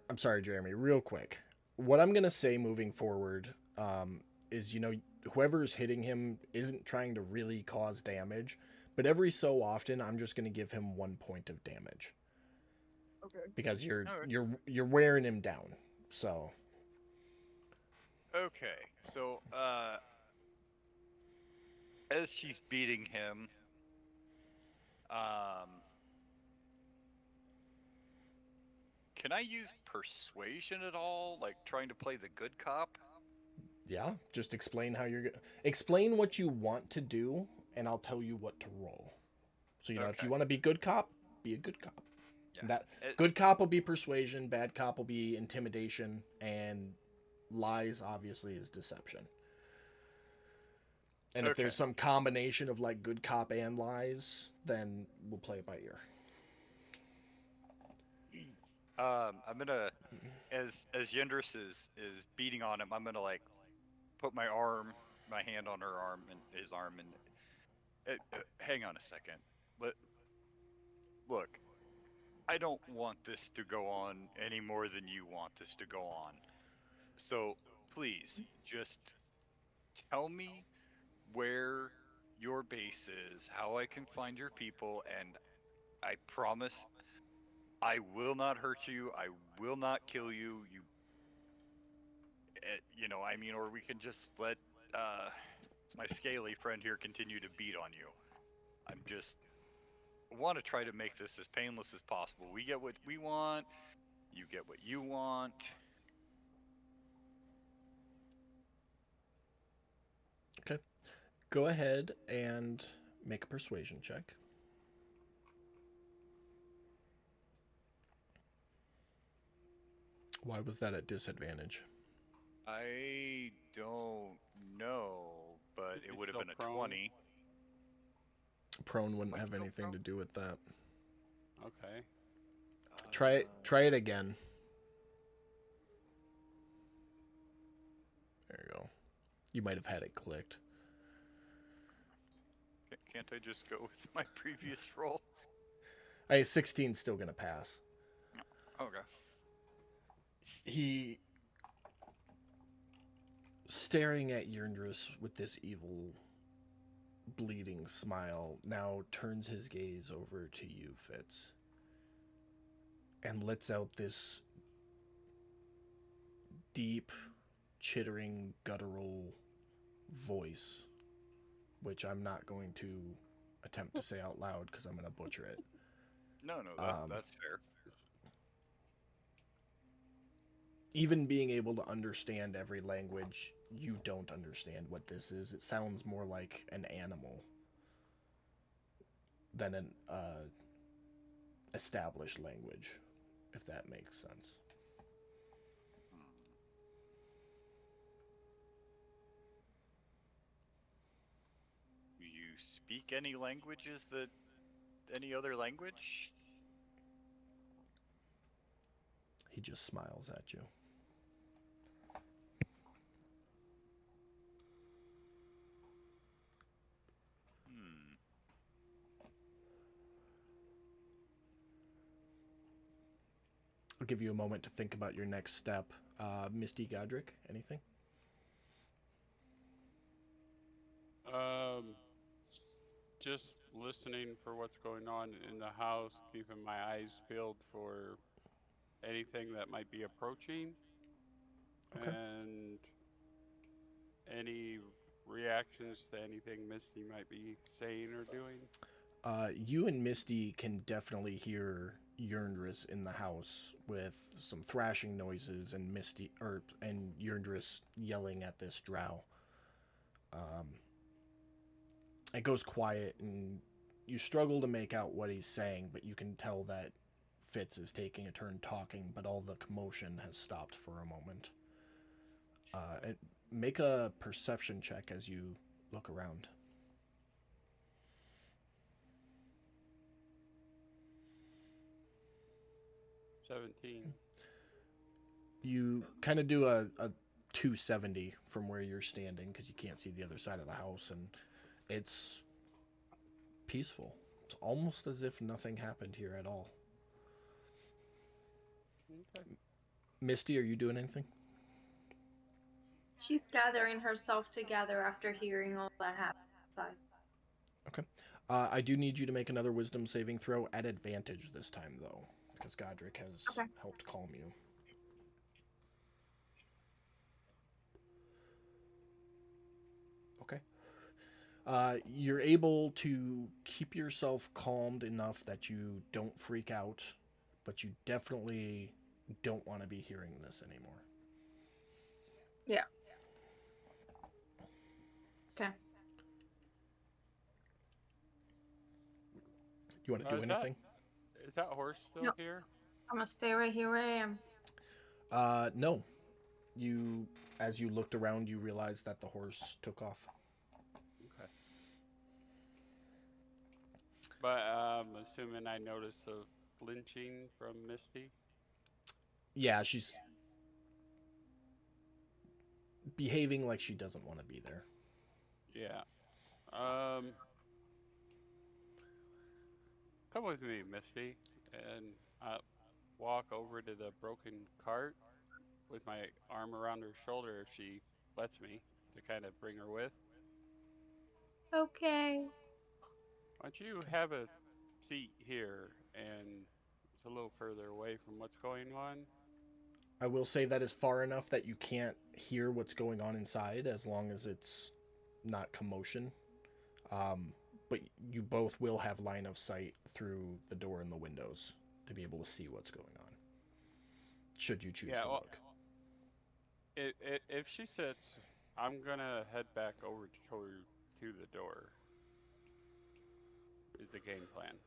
I'm sorry, Jeremy. Real quick. What I'm gonna say moving forward is, whoever's hitting him isn't trying to really cause damage, but every so often I'm just gonna give him 1 point of damage Okay. because you're Alright. you're wearing him down. So Okay, so as she's beating him, can I use persuasion at all? Like trying to play the good cop? yeah, just explain how you're gonna explain what you want to do, and I'll tell you what to roll. So if Okay. you want to be good cop, be a good cop. Yeah. That good cop will be persuasion, bad cop will be intimidation, and lies obviously is deception. And if there's some combination of like good cop and lies, then we'll play it by ear. I'm gonna, as Yendris is beating on him, I'm gonna like put my hand on her arm and his arm, and hang on a second. Look, I don't want this to go on any more than you want this to go on. So please, just tell me where your base is, how I can find your people, and I promise I will not hurt you. I will not kill you. Or we can just let my scaly friend here continue to beat on you. I'm just want to try to make this as painless as possible. We get what we want. You get what you want. Okay. Go ahead and make a persuasion check. Why was that at disadvantage? I don't know, but it He's would have still been a prone. 20. Prone wouldn't Am I have still anything prone? to do with that. Okay. Try it again. There you go. You might have had it clicked. Can't I just go with my previous roll? 16's still gonna pass. Okay. He, staring at Yerndra's with this evil, bleeding smile, now turns his gaze over to you, Fitz, and lets out this deep, chittering, guttural voice, which I'm not going to attempt to say out loud because I'm going to butcher it. No, that's fair. Even being able to understand every language, you don't understand what this is. It sounds more like an animal than an established language, if that makes sense. speak any languages that any other language? He just smiles at you. Hmm. I'll give you a moment to think about your next step. Misty Godric, anything? Um, just listening for what's going on in the house, keeping my eyes peeled for anything that might be approaching, Okay. and any reactions to anything Misty might be saying or doing. You and Misty can definitely hear Yerndris in the house with some thrashing noises and Yerndris yelling at this drow. It goes quiet and you struggle to make out what he's saying, but you can tell that Fitz is taking a turn talking, but all the commotion has stopped for a moment. And make a perception check as you look around. 17. You kind of do a 270 from where you're standing because you can't see the other side of the house, and it's peaceful. It's almost as if nothing happened here at all. Okay. Misty, are you doing anything? She's gathering herself together after hearing all that happened. Okay. I do need you to make another wisdom saving throw at advantage this time, though, because Godric has Okay. helped calm you. Okay. You're able to keep yourself calmed enough that you don't freak out, but you definitely don't want to be hearing this anymore. Yeah. Okay. You want to do Is anything? that horse still No. here? I'm gonna stay right here where I am. No. You, as you looked around, you realized that the horse took off. Okay. But assuming I notice a flinching from Misty. Yeah, she's behaving like she doesn't want to be there. Yeah. Come with me, Misty, and I'll walk over to the broken cart with my arm around her shoulder if she lets me to kind of bring her with. Okay. Why don't you have a seat here and it's a little further away from what's going on? I will say that is far enough that you can't hear what's going on inside as long as it's not commotion. But you both will have line of sight through the door and the windows to be able to see what's going on, should you choose Yeah, to well, look. if she sits, I'm gonna head back over to the door. Is the game plan.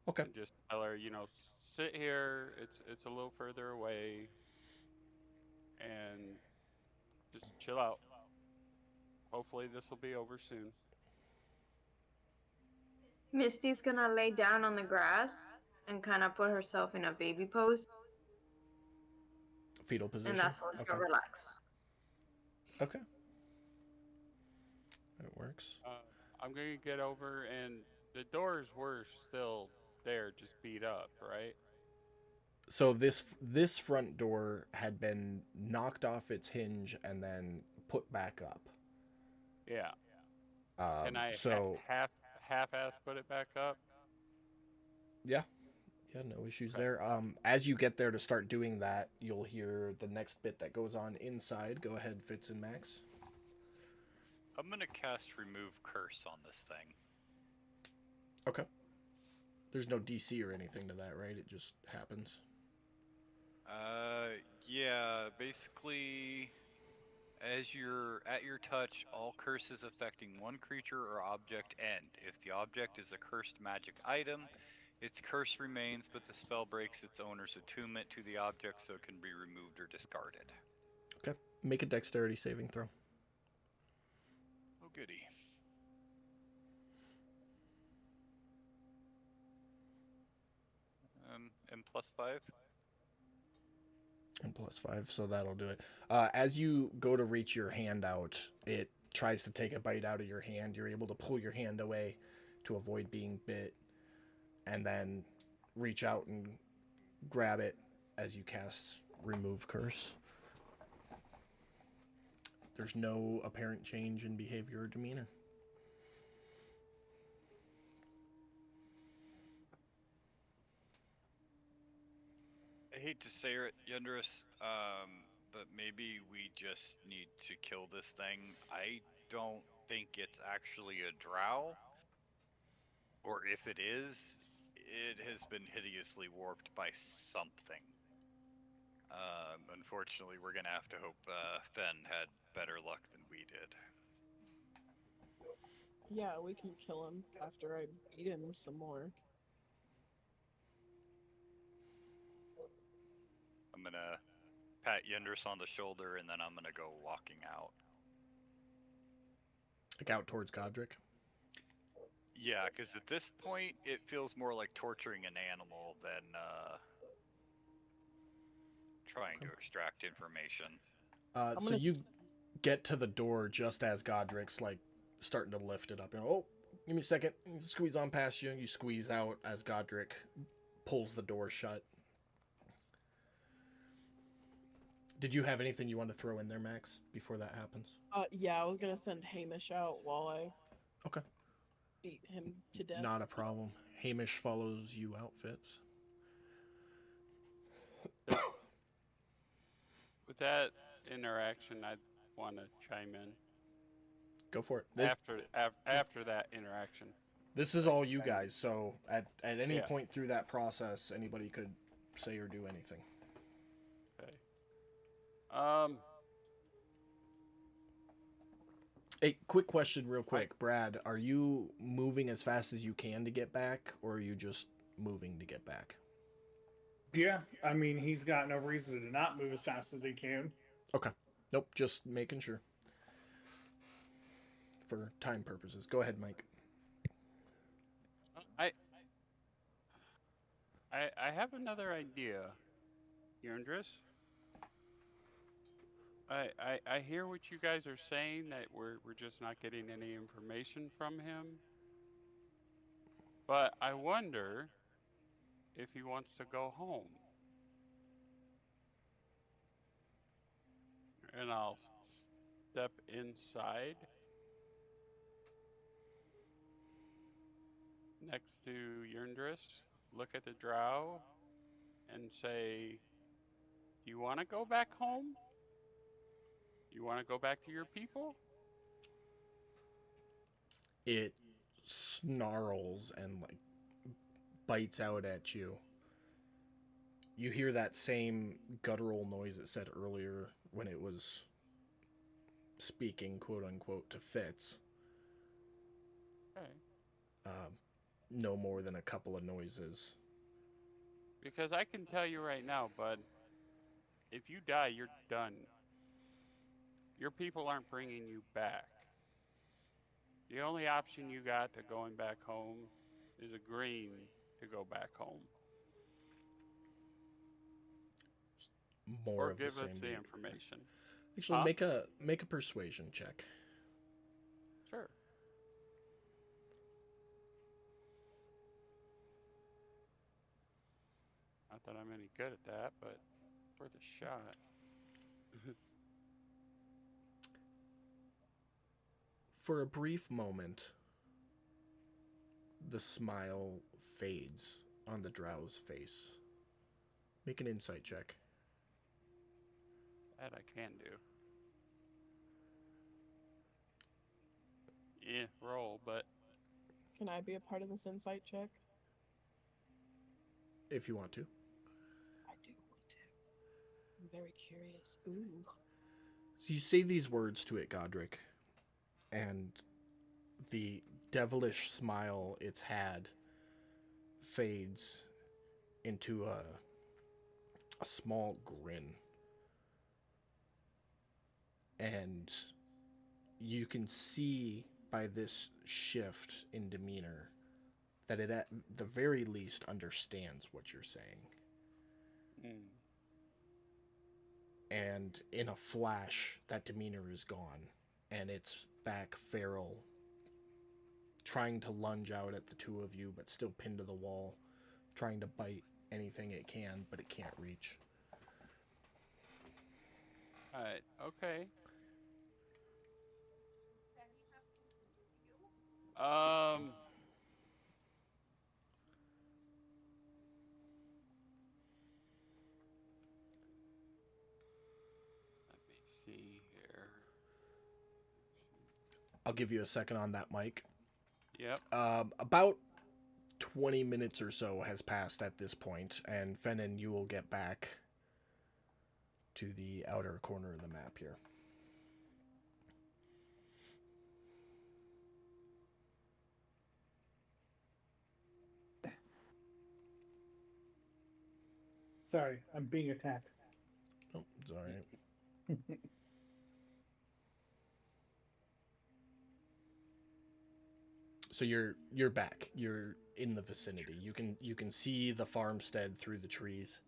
Okay. And just tell her, sit here. It's a little further away, and just chill out. Hopefully, this will be over soon. Misty's gonna lay down on the grass and kind of put herself in a baby pose, Fetal position. and that's when she'll Okay. relax. Okay. It works. I'm gonna get over, and the doors were still there, just beat up, right? So this front door had been knocked off its hinge and then put back up. Yeah. Can I So half-ass put it back up? yeah, no issues Okay. there. As you get there to start doing that, you'll hear the next bit that goes on inside. Go ahead, Fitz and Max. I'm gonna cast Remove Curse on this thing. Okay. There's no DC or anything to that, right? It just happens. Yeah, basically, as you're at your touch, all curses affecting one creature or object end. If the object is a cursed magic item, its curse remains, but the spell breaks its owner's attunement to the object, so it can be removed or discarded. Okay. Make a dexterity saving throw. Oh, goody. and +5. And +5, so that'll do it. As you go to reach your hand out, it tries to take a bite out of your hand. You're able to pull your hand away to avoid being bit, and then reach out and grab it as you cast Remove Curse. There's no apparent change in behavior or demeanor. I hate to say it, Yendris, but maybe we just need to kill this thing. I don't think it's actually a drow, or if it is, it has been hideously warped by something. Unfortunately, we're gonna have to hope Fen had better luck than we did. Yeah, we can kill him after I beat him some more. I'm gonna pat Yendris on the shoulder, and then I'm gonna go walking out. Like out towards Godric. Yeah, because at this point, it feels more like torturing an animal than trying to extract information. So you get to the door just as Godric's like starting to lift it up. And oh, give me a second. Squeeze on past you. You squeeze out as Godric pulls the door shut. Did you have anything you want to throw in there, Max, before that happens? Yeah, I was gonna send Hamish out while I Okay. beat him to death. Not a problem. Hamish follows you out, Fitz. With that interaction, I'd want to chime in. Go for it. After that interaction. This is all you guys, so at any Yeah. point through that process, anybody could say or do anything. Okay. Hey, quick question real quick. Brad, are you moving as fast as you can to get back, or are you just moving to get back? Yeah, I mean, he's got no reason to not move as fast as he can. Okay. Nope, just making sure. For time purposes. Go ahead, Mike. I have another idea, Yundris. I hear what you guys are saying, that we're just not getting any information from him. But I wonder if he wants to go home. And I'll step inside next to Yundris, look at the drow, and say, do you want to go back home? You want to go back to your people? It snarls and like bites out at you. You hear that same guttural noise it said earlier when it was speaking, quote unquote, to Fitz. Okay. No more than a couple of noises. Because I can tell you right now, bud, if you die, you're done. Your people aren't bringing you back. The only option you got to going back home is agreeing to go back home. More or of give the us same the beat. information. Actually, Huh? make a persuasion check. Sure. Not that I'm any good at that, but worth a shot. For a brief moment, the smile fades on the drow's face. Make an insight check. That I can do. Yeah, roll, but Can I be a part of this insight check? If you want to. I do want to. I'm very curious. Ooh. So you say these words to it, Godric, and the devilish smile it's had fades into a small grin. And you can see by this shift in demeanor that it at the very least understands what you're saying. Mm. And in a flash, that demeanor is gone, and it's back feral, trying to lunge out at the two of you, but still pinned to the wall, trying to bite anything it can, but it can't reach. Alright, okay. Um, let me see here. I'll give you a second on that, Mike. Yep. About 20 minutes or so has passed at this point, and Fennin, you will get back to the outer corner of the map here. Sorry, I'm being attacked. Oh, it's all right. So you're back. You're in the vicinity. You can see the farmstead through the trees.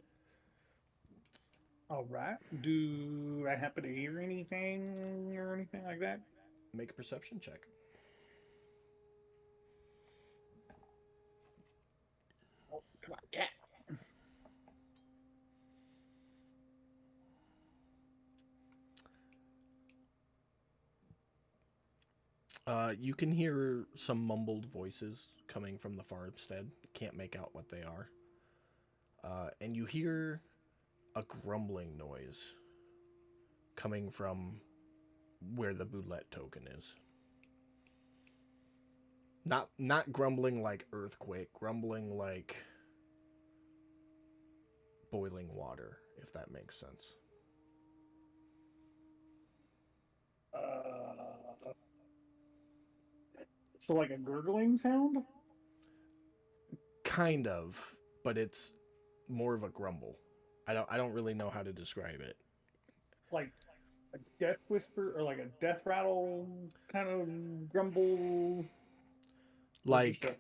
All right. Do I happen to hear anything or anything like that? Make a perception check. Oh, come on, cat. You can hear some mumbled voices coming from the farmstead. Can't make out what they are. And you hear a grumbling noise coming from where the boulette token is. Not grumbling like earthquake, grumbling like boiling water, if that makes sense. So like a gurgling sound? Kind of, but it's more of a grumble. I don't really know how to describe it. Like a death whisper or like a death rattle kind of grumble? Or just a...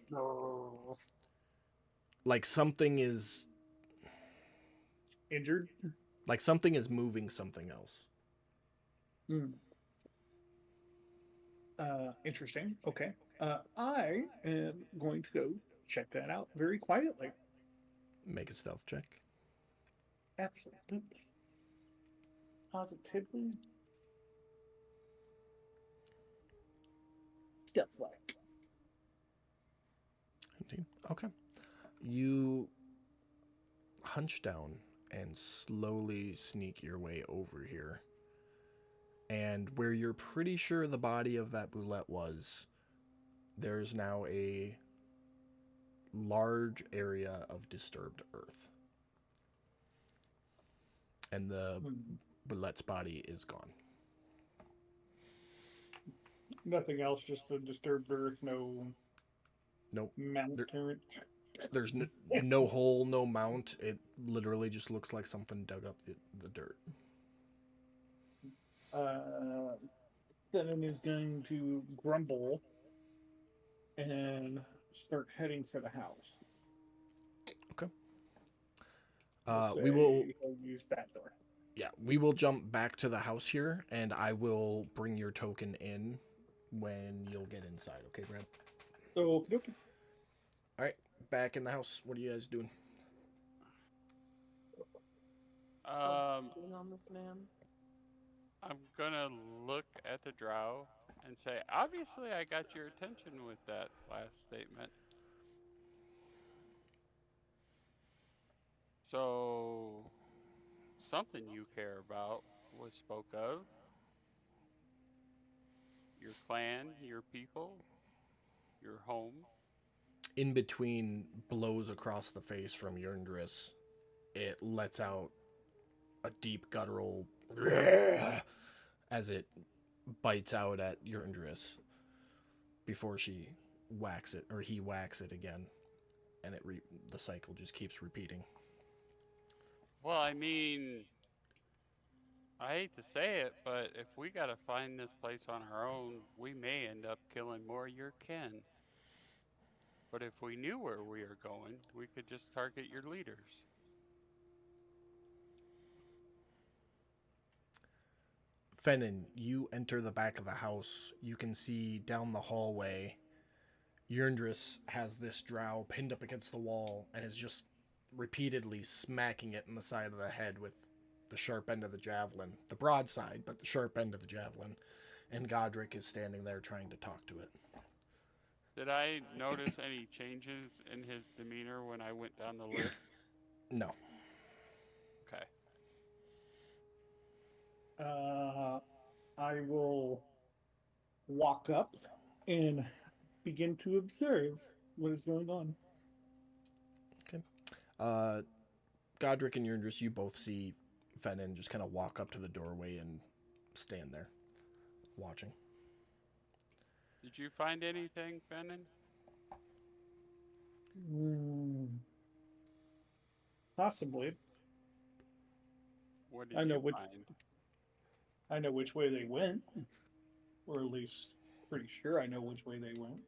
Like something is Injured? like something is moving something else. Hmm. Interesting. Okay. I am going to go check that out very quietly. Make a stealth check. Absolutely. Positively. Stealth like. 19. Okay. You hunch down and slowly sneak your way over here. And where you're pretty sure the body of that boulette was, there's now a large area of disturbed earth. And the boulette's body is gone. Nothing else, just a disturbed earth, no Nope. mount There, turret. there's no hole, no mount. It literally just looks like something dug up the dirt. Denon is going to grumble and start heading for the house. Okay. We will use that door. Yeah, we will jump back to the house here, and I will bring your token in when you'll get inside. Okay, Brad? Okay. All right, back in the house. What are you guys doing? Being on this man. I'm gonna look at the drow and say, obviously I got your attention with that last statement. So, something you care about was spoke of. Your clan, your people, your home. In between blows across the face from Yerndris, it lets out a deep guttural as it bites out at Yerndris before she whacks it, or he whacks it again, and the cycle just keeps repeating. Well, I mean, I hate to say it, but if we gotta find this place on our own, we may end up killing more of your kin. But if we knew where we are going, we could just target your leaders. Fennon, you enter the back of the house. You can see down the hallway, Yerndris has this drow pinned up against the wall and is just repeatedly smacking it in the side of the head with the sharp end of the javelin. The broadside, but the sharp end of the javelin. And Godric is standing there trying to talk to it. Did I notice any changes in his demeanor when I went down the list? No. Okay. I will walk up and begin to observe what is going on. Okay. Godric and Yerndris, you both see Fennon just kind of walk up to the doorway and stand there, watching. Did you find anything, Fennon? Possibly. What did you find? I know which way they went, or at least pretty sure I know which way they went.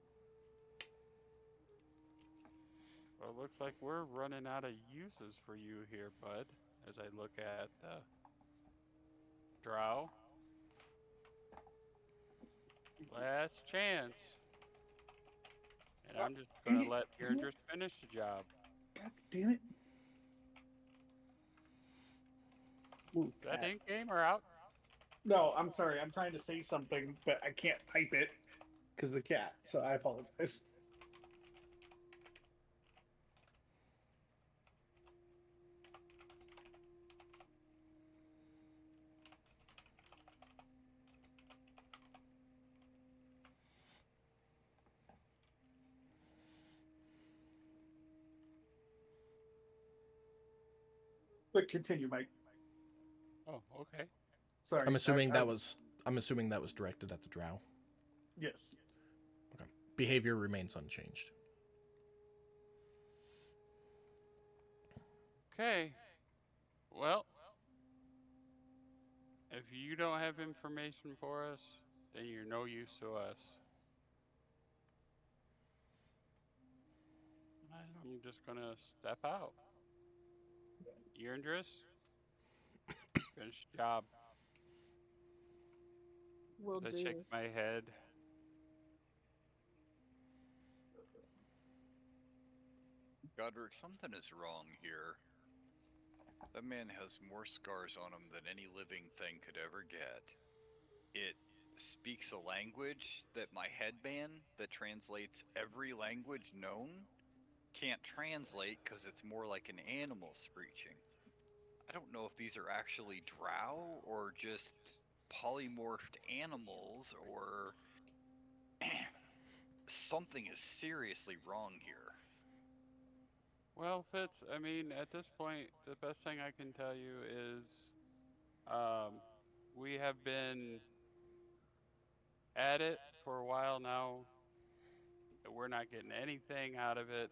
Well, it looks like we're running out of uses for you here, bud. As I look at the drow. Last chance. And I'm just going to let Yerndris finish the job. God damn it. Is that in game or out? No, I'm sorry. I'm trying to say something, but I can't type it because the cat. So I apologize. But continue, Mike. Oh, okay. Sorry. I'm assuming that was directed at the drow. Yes. Okay. Behavior remains unchanged. Okay. Well, if you don't have information for us, then you're no use to us. I'm just gonna step out. Yerndris, finish the job. Will I do. shake my head. Godric, something is wrong here. That man has more scars on him than any living thing could ever get. It speaks a language that my headband, that translates every language known, can't translate because it's more like an animal screeching. I don't know if these are actually drow or just polymorphed animals or something is seriously wrong here. Well, Fitz, I mean, at this point, the best thing I can tell you is we have been at it for a while now. We're not getting anything out of it.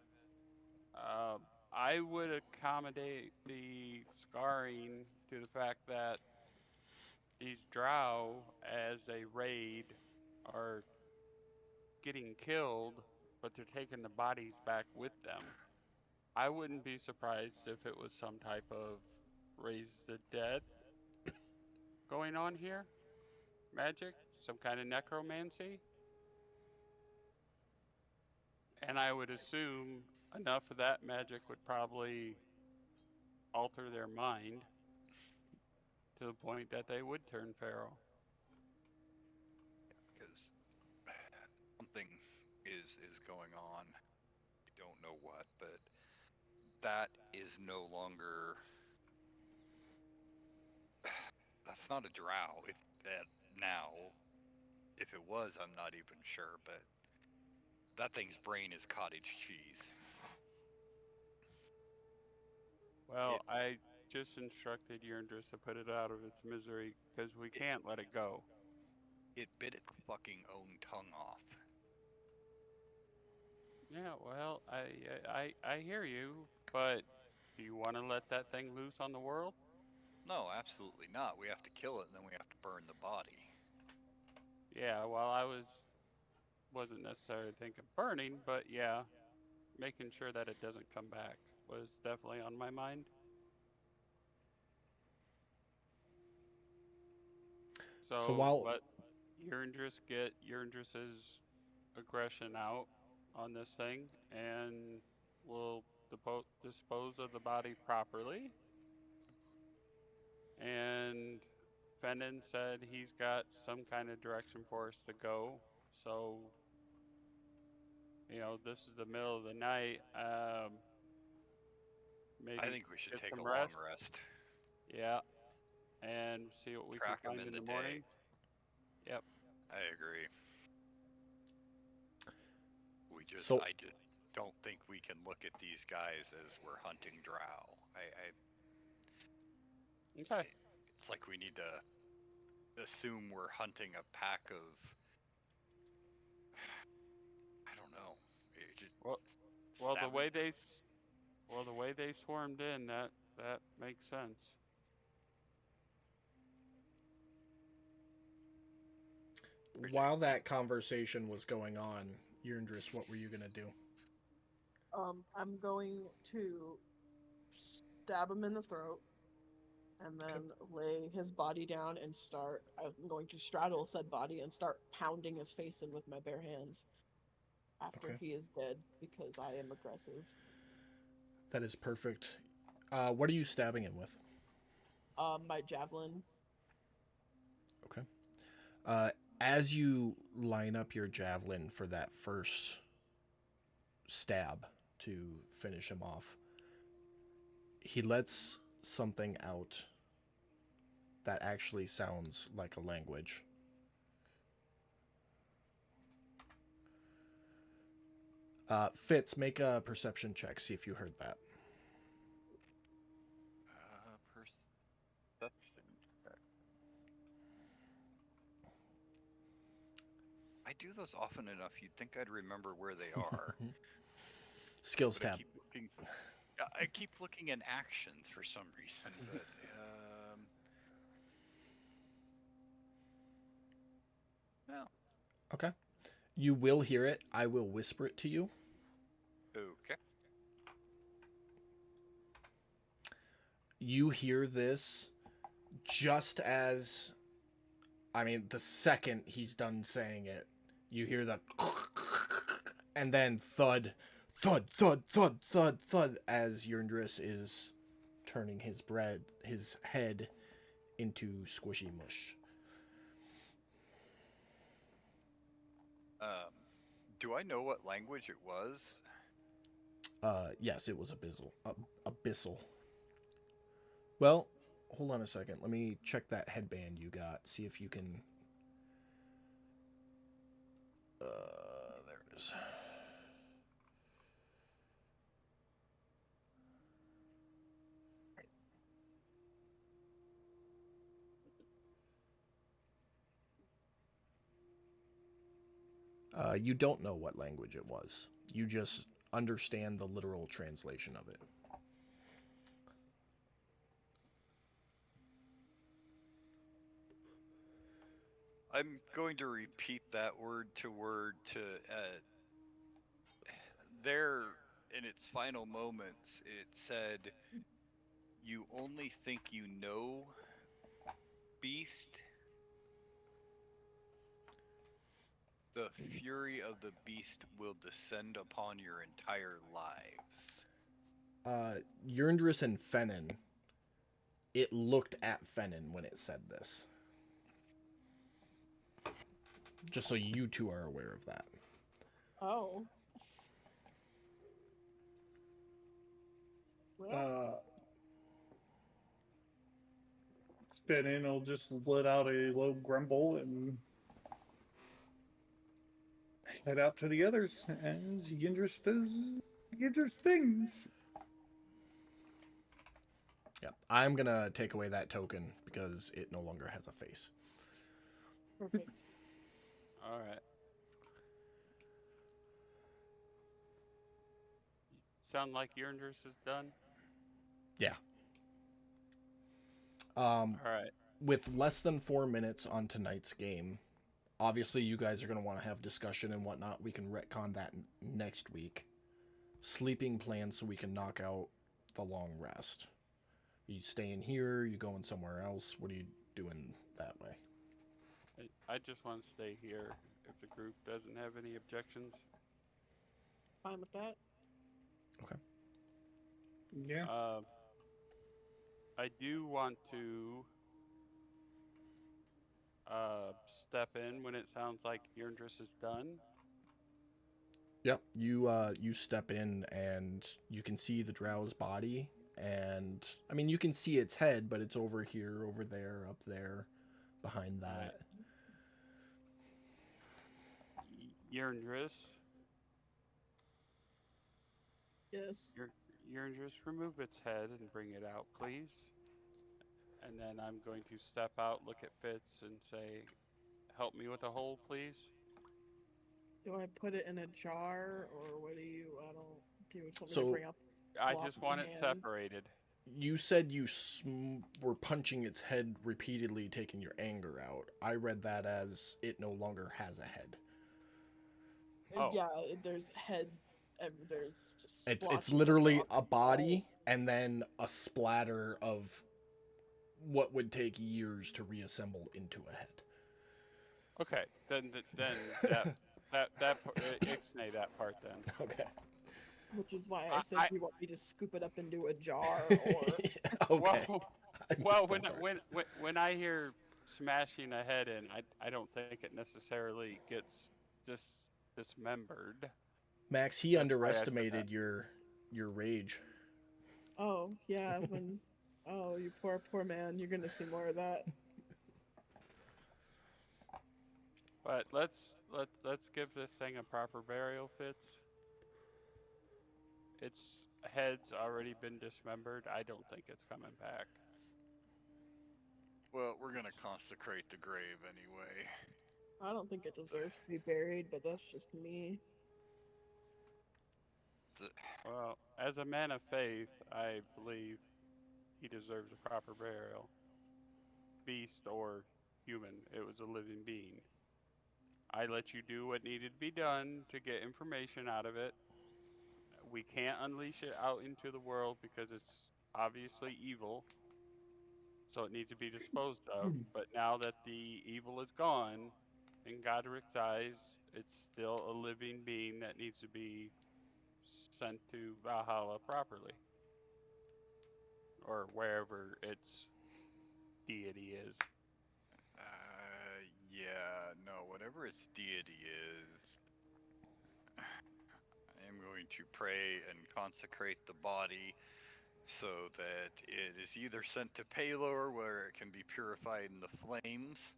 Uh, I would accommodate the scarring to the fact that these drow, as they raid, are getting killed, but they're taking the bodies back with them. I wouldn't be surprised if it was some type of raise the dead going on here. Magic, some kind of necromancy. And I would assume enough of that magic would probably alter their mind to the point that they would turn feral. Because something is going on. I don't know what, but that is no longer. That's not a drow. That now, if it was, I'm not even sure. But that thing's brain is cottage cheese. Well, I just instructed Yerndris to put it out of its misery because we can't let it go. It bit its fucking own tongue off. Yeah, well, I hear you, but do you want to let that thing loose on the world? No, absolutely not. We have to kill it, and then we have to burn the body. Yeah, well, wasn't necessarily thinking burning, but yeah. making sure that it doesn't come back was definitely on my mind. So So while let Urindris get Urindris's aggression out on this thing, and we'll dispose of the body properly. And Fenton said he's got some kind of direction for us to go. So, this is the middle of the night. Maybe I think we should get take a some long rest. rest. Yeah, and see what we can Track them find in in the the day. morning. Yep. I agree. so I just don't think we can look at these guys as we're hunting drow. Okay. It's like we need to assume we're hunting a pack of, I don't know. Well, well, the way Savage. the way they swarmed in, that makes sense. while that conversation was going on, Yurndris, what were you gonna do? I'm going to stab him in the throat and then lay his body down and start. I'm going to straddle said body and start pounding his face in with my bare hands after Okay. he is dead because I am aggressive. That is perfect. What are you stabbing him with? My javelin. Okay. Uh, as you line up your javelin for that first stab to finish him off, he lets something out that actually sounds like a language. Fitz, make a perception check. See if you heard that. Perception check. I do those often enough. You'd think I'd remember where they are. Skills But tab. I keep looking in actions for some reason. But no. Okay. You will hear it. I will whisper it to you. Okay. You hear this just as, the second he's done saying it, you hear the and then thud, thud, thud, thud, thud, thud as Yurndris is turning his head into squishy mush. Do I know what language it was? Yes, it was abyssal. Well, hold on a second. Let me check that headband you got. See if you can. There it is. You don't know what language it was. You just understand the literal translation of it. I'm going to repeat that word to there in its final moments. It said, "You only think you know, beast. The fury of the beast will descend upon your entire lives." Yurndris and Fennon, it looked at Fennon when it said this. Just so you two are aware of that. Oh. Well, Spin will just let out a low grumble and head out to the others as Yindris does Yindris things. Yep. I'm gonna take away that token because it no longer has a face. perfect. All right. Sound like Urindris is done? Yeah. All right. With less than 4 minutes on tonight's game, obviously you guys are going to want to have discussion and whatnot. We can retcon that next week. sleeping plan so we can knock out the long rest? You staying here? You going somewhere else? What are you doing that way? I just want to stay here if the group doesn't have any objections. Fine with that. Okay. Yeah. I do want to step in when it sounds like Yurndris is done. Yep. You step in and you can see the drow's body, and I mean you can see its head, but it's over here, over there, up there, behind that. Yurndris, Yes. Yurndris, remove its head and bring it out, please. And then I'm going to step out, look at Fitz, and say, "Help me with a hole, please." Do I put it in a jar, or what do you? I don't. Do you want me So- to bring out? I Block just my want it hands. separated. You said you were punching its head repeatedly, taking your anger out. I read that as it no longer has a head. Oh. Yeah, there's head. There's just. It's splotches literally of a body and then a splatter of what would take years to reassemble into a head. Okay, then ixnay that part then. Okay. Which is why I said, I- do you want me to scoop it up into a jar, or Okay. Well, when I hear smashing a head in, I don't think it necessarily gets dismembered. Max, he That's why I said underestimated that. your rage. oh yeah, when oh you poor man, you're gonna see more of that. But let's give this thing a proper burial, Fitz. Its head's already been dismembered. I don't think it's coming back. Well, we're gonna consecrate the grave anyway. I don't think it deserves to be buried, but that's just me. Well, as a man of faith, I believe he deserves a proper burial. Beast or human, it was a living being. I let you do what needed to be done to get information out of it. We can't unleash it out into the world because it's obviously evil. So it needs to be disposed of. But now that the evil is gone, in Godric's eyes, it's still a living being that needs to be sent to Valhalla properly. Or wherever its deity is. Yeah, no, whatever its deity is, I am going to pray and consecrate the body so that it is either sent to Palor, where it can be purified in the flames,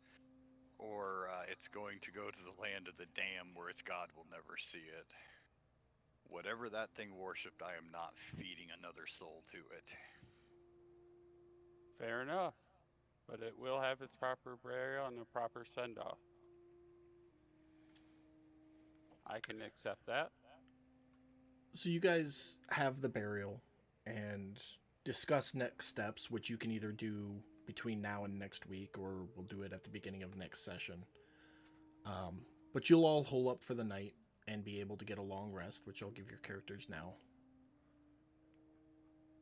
or it's going to go to the land of the damned, where its God will never see it. Whatever that thing worshipped, I am not feeding another soul to it. Fair enough. But it will have its proper burial and a proper send-off. I can accept that. So you guys have the burial and discuss next steps, which you can either do between now and next week, or we'll do it at the beginning of next session. But you'll all hole up for the night and be able to get a long rest, which I'll give your characters now.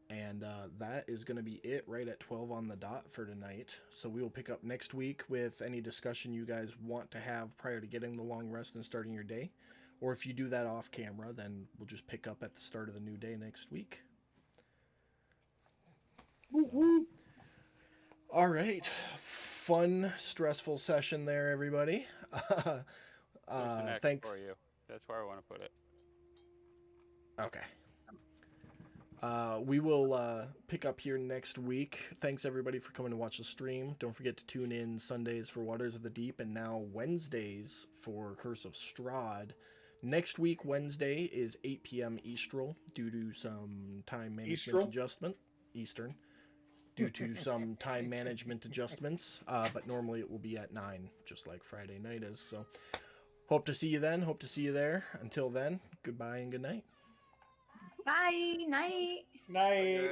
And that is going to be it right at 12 on the dot for tonight. So we will pick up next week with any discussion you guys want to have prior to getting the long rest and starting your day. Or if you do that off camera, then we'll just pick up at the start of the new day next week. So, all right. Fun, stressful session there, everybody. There's an X Thanks. for you. That's where I want to put it. Okay. We will pick up here next week. Thanks everybody for coming to watch the stream. Don't forget to tune in Sundays for Waters of the Deep, and now Wednesdays for Curse of Strahd. Next week, Wednesday, is 8 p.m. Eastern due to some time management adjustment. Eastern. Due to some time management adjustments. But normally it will be at 9, just like Friday night is. So hope to see you then. Hope to see you there. Until then, goodbye and good night. Bye. Night. Night.